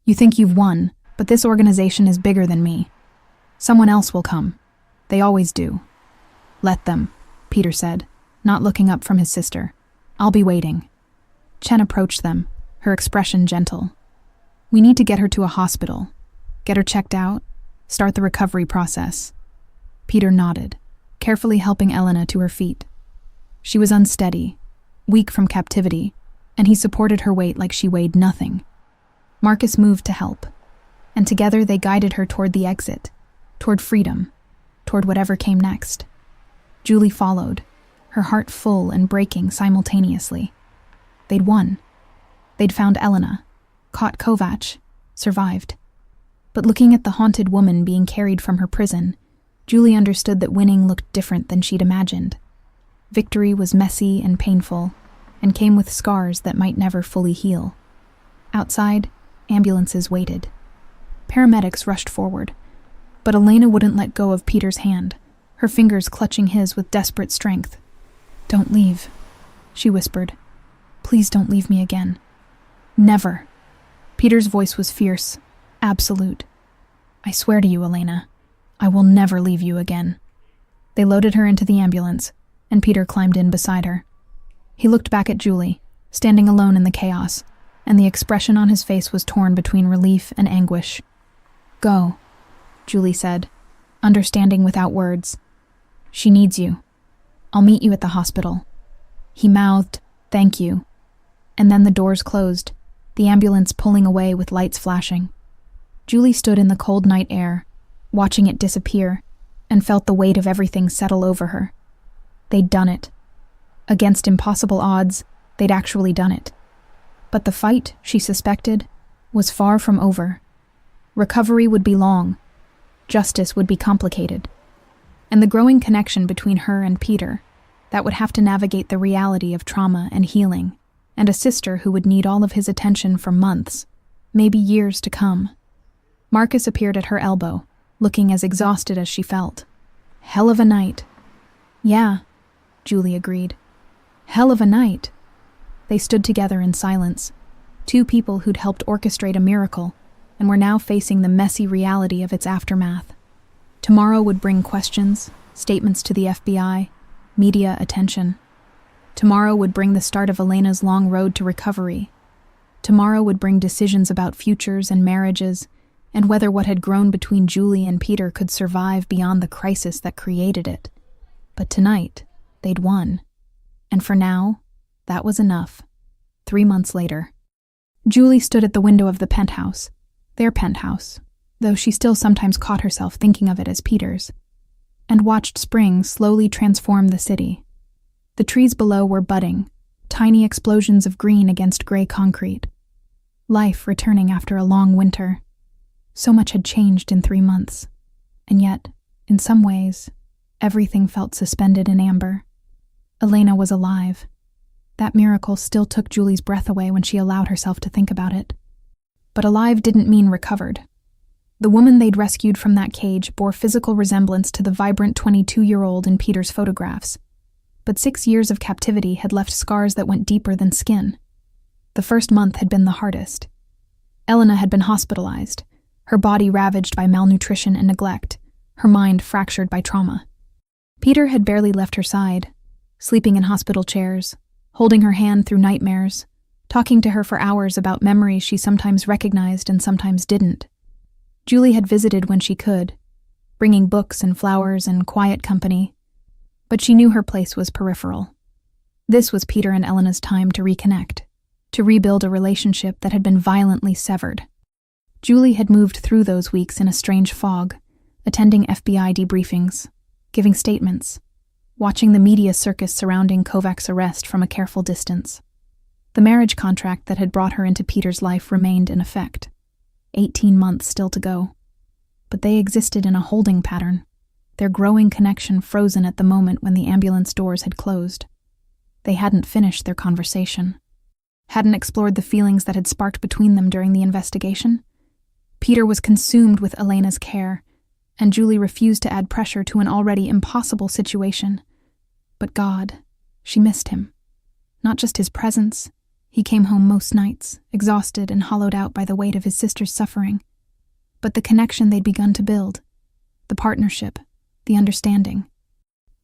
"You think you've won, but this organization is bigger than me. Someone else will come. They always do." "Let them," Peter said, not looking up from his sister. "I'll be waiting." Chen approached them, her expression gentle. "We need to get her to a hospital. Get her checked out, start the recovery process." Peter nodded, carefully helping Elena to her feet. She was unsteady, weak from captivity, and he supported her weight like she weighed nothing. Marcus moved to help, and together they guided her toward the exit, toward freedom, toward whatever came next. Julie followed, her heart full and breaking simultaneously. They'd won. They'd found Elena, caught Kovac, survived. But looking at the haunted woman being carried from her prison, Julie understood that winning looked different than she'd imagined. Victory was messy and painful, and came with scars that might never fully heal. Outside, ambulances waited. Paramedics rushed forward, but Elena wouldn't let go of Peter's hand, her fingers clutching his with desperate strength. "Don't leave," she whispered. "Please don't leave me again." "Never." Peter's voice was fierce, absolute. "I swear to you, Elena, I will never leave you again." They loaded her into the ambulance, and Peter climbed in beside her. He looked back at Julie, standing alone in the chaos, and the expression on his face was torn between relief and anguish. "Go," Julie said, understanding without words. "She needs you. I'll meet you at the hospital." He mouthed, "Thank you." And then the doors closed, the ambulance pulling away with lights flashing. Julie stood in the cold night air, watching it disappear, and felt the weight of everything settle over her. They'd done it. Against impossible odds, they'd actually done it. But the fight, she suspected, was far from over. Recovery would be long. Justice would be complicated. And the growing connection between her and Peter, that would have to navigate the reality of trauma and healing, and a sister who would need all of his attention for months, maybe years to come. Marcus appeared at her elbow, looking as exhausted as she felt. "Hell of a night." "Yeah," Julie agreed. "Hell of a night." They stood together in silence, two people who'd helped orchestrate a miracle, and were now facing the messy reality of its aftermath. Tomorrow would bring questions, statements to the FBI, media attention. Tomorrow would bring the start of Elena's long road to recovery. Tomorrow would bring decisions about futures and marriages, and whether what had grown between Julie and Peter could survive beyond the crisis that created it. But tonight, they'd won. And for now, that was enough. 3 months later. Julie stood at the window of the penthouse, their penthouse, though she still sometimes caught herself thinking of it as Peter's, and watched spring slowly transform the city. The trees below were budding, tiny explosions of green against gray concrete. Life returning after a long winter. So much had changed in 3 months, and yet, in some ways, everything felt suspended in amber. Elena was alive. That miracle still took Julie's breath away when she allowed herself to think about it. But alive didn't mean recovered. The woman they'd rescued from that cage bore physical resemblance to the vibrant 22-year-old in Peter's photographs. But 6 years of captivity had left scars that went deeper than skin. The first month had been the hardest. Elena had been hospitalized, her body ravaged by malnutrition and neglect, her mind fractured by trauma. Peter had barely left her side, sleeping in hospital chairs, holding her hand through nightmares, talking to her for hours about memories she sometimes recognized and sometimes didn't. Julie had visited when she could, bringing books and flowers and quiet company, but she knew her place was peripheral. This was Peter and Elena's time to reconnect, to rebuild a relationship that had been violently severed. Julie had moved through those weeks in a strange fog, attending FBI debriefings, giving statements, watching the media circus surrounding Kovac's arrest from a careful distance. The marriage contract that had brought her into Peter's life remained in effect. 18 months still to go. but they existed in a holding pattern, their growing connection frozen at the moment when the ambulance doors had closed. They hadn't finished their conversation, hadn't explored the feelings that had sparked between them during the investigation. Peter was consumed with Elena's care, and Julie refused to add pressure to an already impossible situation. But God, she missed him. Not just his presence. He came home most nights, exhausted and hollowed out by the weight of his sister's suffering. But the connection they'd begun to build, the partnership, the understanding,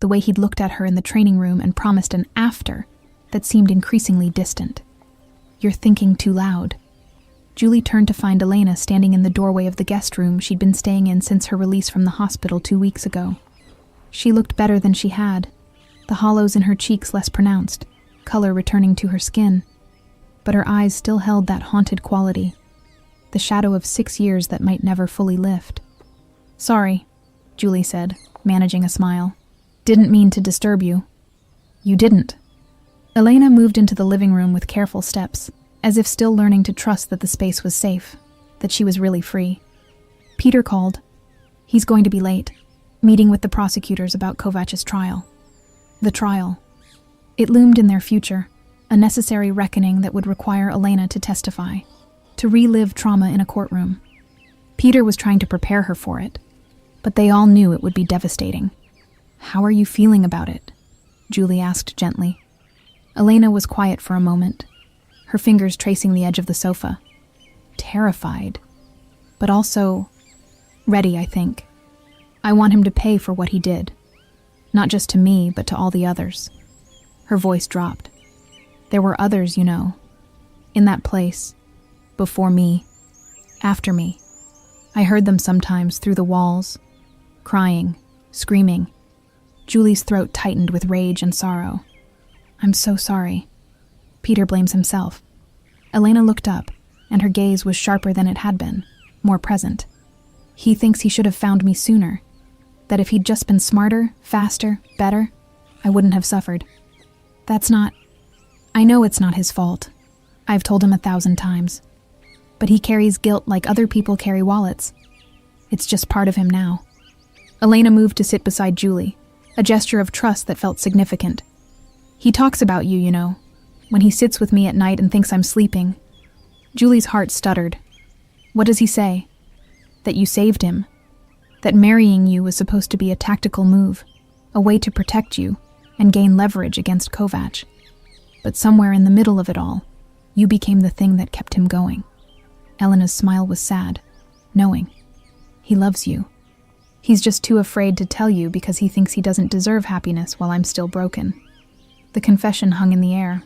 the way he'd looked at her in the training room and promised an after that seemed increasingly distant. "You're thinking too loud." Julie turned to find Elena standing in the doorway of the guest room she'd been staying in since her release from the hospital 2 weeks ago. She looked better than she had, the hollows in her cheeks less pronounced, color returning to her skin, but her eyes still held that haunted quality, the shadow of 6 years that might never fully lift. "Sorry," Julie said, managing a smile. "Didn't mean to disturb you." "You didn't." Elena moved into the living room with careful steps, as if still learning to trust that the space was safe, that she was really free. Peter called. He's going to be late, meeting with the prosecutors about Kovac's trial. The trial. It loomed in their future, a necessary reckoning that would require Elena to testify, to relive trauma in a courtroom. Peter was trying to prepare her for it, but they all knew it would be devastating. "How are you feeling about it?" Julie asked gently. Elena was quiet for a moment, her fingers tracing the edge of the sofa. Terrified, but also ready, I think. I want him to pay for what he did. Not just to me, but to all the others. Her voice dropped. There were others, you know. In that place. Before me. After me. I heard them sometimes through the walls. Crying. Screaming. Julie's throat tightened with rage and sorrow. "I'm so sorry." Peter blames himself. Elena looked up, and her gaze was sharper than it had been, more present. "He thinks he should have found me sooner. That if he'd just been smarter, faster, better, I wouldn't have suffered. That's not... I know it's not his fault. I've told him 1,000 times. But he carries guilt like other people carry wallets. It's just part of him now." Elena moved to sit beside Julie, a gesture of trust that felt significant. "He talks about you, you know, when he sits with me at night and thinks I'm sleeping." Julie's heart stuttered. "What does he say? That you saved him? That marrying you was supposed to be a tactical move, a way to protect you and gain leverage against Kovac. But somewhere in the middle of it all, you became the thing that kept him going." Elena's smile was sad, knowing. "He loves you. He's just too afraid to tell you because he thinks he doesn't deserve happiness while I'm still broken." The confession hung in the air,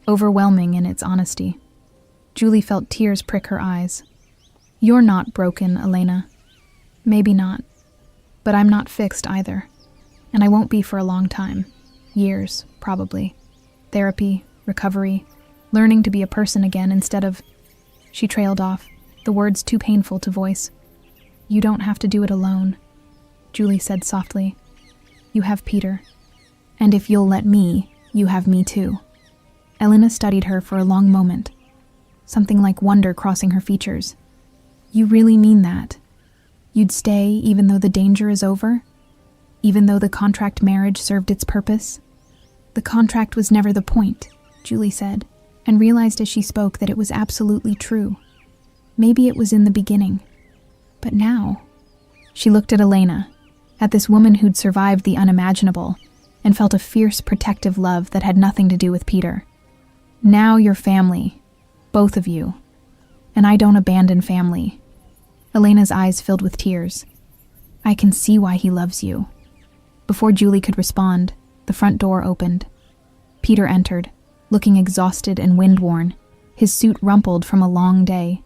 overwhelming in its honesty. Julie felt tears prick her eyes. "You're not broken, Elena. Maybe not. But I'm not fixed either. And I won't be for a long time. Years, probably. Therapy, recovery, learning to be a person again instead of..." She trailed off, the words too painful to voice. "You don't have to do it alone," Julie said softly. "You have Peter. And if you'll let me, you have me too." Elena studied her for a long moment, something like wonder crossing her features. "You really mean that? You'd stay even though the danger is over? Even though the contract marriage served its purpose?" "The contract was never the point," Julie said, and realized as she spoke that it was absolutely true. Maybe it was in the beginning. But now... She looked at Elena, at this woman who'd survived the unimaginable, and felt a fierce protective love that had nothing to do with Peter. "Now you're family, both of you. And I don't abandon family." Elena's eyes filled with tears. "I can see why he loves you." Before Julie could respond, the front door opened. Peter entered, looking exhausted and wind-worn, his suit rumpled from a long day.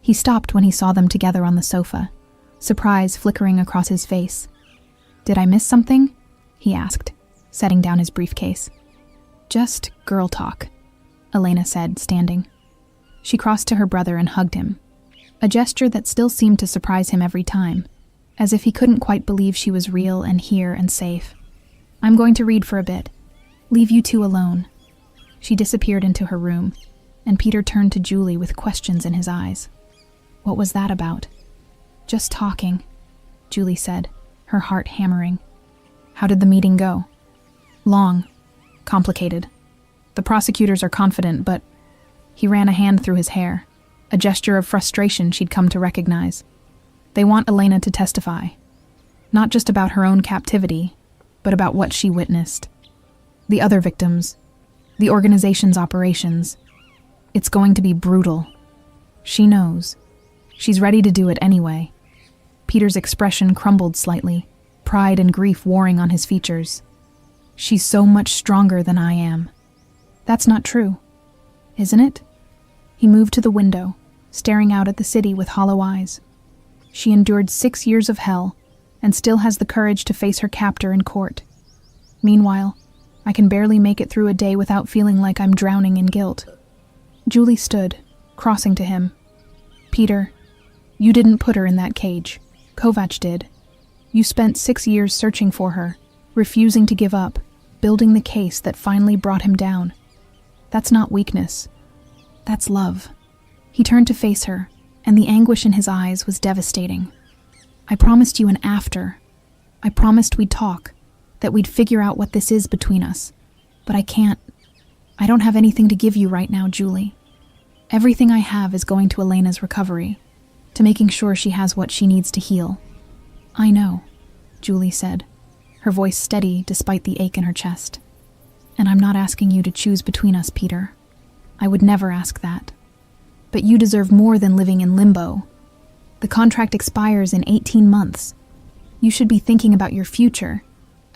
He stopped when he saw them together on the sofa, surprise flickering across his face. "Did I miss something?" he asked, setting down his briefcase. "Just girl talk," Elena said, standing. She crossed to her brother and hugged him, a gesture that still seemed to surprise him every time, as if he couldn't quite believe she was real and here and safe. "I'm going to read for a bit. Leave you two alone." She disappeared into her room, and Peter turned to Julie with questions in his eyes. What was that about? Just talking, Julie said, her heart hammering. How did the meeting go? Long. Complicated. The prosecutors are confident, but he ran a hand through his hair, a gesture of frustration she'd come to recognize. They want Elena to testify, not just about her own captivity, but about what she witnessed. The other victims, the organization's operations. It's going to be brutal. She knows. She's ready to do it anyway. Peter's expression crumbled slightly, pride and grief warring on his features. She's so much stronger than I am. That's not true, isn't it? He moved to the window, staring out at the city with hollow eyes. She endured 6 years of hell and still has the courage to face her captor in court. Meanwhile, I can barely make it through a day without feeling like I'm drowning in guilt. Julie stood, crossing to him. Peter, you didn't put her in that cage. Kovac did. You spent 6 years searching for her, refusing to give up, building the case that finally brought him down. That's not weakness. That's love. He turned to face her, and the anguish in his eyes was devastating. I promised you an after. I promised we'd talk, that we'd figure out what this is between us. But I can't. I don't have anything to give you right now, Julie. Everything I have is going to Elena's recovery, to making sure she has what she needs to heal. I know, Julie said, her voice steady despite the ache in her chest. And I'm not asking you to choose between us, Peter. I would never ask that. But you deserve more than living in limbo. The contract expires in 18 months. You should be thinking about your future,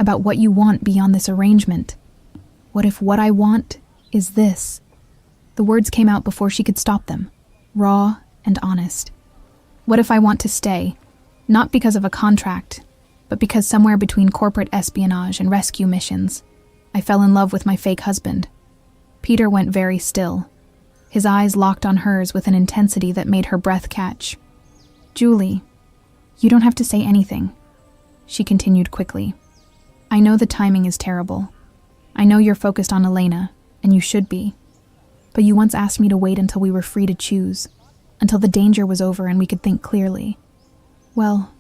about what you want beyond this arrangement. What if what I want is this? The words came out before she could stop them, raw and honest. What if I want to stay, not because of a contract, but because somewhere between corporate espionage and rescue missions, I fell in love with my fake husband. Peter went very still, his eyes locked on hers with an intensity that made her breath catch. Julie, you don't have to say anything, she continued quickly. I know the timing is terrible. I know you're focused on Elena, and you should be. But you once asked me to wait until we were free to choose, until the danger was over and we could think clearly. Well,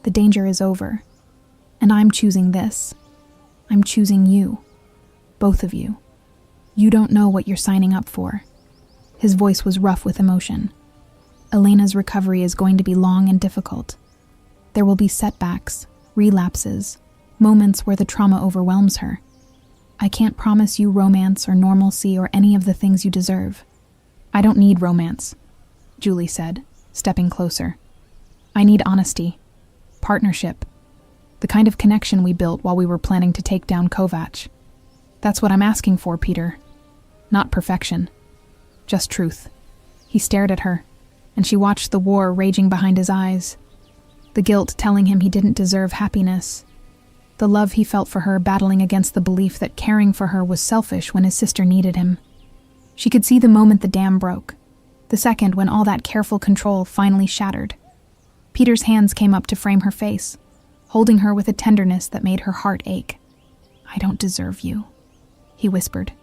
the danger is over, and I'm choosing this. I'm choosing you. Both of you. You don't know what you're signing up for. His voice was rough with emotion. Elena's recovery is going to be long and difficult. There will be setbacks, relapses, moments where the trauma overwhelms her. I can't promise you romance or normalcy or any of the things you deserve. I don't need romance, Julie said, stepping closer. I need honesty, partnership, the kind of connection we built while we were planning to take down Kovac. That's what I'm asking for, Peter. Not perfection, just truth. He stared at her, and she watched the war raging behind his eyes, the guilt telling him he didn't deserve happiness, the love he felt for her battling against the belief that caring for her was selfish when his sister needed him. She could see the moment the dam broke, the second when all that careful control finally shattered. Peter's hands came up to frame her face, holding her with a tenderness that made her heart ache. I don't deserve you, he whispered.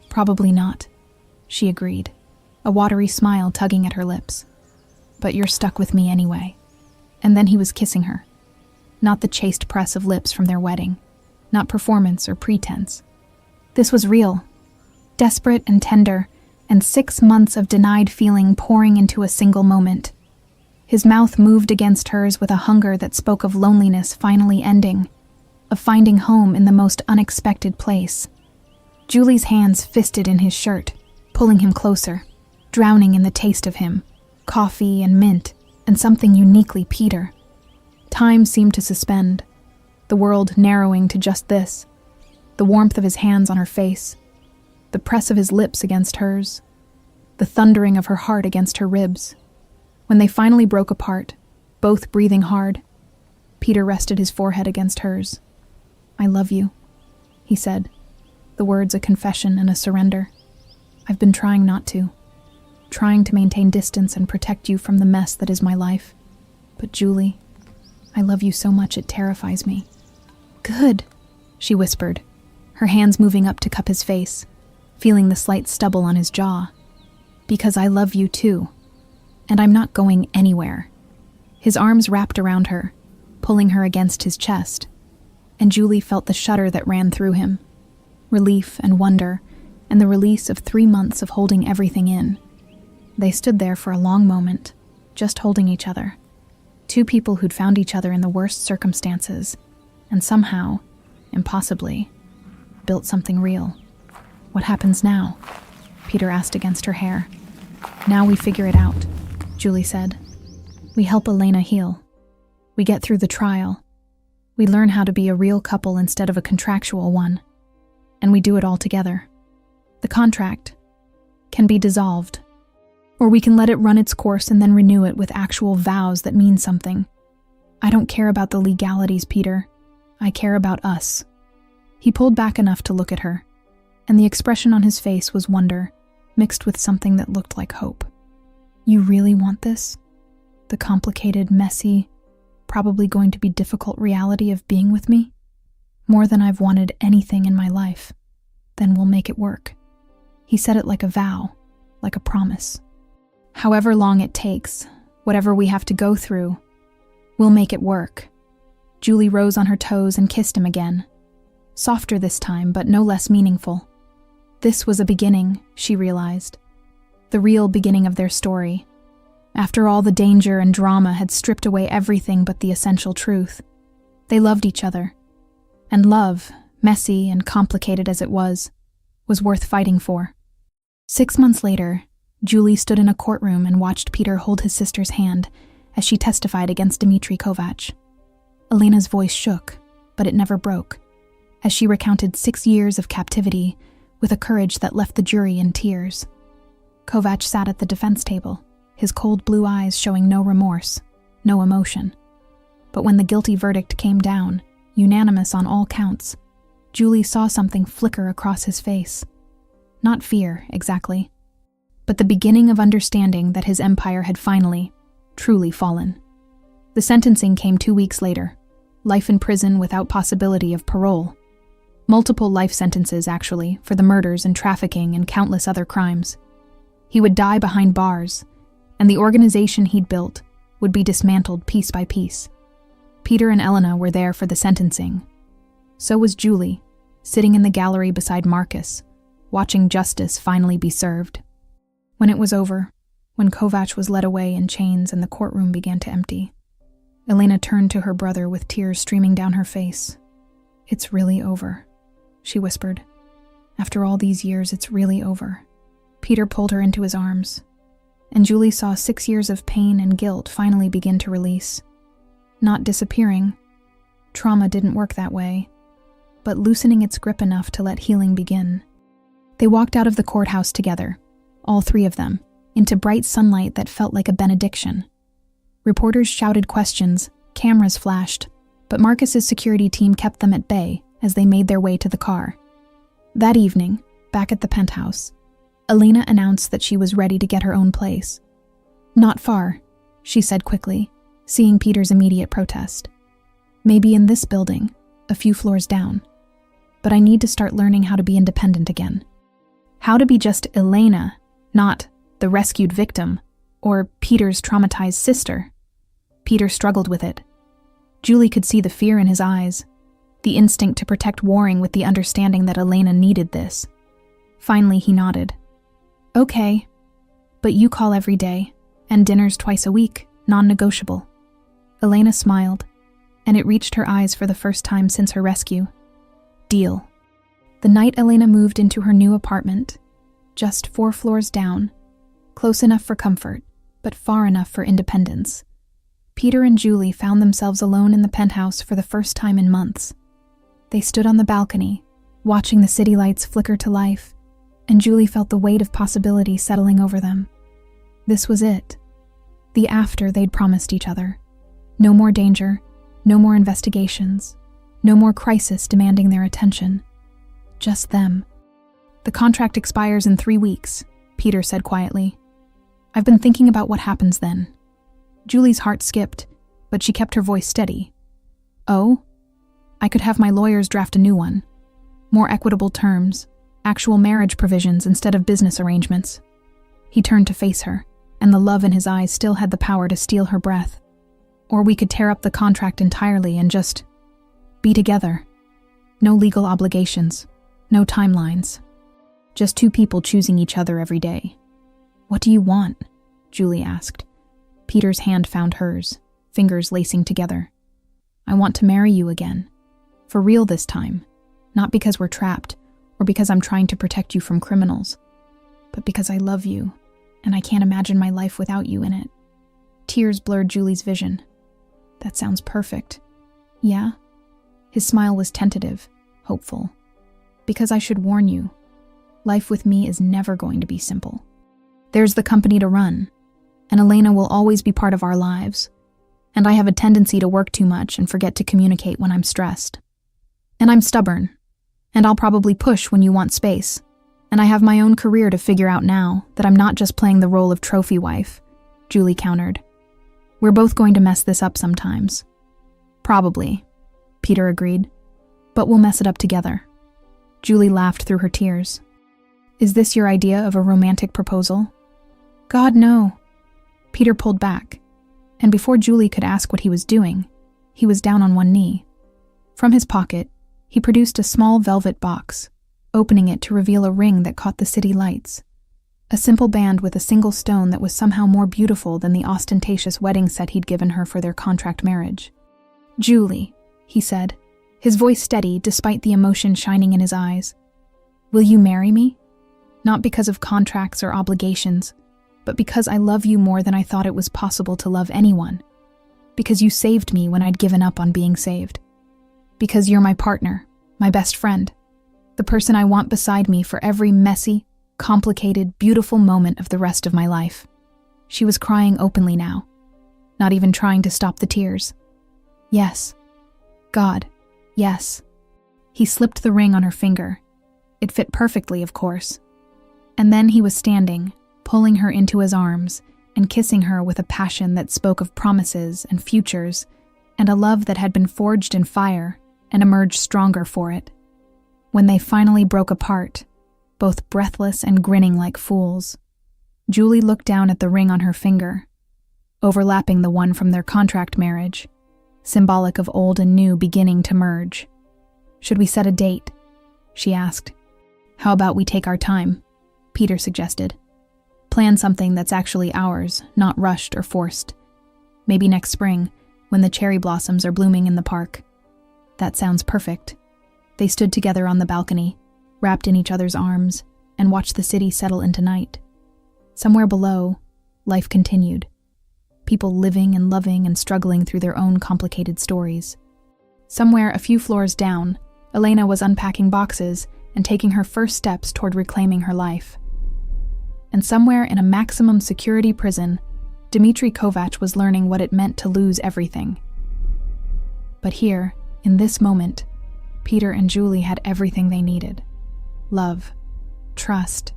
Probably not, she agreed, a watery smile tugging at her lips. But you're stuck with me anyway. And then he was kissing her. Not the chaste press of lips from their wedding, not performance or pretense. This was real, desperate and tender, and 6 months of denied feeling pouring into a single moment. His mouth moved against hers with a hunger that spoke of loneliness finally ending, of finding home in the most unexpected place. Julie's hands fisted in his shirt, pulling him closer, drowning in the taste of him, coffee and mint, and something uniquely Peter. Time seemed to suspend, the world narrowing to just this, the warmth of his hands on her face, the press of his lips against hers, the thundering of her heart against her ribs. When they finally broke apart, both breathing hard, Peter rested his forehead against hers. I love you, he said, the words a confession and a surrender. I've been trying not to, trying to maintain distance and protect you from the mess that is my life. But Julie, I love you so much it terrifies me. Good, she whispered, her hands moving up to cup his face, feeling the slight stubble on his jaw. Because I love you too, and I'm not going anywhere. His arms wrapped around her, pulling her against his chest, and Julie felt the shudder that ran through him. Relief and wonder, and the release of 3 months of holding everything in. They stood there for a long moment, just holding each other. Two people who'd found each other in the worst circumstances, and somehow, impossibly, built something real. "What happens now?" Peter asked against her hair. "Now we figure it out," Julie said. "We help Elena heal. We get through the trial. We learn how to be a real couple instead of a contractual one. And we do it all together. The contract can be dissolved, or we can let it run its course and then renew it with actual vows that mean something. I don't care about the legalities, Peter. I care about us." He pulled back enough to look at her, and the expression on his face was wonder, mixed with something that looked like hope. "You really want this? The complicated, messy, probably going to be difficult reality of being with me? More than I've wanted anything in my life. Then we'll make it work." He said it like a vow, like a promise. "However long it takes, whatever we have to go through, we'll make it work." Julie rose on her toes and kissed him again. Softer this time, but no less meaningful. This was a beginning, she realized. The real beginning of their story. After all the danger and drama had stripped away everything but the essential truth. They loved each other. And love, messy and complicated as it was worth fighting for. 6 months later, Julie stood in a courtroom and watched Peter hold his sister's hand as she testified against Dmitry Kovac. Elena's voice shook, but it never broke, as she recounted 6 years of captivity with a courage that left the jury in tears. Kovac sat at the defense table, his cold blue eyes showing no remorse, no emotion. But when the guilty verdict came down, unanimous on all counts, Julie saw something flicker across his face. Not fear, exactly, but the beginning of understanding that his empire had finally, truly fallen. The sentencing came 2 weeks later. Life in prison without possibility of parole. Multiple life sentences, actually, for the murders and trafficking and countless other crimes. He would die behind bars, and the organization he'd built would be dismantled piece by piece. Peter and Elena were there for the sentencing. So was Julie, sitting in the gallery beside Marcus, watching justice finally be served. When it was over, when Kovac was led away in chains and the courtroom began to empty, Elena turned to her brother with tears streaming down her face. "It's really over," she whispered. "After all these years, it's really over." Peter pulled her into his arms, and Julie saw 6 years of pain and guilt finally begin to release. Not disappearing. Trauma didn't work that way, but loosening its grip enough to let healing begin. They walked out of the courthouse together, all 3 of them, into bright sunlight that felt like a benediction. Reporters shouted questions, cameras flashed, but Marcus's security team kept them at bay as they made their way to the car. That evening, back at the penthouse, Elena announced that she was ready to get her own place. "Not far," she said quickly, seeing Peter's immediate protest. "Maybe in this building, a few floors down. But I need to start learning how to be independent again. How to be just Elena, not the rescued victim, or Peter's traumatized sister." Peter struggled with it. Julie could see the fear in his eyes, the instinct to protect warring with the understanding that Elena needed this. Finally, he nodded. "Okay, but you call every day, and dinners twice a week, non-negotiable." Elena smiled, and it reached her eyes for the first time since her rescue. Deal. The night Elena moved into her new apartment, just 4 floors down, close enough for comfort, but far enough for independence, Peter and Julie found themselves alone in the penthouse for the first time in months. They stood on the balcony, watching the city lights flicker to life, and Julie felt the weight of possibility settling over them. This was it. The after they'd promised each other. No more danger, no more investigations, no more crisis demanding their attention. Just them. "The contract expires in 3 weeks, Peter said quietly. "I've been thinking about what happens then." Julie's heart skipped, but she kept her voice steady. "Oh? I could have my lawyers draft a new one. More equitable terms, actual marriage provisions instead of business arrangements." He turned to face her, and the love in his eyes still had the power to steal her breath. Or we could tear up the contract entirely and just be together. No legal obligations, no timelines. Just two people choosing each other every day. What do you want? Julie asked. Peter's hand found hers, fingers lacing together. I want to marry you again. For real this time. Not because we're trapped, or because I'm trying to protect you from criminals, but because I love you, and I can't imagine my life without you in it. Tears blurred Julie's vision. That sounds perfect. Yeah? His smile was tentative, hopeful. Because I should warn you, life with me is never going to be simple. There's the company to run, and Elena will always be part of our lives. And I have a tendency to work too much and forget to communicate when I'm stressed. And I'm stubborn, and I'll probably push when you want space. And I have my own career to figure out now that I'm not just playing the role of trophy wife, Julie countered. We're both going to mess this up sometimes. Probably, Peter agreed. But we'll mess it up together. Julie laughed through her tears. Is this your idea of a romantic proposal? God, no. Peter pulled back, and before Julie could ask what he was doing, he was down on one knee. From his pocket, he produced a small velvet box, opening it to reveal a ring that caught the city lights. A simple band with a single stone that was somehow more beautiful than the ostentatious wedding set he'd given her for their contract marriage. Julie, he said, his voice steady despite the emotion shining in his eyes. Will you marry me? Not because of contracts or obligations, but because I love you more than I thought it was possible to love anyone. Because you saved me when I'd given up on being saved. Because you're my partner, my best friend, the person I want beside me for every messy, complicated, beautiful moment of the rest of my life. She was crying openly now, not even trying to stop the tears. Yes. God, yes. He slipped the ring on her finger. It fit perfectly, of course. And then he was standing, pulling her into his arms and kissing her with a passion that spoke of promises and futures and a love that had been forged in fire and emerged stronger for it. When they finally broke apart, both breathless and grinning like fools, Julie looked down at the ring on her finger, overlapping the one from their contract marriage, symbolic of old and new beginning to merge. Should we set a date? She asked. How about we take our time? Peter suggested. Plan something that's actually ours, not rushed or forced. Maybe next spring, when the cherry blossoms are blooming in the park. That sounds perfect. They stood together on the balcony, wrapped in each other's arms, and watched the city settle into night. Somewhere below, life continued. People living and loving and struggling through their own complicated stories. Somewhere a few floors down, Elena was unpacking boxes and taking her first steps toward reclaiming her life. And somewhere in a maximum security prison, Dmitry Kovac was learning what it meant to lose everything. But here, in this moment, Peter and Julie had everything they needed. Love, trust,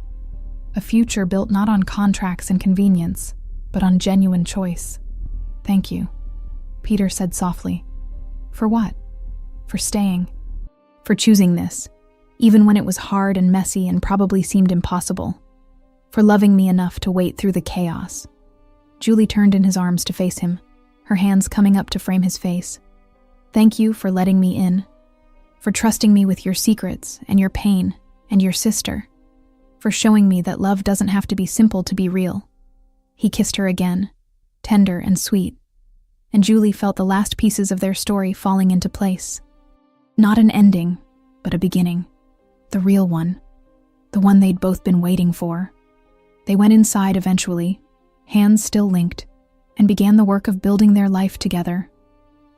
a future built not on contracts and convenience, but on genuine choice. Thank you, Peter said softly. For what? For staying. For choosing this, even when it was hard and messy and probably seemed impossible. For loving me enough to wait through the chaos. Julie turned in his arms to face him, her hands coming up to frame his face. Thank you for letting me in. For trusting me with your secrets and your pain and your sister. For showing me that love doesn't have to be simple to be real. He kissed her again, tender and sweet, and Julie felt the last pieces of their story falling into place. Not an ending, but a beginning. The real one. The one they'd both been waiting for. They went inside eventually, hands still linked, and began the work of building their life together.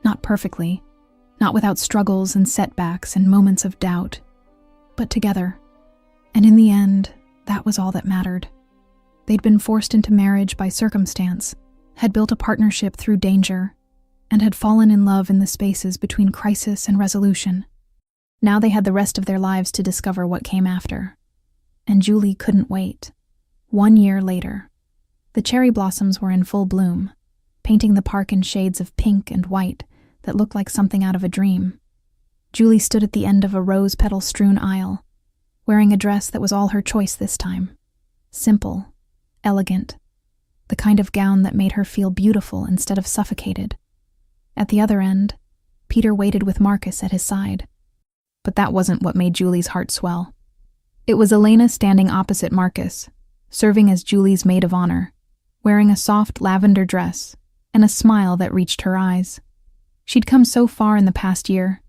Not perfectly, not without struggles and setbacks and moments of doubt, but together. And in the end, that was all that mattered. They'd been forced into marriage by circumstance, had built a partnership through danger, and had fallen in love in the spaces between crisis and resolution. Now they had the rest of their lives to discover what came after. And Julie couldn't wait. 1 year later, the cherry blossoms were in full bloom, painting the park in shades of pink and white that looked like something out of a dream. Julie stood at the end of a rose-petal-strewn aisle, wearing a dress that was all her choice this time. Simple, elegant, the kind of gown that made her feel beautiful instead of suffocated. At the other end, Peter waited with Marcus at his side. But that wasn't what made Julie's heart swell. It was Elena standing opposite Marcus, serving as Julie's maid of honor, wearing a soft lavender dress and a smile that reached her eyes. She'd come so far in the past year,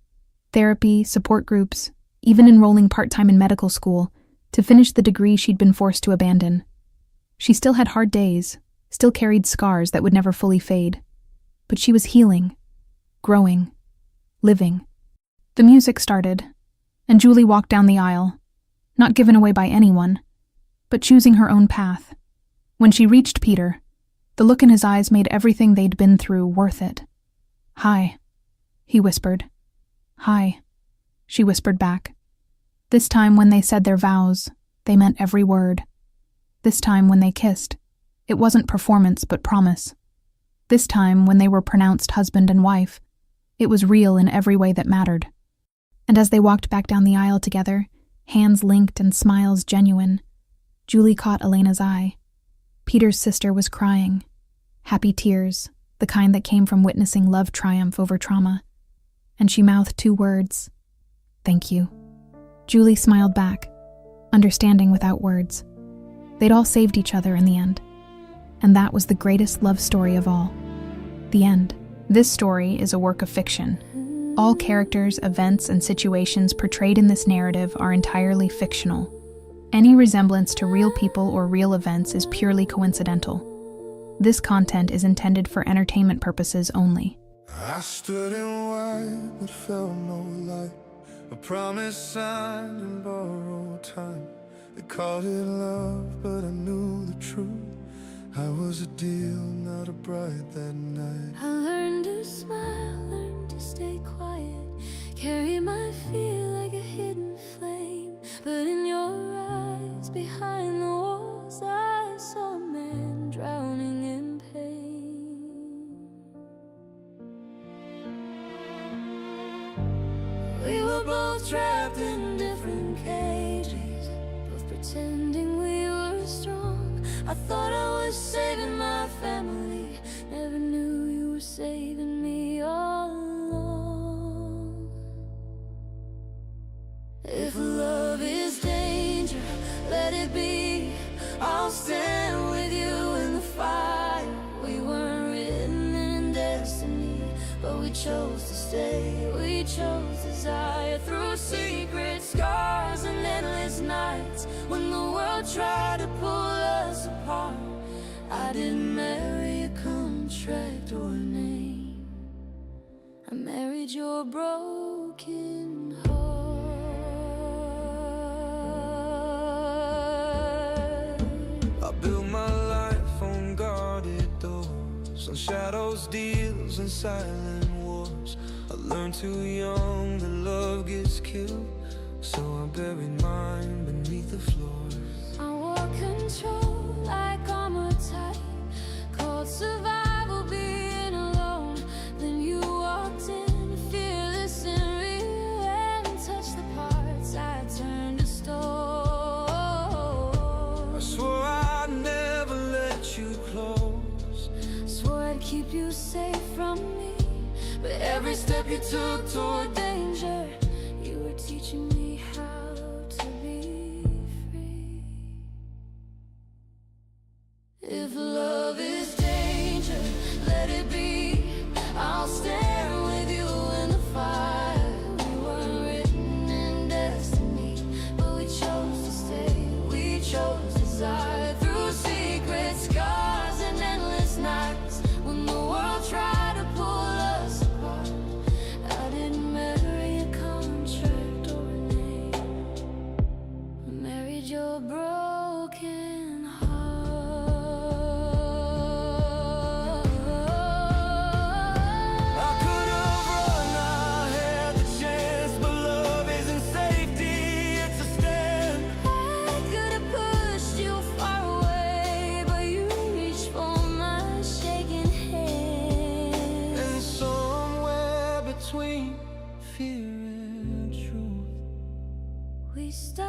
therapy, support groups, even enrolling part-time in medical school, to finish the degree she'd been forced to abandon. She still had hard days, still carried scars that would never fully fade. But she was healing, growing, living. The music started, and Julie walked down the aisle, not given away by anyone, but choosing her own path. When she reached Peter, the look in his eyes made everything they'd been through worth it. "Hi," he whispered. "Hi," she whispered back. This time when they said their vows, they meant every word. This time when they kissed, it wasn't performance but promise. This time when they were pronounced husband and wife, it was real in every way that mattered. And as they walked back down the aisle together, hands linked and smiles genuine, Julie caught Elena's eye. Peter's sister was crying. Happy tears, the kind that came from witnessing love triumph over trauma. And she mouthed 2 words, "Thank you." Julie smiled back, understanding without words. They'd all saved each other in the end. And that was the greatest love story of all. The end. This story is a work of fiction. All characters, events, and situations portrayed in this narrative are entirely fictional. Any resemblance to real people or real events is purely coincidental. This content is intended for entertainment purposes only. I stood in white but felt no light, a promise signed in borrowed time. They called it love, but I knew the truth. I was a deal, not a bride that night. I learned to smile, learned to stay quiet, carry my fear like a hidden flame. But in your eyes, behind the walls, I saw a man drowning in pain. We were both trapped in different cages, both pretending we were strong. I thought I was saving my family, never knew you were saving me all along. If love is danger, let it be. I'll stand with you in the fire. We weren't written in destiny, but we chose to stay. We chose desire through secret scars and endless nights. When the world tried to pull us apart, I didn't marry a contract or a name. I married your broken heart. I built my life on guarded doors, on shadows, deals, and silent wars. I learned too young that love gets killed, so I buried mine beneath the floors. I wore control like armor tight, called survival being alone. Then you walked in, fearless and real, and touched the parts I turned to stone. I swore I'd never let you close, Swore I'd keep you safe from me, but every step you took toward danger, you were teaching me how to be free. If love is danger, let it be. I'll stand with you in the fire. We weren't written in destiny, but we chose to stay. We chose desire through secret scars and endless nights. When the world tried to pull us apart, I didn't marry a contract or a name. I married your broken heart. I could have run, I had the chance, but love isn't safety, it's a stand. I could have pushed you far away, but you reached for my shaking hand. And somewhere between fear and truth, We started